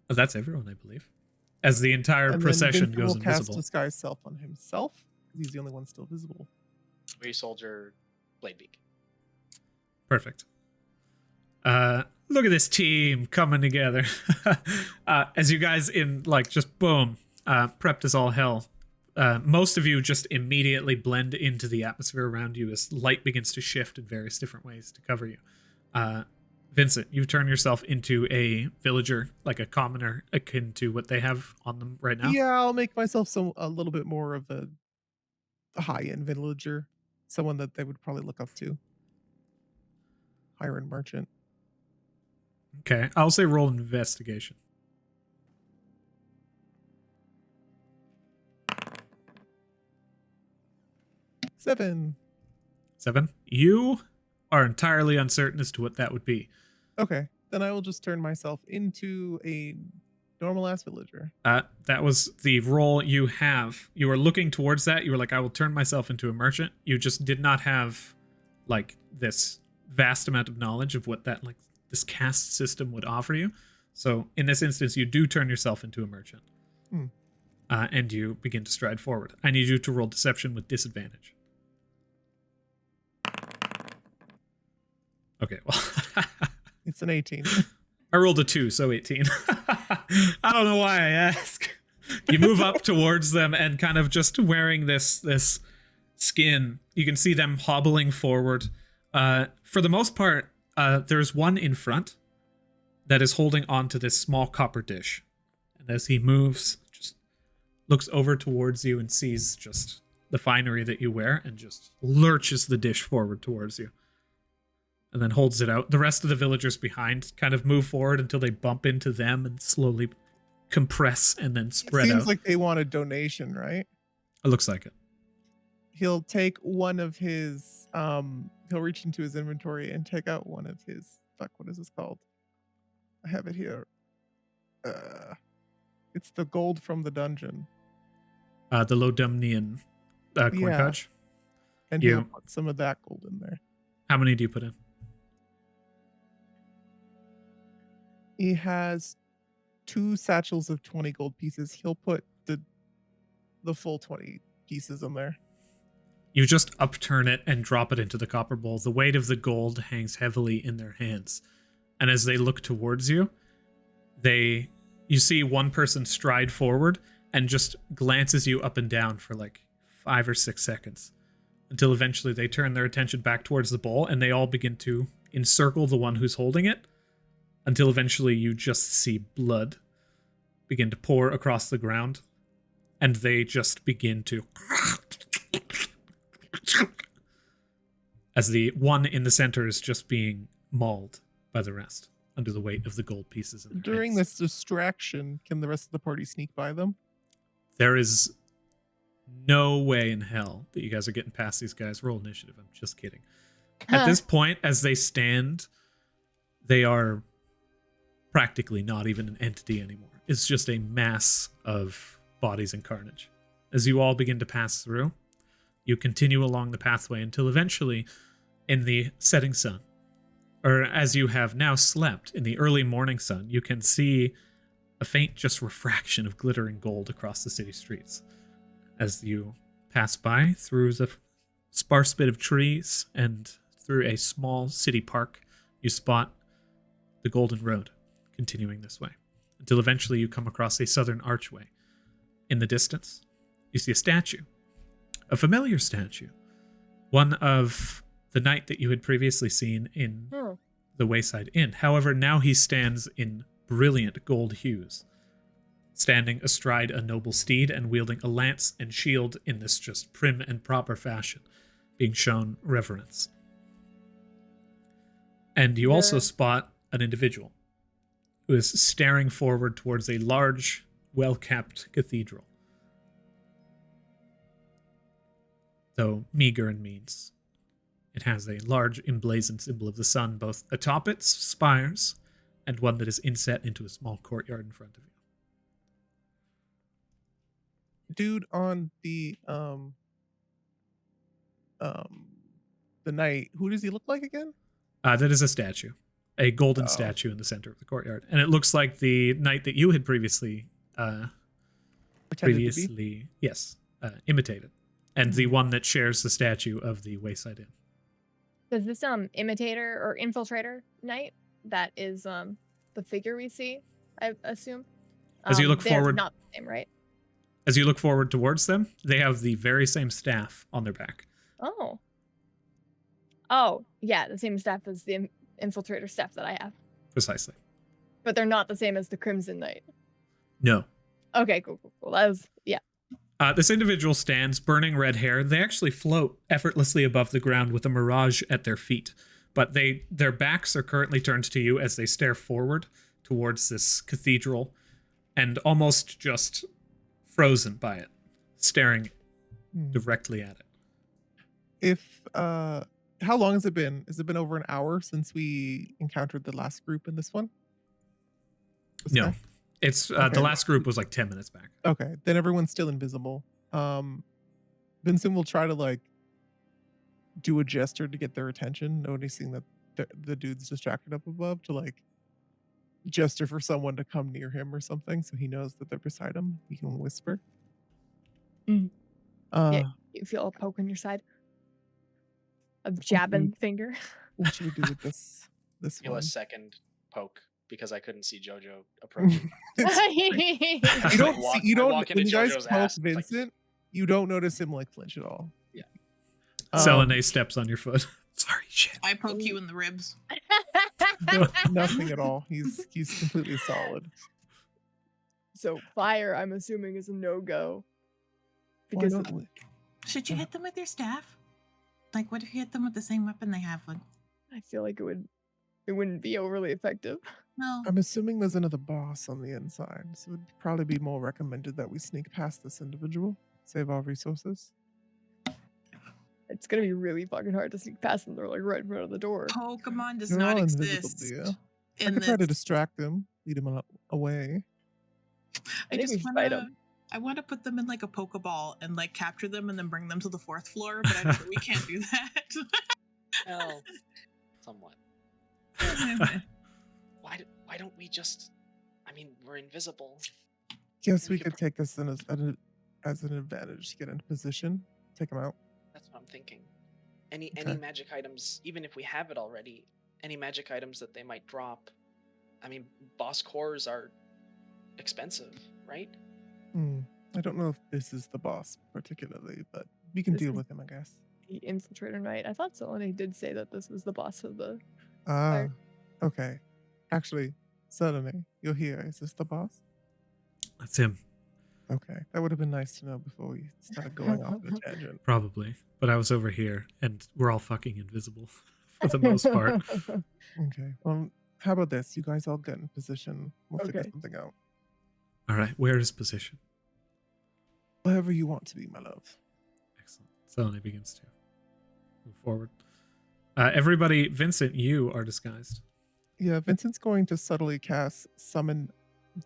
Oh, that's everyone, I believe. As the entire And then procession Vincent goes will cast invisible. disguise self on himself because he's the only one still visible. We soldier blade beak. Perfect. Look at this team coming together. As you guys just boom, prepped as all hell, Most of you just immediately blend into the atmosphere around you as light begins to shift in various different ways to cover you. Vincent, you turn yourself into a villager, like a commoner, akin to what they have on them right now. Yeah, I'll make myself a little bit more of a high-end villager, someone that they would probably look up to. Higher-end merchant. Okay, I'll say roll investigation. 7. 7. You are entirely uncertain as to what that would be. Okay, then I will just turn myself into a normal-ass villager. That was the role you have. You were looking towards that. You were like, I will turn myself into a merchant. You just did not have, like, this vast amount of knowledge of what that, like, this caste system would offer you. So in this instance, you do turn yourself into a merchant. And you begin to stride forward. I need you to roll deception with disadvantage. Okay, well. It's an 18. I rolled a 2, so 18. I don't know why I ask. You move up towards them and kind of just wearing this skin. You can see them hobbling forward. For the most part, there's one in front that is holding onto this small copper dish. And as he moves, just looks over towards you and sees just the finery that you wear and just lurches the dish forward towards you. And then holds it out. The rest of the villagers behind kind of move forward until they bump into them and slowly compress and then spread out. Seems like they want a donation, right? It looks like it. He'll take one of his, he'll reach into his inventory and take out one of his, what is this called? I have it here. It's the gold from the dungeon. The Lodumnian coin pouch. And he'll put some of that gold in there. How many do you put in? He has 2 satchels of 20 gold pieces. He'll put the full 20 pieces in there. You just upturn it and drop it into the copper bowl. The weight of the gold hangs heavily in their hands. And as they look towards you, you see one person stride forward and just glances you up and down for like 5 or 6 seconds. Until eventually they turn their attention back towards the bowl and they all begin to encircle the one who's holding it. Until eventually you just see blood begin to pour across the ground. And they just begin to... as the one in the center is just being mauled by the rest under the weight of the gold pieces. In their During hands. this distraction, can the rest of the party sneak by them? There is no way in hell that you guys are getting past these guys. Roll initiative. I'm just kidding. At this point, as they stand, they are practically not even an entity anymore. It's just a mass of bodies and carnage. As you all begin to pass through, you continue along the pathway until eventually, in the setting sun, or as you have now slept in the early morning sun, you can see a faint just refraction of glittering gold across the city streets. As you pass by through the sparse bit of trees and through a small city park, you spot the Golden Road continuing this way, until eventually you come across a southern archway. In the distance, you see a statue. A familiar statue. One of the knight that you had previously seen in the Wayside Inn. However, now he stands in brilliant gold hues, standing astride a noble steed and wielding a lance and shield in this just prim and proper fashion, being shown reverence. And you also spot an individual who is staring forward towards a large, well-kept cathedral. Though meager in means, it has a large emblazoned symbol of the sun both atop its spires and one that is inset into a small courtyard in front of you. Dude on the knight, who does he look like again? That is a statue. A golden statue in the center of the courtyard. And it looks like the knight that you had previously imitated. And the one that shares the statue of the Wayside Inn. Does this imitator or infiltrator knight that is the figure we see, I assume? As you look they're forward, not the same, right? As you look forward towards them, they have the very same staff on their back. Oh. Oh, yeah, the same staff as the infiltrator staff that I have. Precisely. But they're not the same as the Crimson Knight. No. Okay, cool. That was, yeah. This individual stands, burning red hair. They actually float effortlessly above the ground with a mirage at their feet. But their backs are currently turned to you as they stare forward towards this cathedral and almost just frozen by it, staring directly at it. If how long has it been? Has it been over an hour since we encountered the last group in this one? No. It's the last group was like 10 minutes back. Okay, then everyone's still invisible. Vincent will try to like do a gesture to get their attention, noticing that the dude's distracted up above, to like gesture for someone to come near him or something, so he knows that they're beside him. He can whisper. Yeah, you feel a poke on your side. A jabbing finger. What should we do with this Feel one? a second poke because I couldn't see Jojo approaching. You don't see, you don't walk when into you guys Jojo's poke ass, it's like- Vincent, you don't notice him like flinch at all. Yeah. Selenay steps on your foot. Sorry, shit. I poke you in the ribs. No, nothing at all. He's completely solid. So fire, I'm assuming, is a no-go. Because Why don't we- Should you hit them with your staff? Like, what if you hit them with the same weapon they have? Like, I feel like it wouldn't be overly effective. no. I'm assuming there's another boss on the inside, so it'd probably be more recommended that we sneak past this individual, save our resources. It's gonna be really fucking hard to sneak past them. They're like right in front of the door. Pokemon does They're not all invisible, exist dear. I in could try to this. distract them, lead them away. I think we should fight 'em. I want to put them in like a Pokeball and like capture them and then bring them to the 4th floor, but I know that we can't do that. Well, somewhat. Why don't we just? I mean, we're invisible. Guess We we could could take this as an advantage to get into position, take them out. That's what I'm thinking. Any Okay. magic items, even if we have it already, any magic items that they might drop. I mean, boss cores are expensive, right? I don't know if this is the boss particularly, but we can This deal is- with him, I guess. The Infiltrator Knight. I thought Selenay did say that this was the boss of the. Ah, okay. Actually, Selenay, you're here. Is this the boss? That's him, Okay, that would have been nice to know before we started going off on a tangent. probably. But I was over here, and we're all fucking invisible for the most part. Okay, well, how about this? You guys all get in position. We'll figure Okay. something out. All right, where is position? Wherever you want to be, my love. Excellent. Selenay begins to move forward. Everybody, Vincent, you are disguised. Yeah, Vincent's going to subtly cast Summon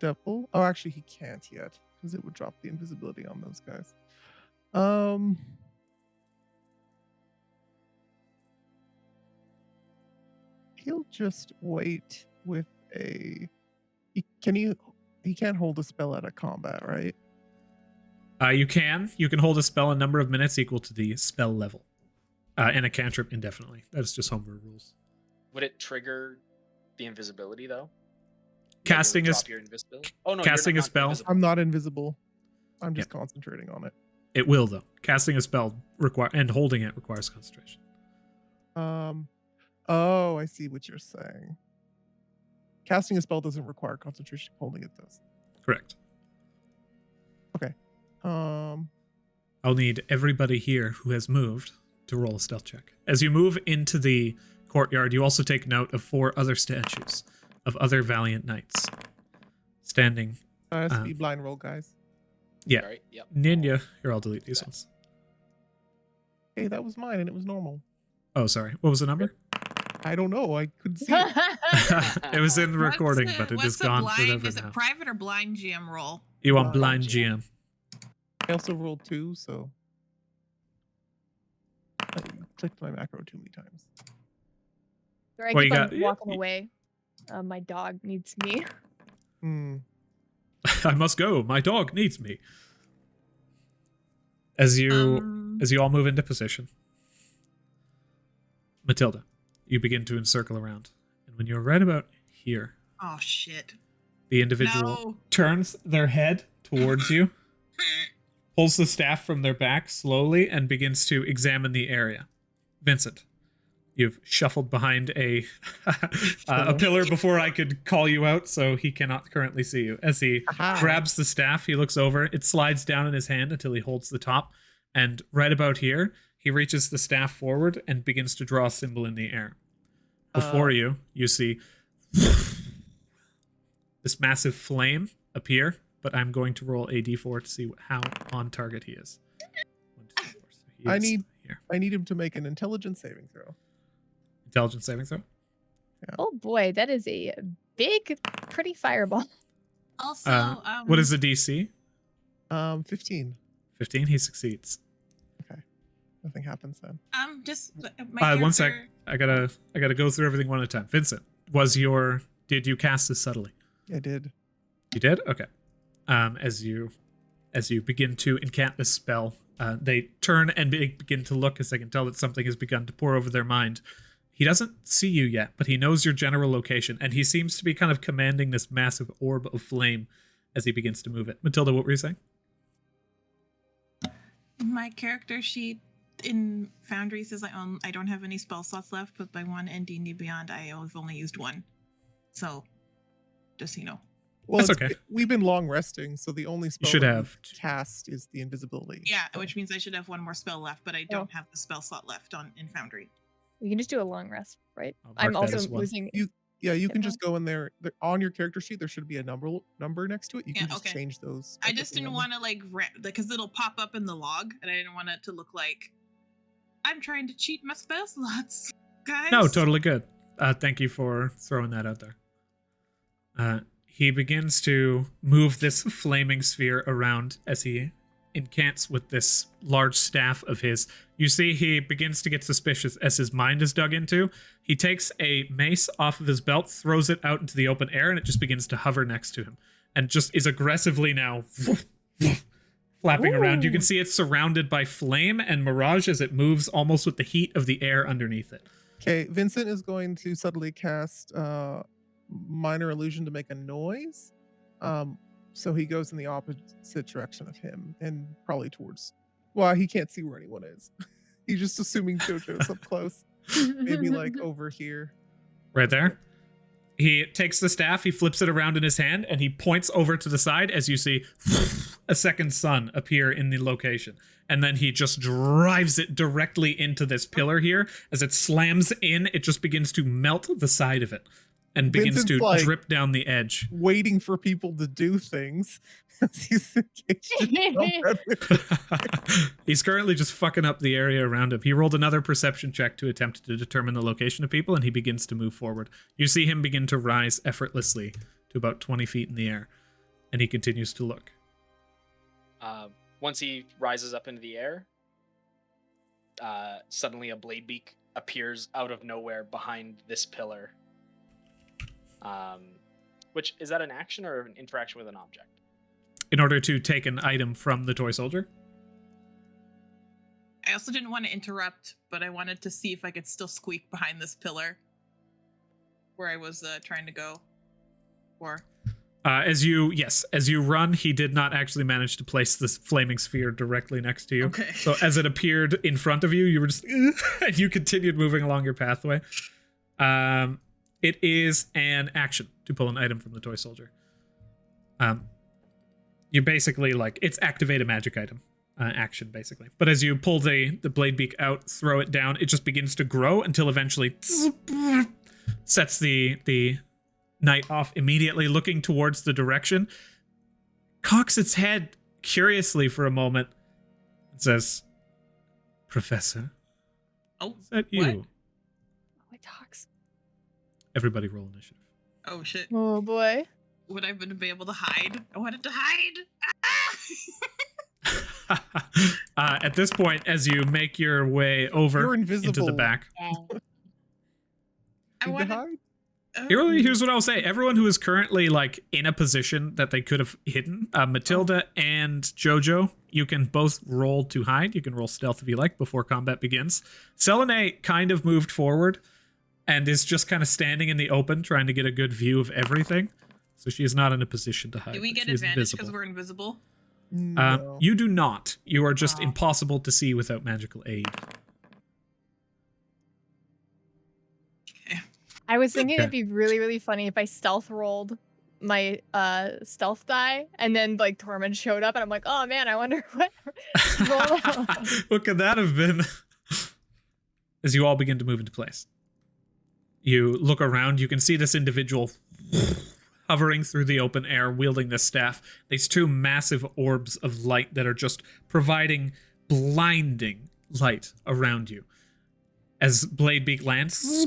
Devil. Oh, actually, he can't yet because it would drop the invisibility on those guys. He'll just wait with a. He can't hold a spell out of combat, right? You can hold a spell a number of minutes equal to the spell level, and a cantrip indefinitely. That's just homebrew rules. Would it trigger the invisibility though? Like, it would Casting a drop your invisibility? Oh no, casting you're a not spell? invisible. I'm not invisible. I'm just concentrating on it. It will though. Casting a spell and holding it requires concentration. Oh, I see what you're saying. Casting a spell doesn't require concentration. Holding it does. Correct. Okay. I'll need everybody here who has moved to roll a stealth check. As you move into the courtyard, you also take note of 4 other statues of other valiant knights standing. Has to be blind roll, guys. Yeah. Right? Yep. Ninja. Here, I'll delete these ones. Hey, that was mine, and it was normal. Oh, sorry. What was the number? I don't know. I couldn't see it. It was in the What's recording, the- but it what's is the gone blind, forever Is now. it private or blind GM roll? You want Blind blind GM. I also rolled 2, so I clicked my macro too many times. Sorry, I Well, keep you on got- walking away. My dog needs me. I must go. My dog needs me. As you all move into position, Matilda, you begin to encircle around, and when you're right about here, Oh shit! the individual No. turns their head towards you pulls the staff from their back slowly and begins to examine the area. Vincent, you've shuffled behind a pillar before I could call you out, so he cannot currently see you. As he grabs the staff, he looks over. It slides down in his hand until he holds the top. And right about here, he reaches the staff forward and begins to draw a symbol in the air. Before you see this massive flame appear, but I'm going to roll a d4 to see how on target he is. 1, 2, 3, 4. So he is here. I need him to make an intelligence saving throw. Intelligence saving throw? Yeah. Oh boy, that is a big, pretty fireball. Also, what is the DC? 15. 15, he succeeds. Okay. Nothing happens then. just my One sec. character- I gotta go through everything one at a time. Vincent, did you cast this subtly? I did. You did? Okay. As you begin to incant this spell, they turn and begin to look as they can tell that something has begun to pour over their mind. He doesn't see you yet, but he knows your general location, and he seems to be kind of commanding this massive orb of flame as he begins to move it. Matilda, what were you saying? My character sheet in Foundry says I don't have any spell slots left, but by one and D&D Beyond, I've only used one. So, just so you know. Well, That's okay. We've been long resting, so the only spell should that have. we've cast is the invisibility. Yeah, which means I should have one more spell left, but I don't have the spell slot left in Foundry. We can just do a long rest, right? I'll I'm mark that also as one. losing. Yeah, you can Yeah. just go in there. On your character sheet, there should be a number next to it. You can Yeah, just okay. change those. I just didn't want to because it'll pop up in the log, and I didn't want it to look like I'm trying to cheat my spell slots, guys. No, totally good. Thank you for throwing that out there. He begins to move this flaming sphere around as he incants with this large staff of his. You see he begins to get suspicious as his mind is dug into. He takes a mace off of his belt, throws it out into the open air, and it just begins to hover next to him. And just is aggressively now flapping around. You can see it's surrounded by flame and mirage as it moves almost with the heat of the air underneath it. Okay, Vincent is going to suddenly cast minor illusion to make a noise. So he goes in the opposite direction of him and probably towards. Well, he can't see where anyone is. He's just assuming JoJo's up close. Maybe like over here. Right there. He takes the staff, he flips it around in his hand, and he points over to the side as you see a second sun appear in the location. And then he just drives it directly into this pillar here. As it slams in, it just begins to melt the side of it and begins Vincent's to like drip down the edge. Waiting for people to do things. He's engaged in combat. He's currently just fucking up the area around him. He rolled another perception check to attempt to determine the location of people, and he begins to move forward. You see him begin to rise effortlessly to about 20 feet in the air, and he continues to look. Once he rises up into the air, suddenly a blade beak appears out of nowhere behind this pillar. Which, is that an action or an interaction with an object? In order to take an item from the toy soldier? I also didn't want to interrupt, but I wanted to see if I could still squeak behind this pillar where I was trying to go. Or As you run, he did not actually manage to place this flaming sphere directly next to you. Okay. So as it appeared in front of you, you were just and you continued moving along your pathway. It is an action to pull an item from the toy soldier. You basically it's activate a magic item action basically. But as you pull the blade beak out, throw it down, it just begins to grow until eventually sets the knight off immediately, looking towards the direction, cocks its head curiously for a moment, and says, "Professor, oh, is that you?" what? Oh, it talks. Everybody roll initiative. Oh shit! Oh boy. Would I be able to hide? I wanted to hide. At this point, as you make your way over You're into the invisible. back, I Need to wanted. hide? here's what I'll say: everyone who is currently in a position that they could have hidden, Matilda and JoJo, you can both roll to hide. You can roll stealth if you like before combat begins. Selenay kind of moved forward and is just kind of standing in the open, trying to get a good view of everything. So she is not in a position to hide. Do we but get she is advantage because invisible. we're invisible? No. You do not. You are just Aw. impossible to see without magical aid. I was thinking Okay. it'd be really, really funny if I stealth rolled my stealth die and then like Tormund showed up and I'm like, oh man, I wonder what roll. What could that have been? As you all begin to move into place, you look around. You can see this individual hovering through the open air, wielding this staff. These two massive orbs of light that are just providing blinding light around you. As Bladebeak lands,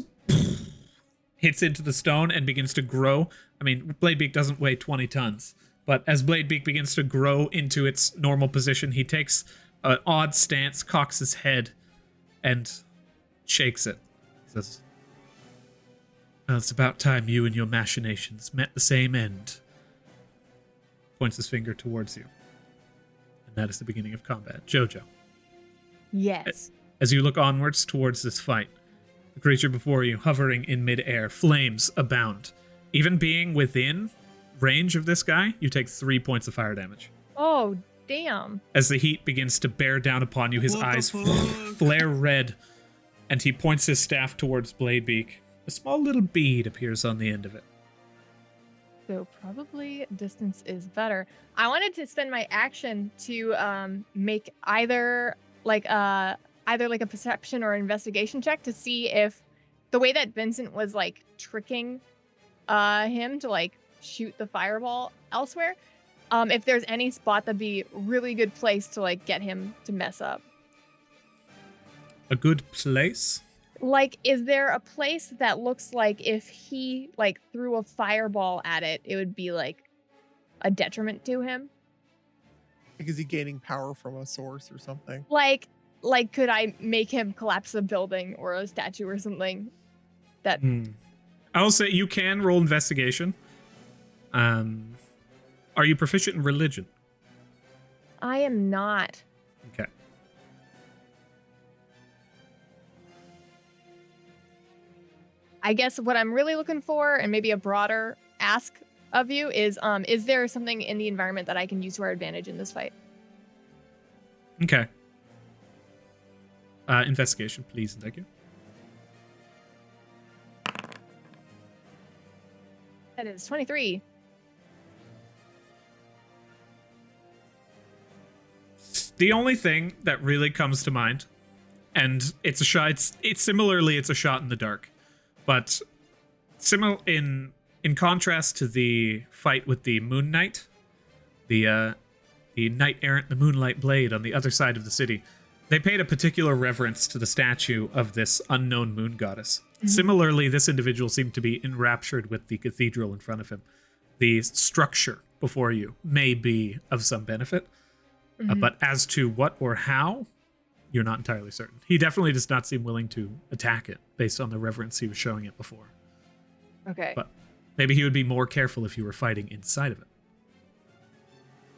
hits into the stone and begins to grow. I mean, Bladebeak doesn't weigh 20 tons, but as Bladebeak begins to grow into its normal position, he takes an odd stance, cocks his head, and shakes it. He says, well, it's about time you and your machinations met the same end. Points his finger towards you. And that is the beginning of combat. Jojo, Yes. as you look onwards towards this fight, the creature before you, hovering in midair, flames abound. Even being within range of this guy, you take 3 points of fire damage. Oh, damn. As the heat begins to bear down upon you, his What the eyes fuck? flare red, and he points his staff towards Bladebeak. A small little bead appears on the end of it. So probably distance is better. I wanted to spend my action to make either like a perception or investigation check to see if the way that Vincent was like tricking him to like shoot the fireball elsewhere, if there's any spot that'd be really good place to like get him to mess up. A good place? Like, is there a place that looks like if he like threw a fireball at it, it would be like a detriment to him? Like, is he gaining power from a source or something? Like could I make him collapse a building or a statue or something? That I will say you can roll investigation. Are you proficient in religion? I am not. Okay. I guess what I'm really looking for, and maybe a broader ask of you, is there something in the environment that I can use to our advantage in this fight? Okay. Investigation, please, and thank you. That is 23. The only thing that really comes to mind, and it's a shot. It's similarly, it's a shot in the dark, but in contrast to the fight with the Moon Knight, the knight errant, the Moonlight Blade on the other side of the city, they paid a particular reverence to the statue of this unknown moon goddess. Mm-hmm. Similarly, this individual seemed to be enraptured with the cathedral in front of him. The structure before you may be of some benefit, but as to what or how, you're not entirely certain. He definitely does not seem willing to attack it based on the reverence he was showing it before. Okay. But maybe he would be more careful if you were fighting inside of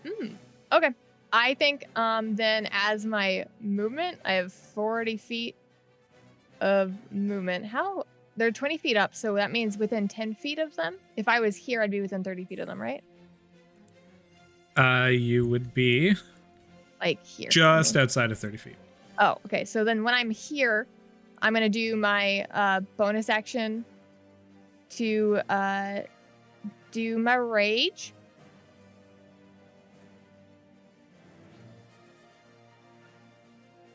it. Okay. I think then as my movement, I have 40 feet of movement. They're 20 feet up, so that means within 10 feet of them. If I was here, I'd be within 30 feet of them, right? You would be Like here. just outside of 30 feet. Oh, okay. So then when I'm here, I'm going to do my bonus action to do my rage.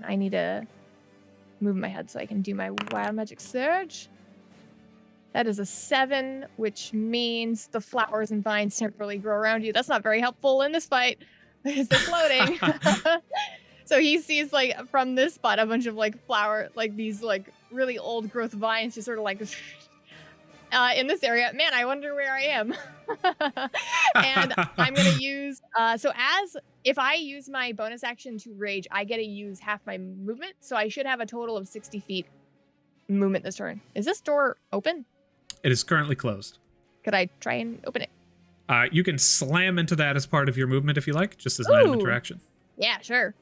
I need to move my head so I can do my wild magic surge. That is a 7, which means the flowers and vines temporarily grow around you. That's not very helpful in this fight because they're floating. So he sees like from this spot a bunch of like flower, like these like really old growth vines just sort of like in this area. Man, I wonder where I am. And I'm gonna use if I use my bonus action to rage, I get to use half my movement. So I should have a total of 60 feet movement this turn. Is this door open? It is currently closed. Could I try and open it? You can slam into that as part of your movement if you like, just as an item Ooh. interaction. Yeah, sure.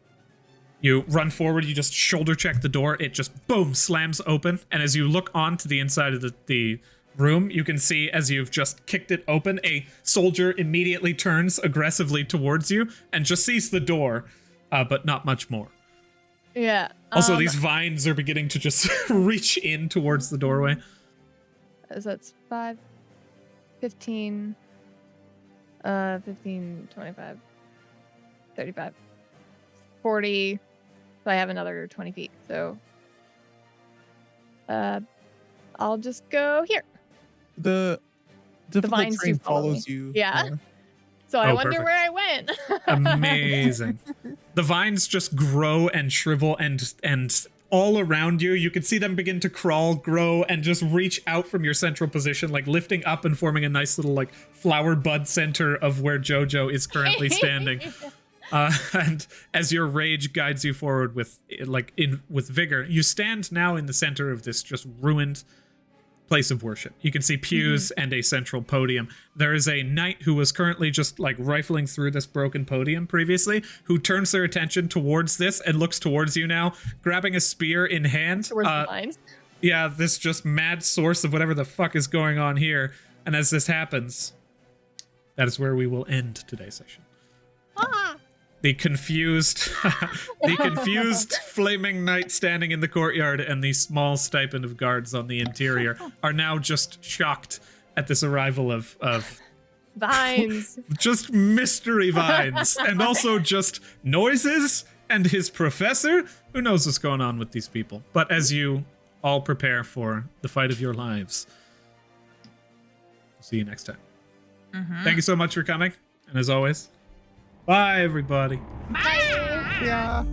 You run forward, you just shoulder check the door, it just boom, slams open, and as you look onto the inside of the room, you can see as you've just kicked it open, a soldier immediately turns aggressively towards you and just sees the door, but not much more. Yeah. Also, these vines are beginning to just reach in towards the doorway. So that's 5, 15, 15, 25, 35, 40. So I have another 20 feet. So I'll just go here. The difficult vines terrain do follow follows me. you. Yeah. So I Oh, wonder perfect. where I went. Amazing. The vines just grow and shrivel and all around you. You can see them begin to crawl, grow, and just reach out from your central position, like lifting up and forming a nice little like flower bud center of where Jojo is currently standing. And as your rage guides you forward with vigor, you stand now in the center of this just ruined place of worship. You can see pews and a central podium. There is a knight who was currently just like rifling through this broken podium previously, who turns their attention towards this and looks towards you now, grabbing a spear in hand. Towards the vines. Yeah, this just mad source of whatever the fuck is going on here. And as this happens, that is where we will end today's session. The confused flaming knight standing in the courtyard and the small stipend of guards on the interior are now just shocked at this arrival of Vines. just mystery vines and also just noises and his professor. Who knows what's going on with these people? But as you all prepare for the fight of your lives, see you next time. Thank you so much for coming, and as always, bye everybody. Bye. Yeah.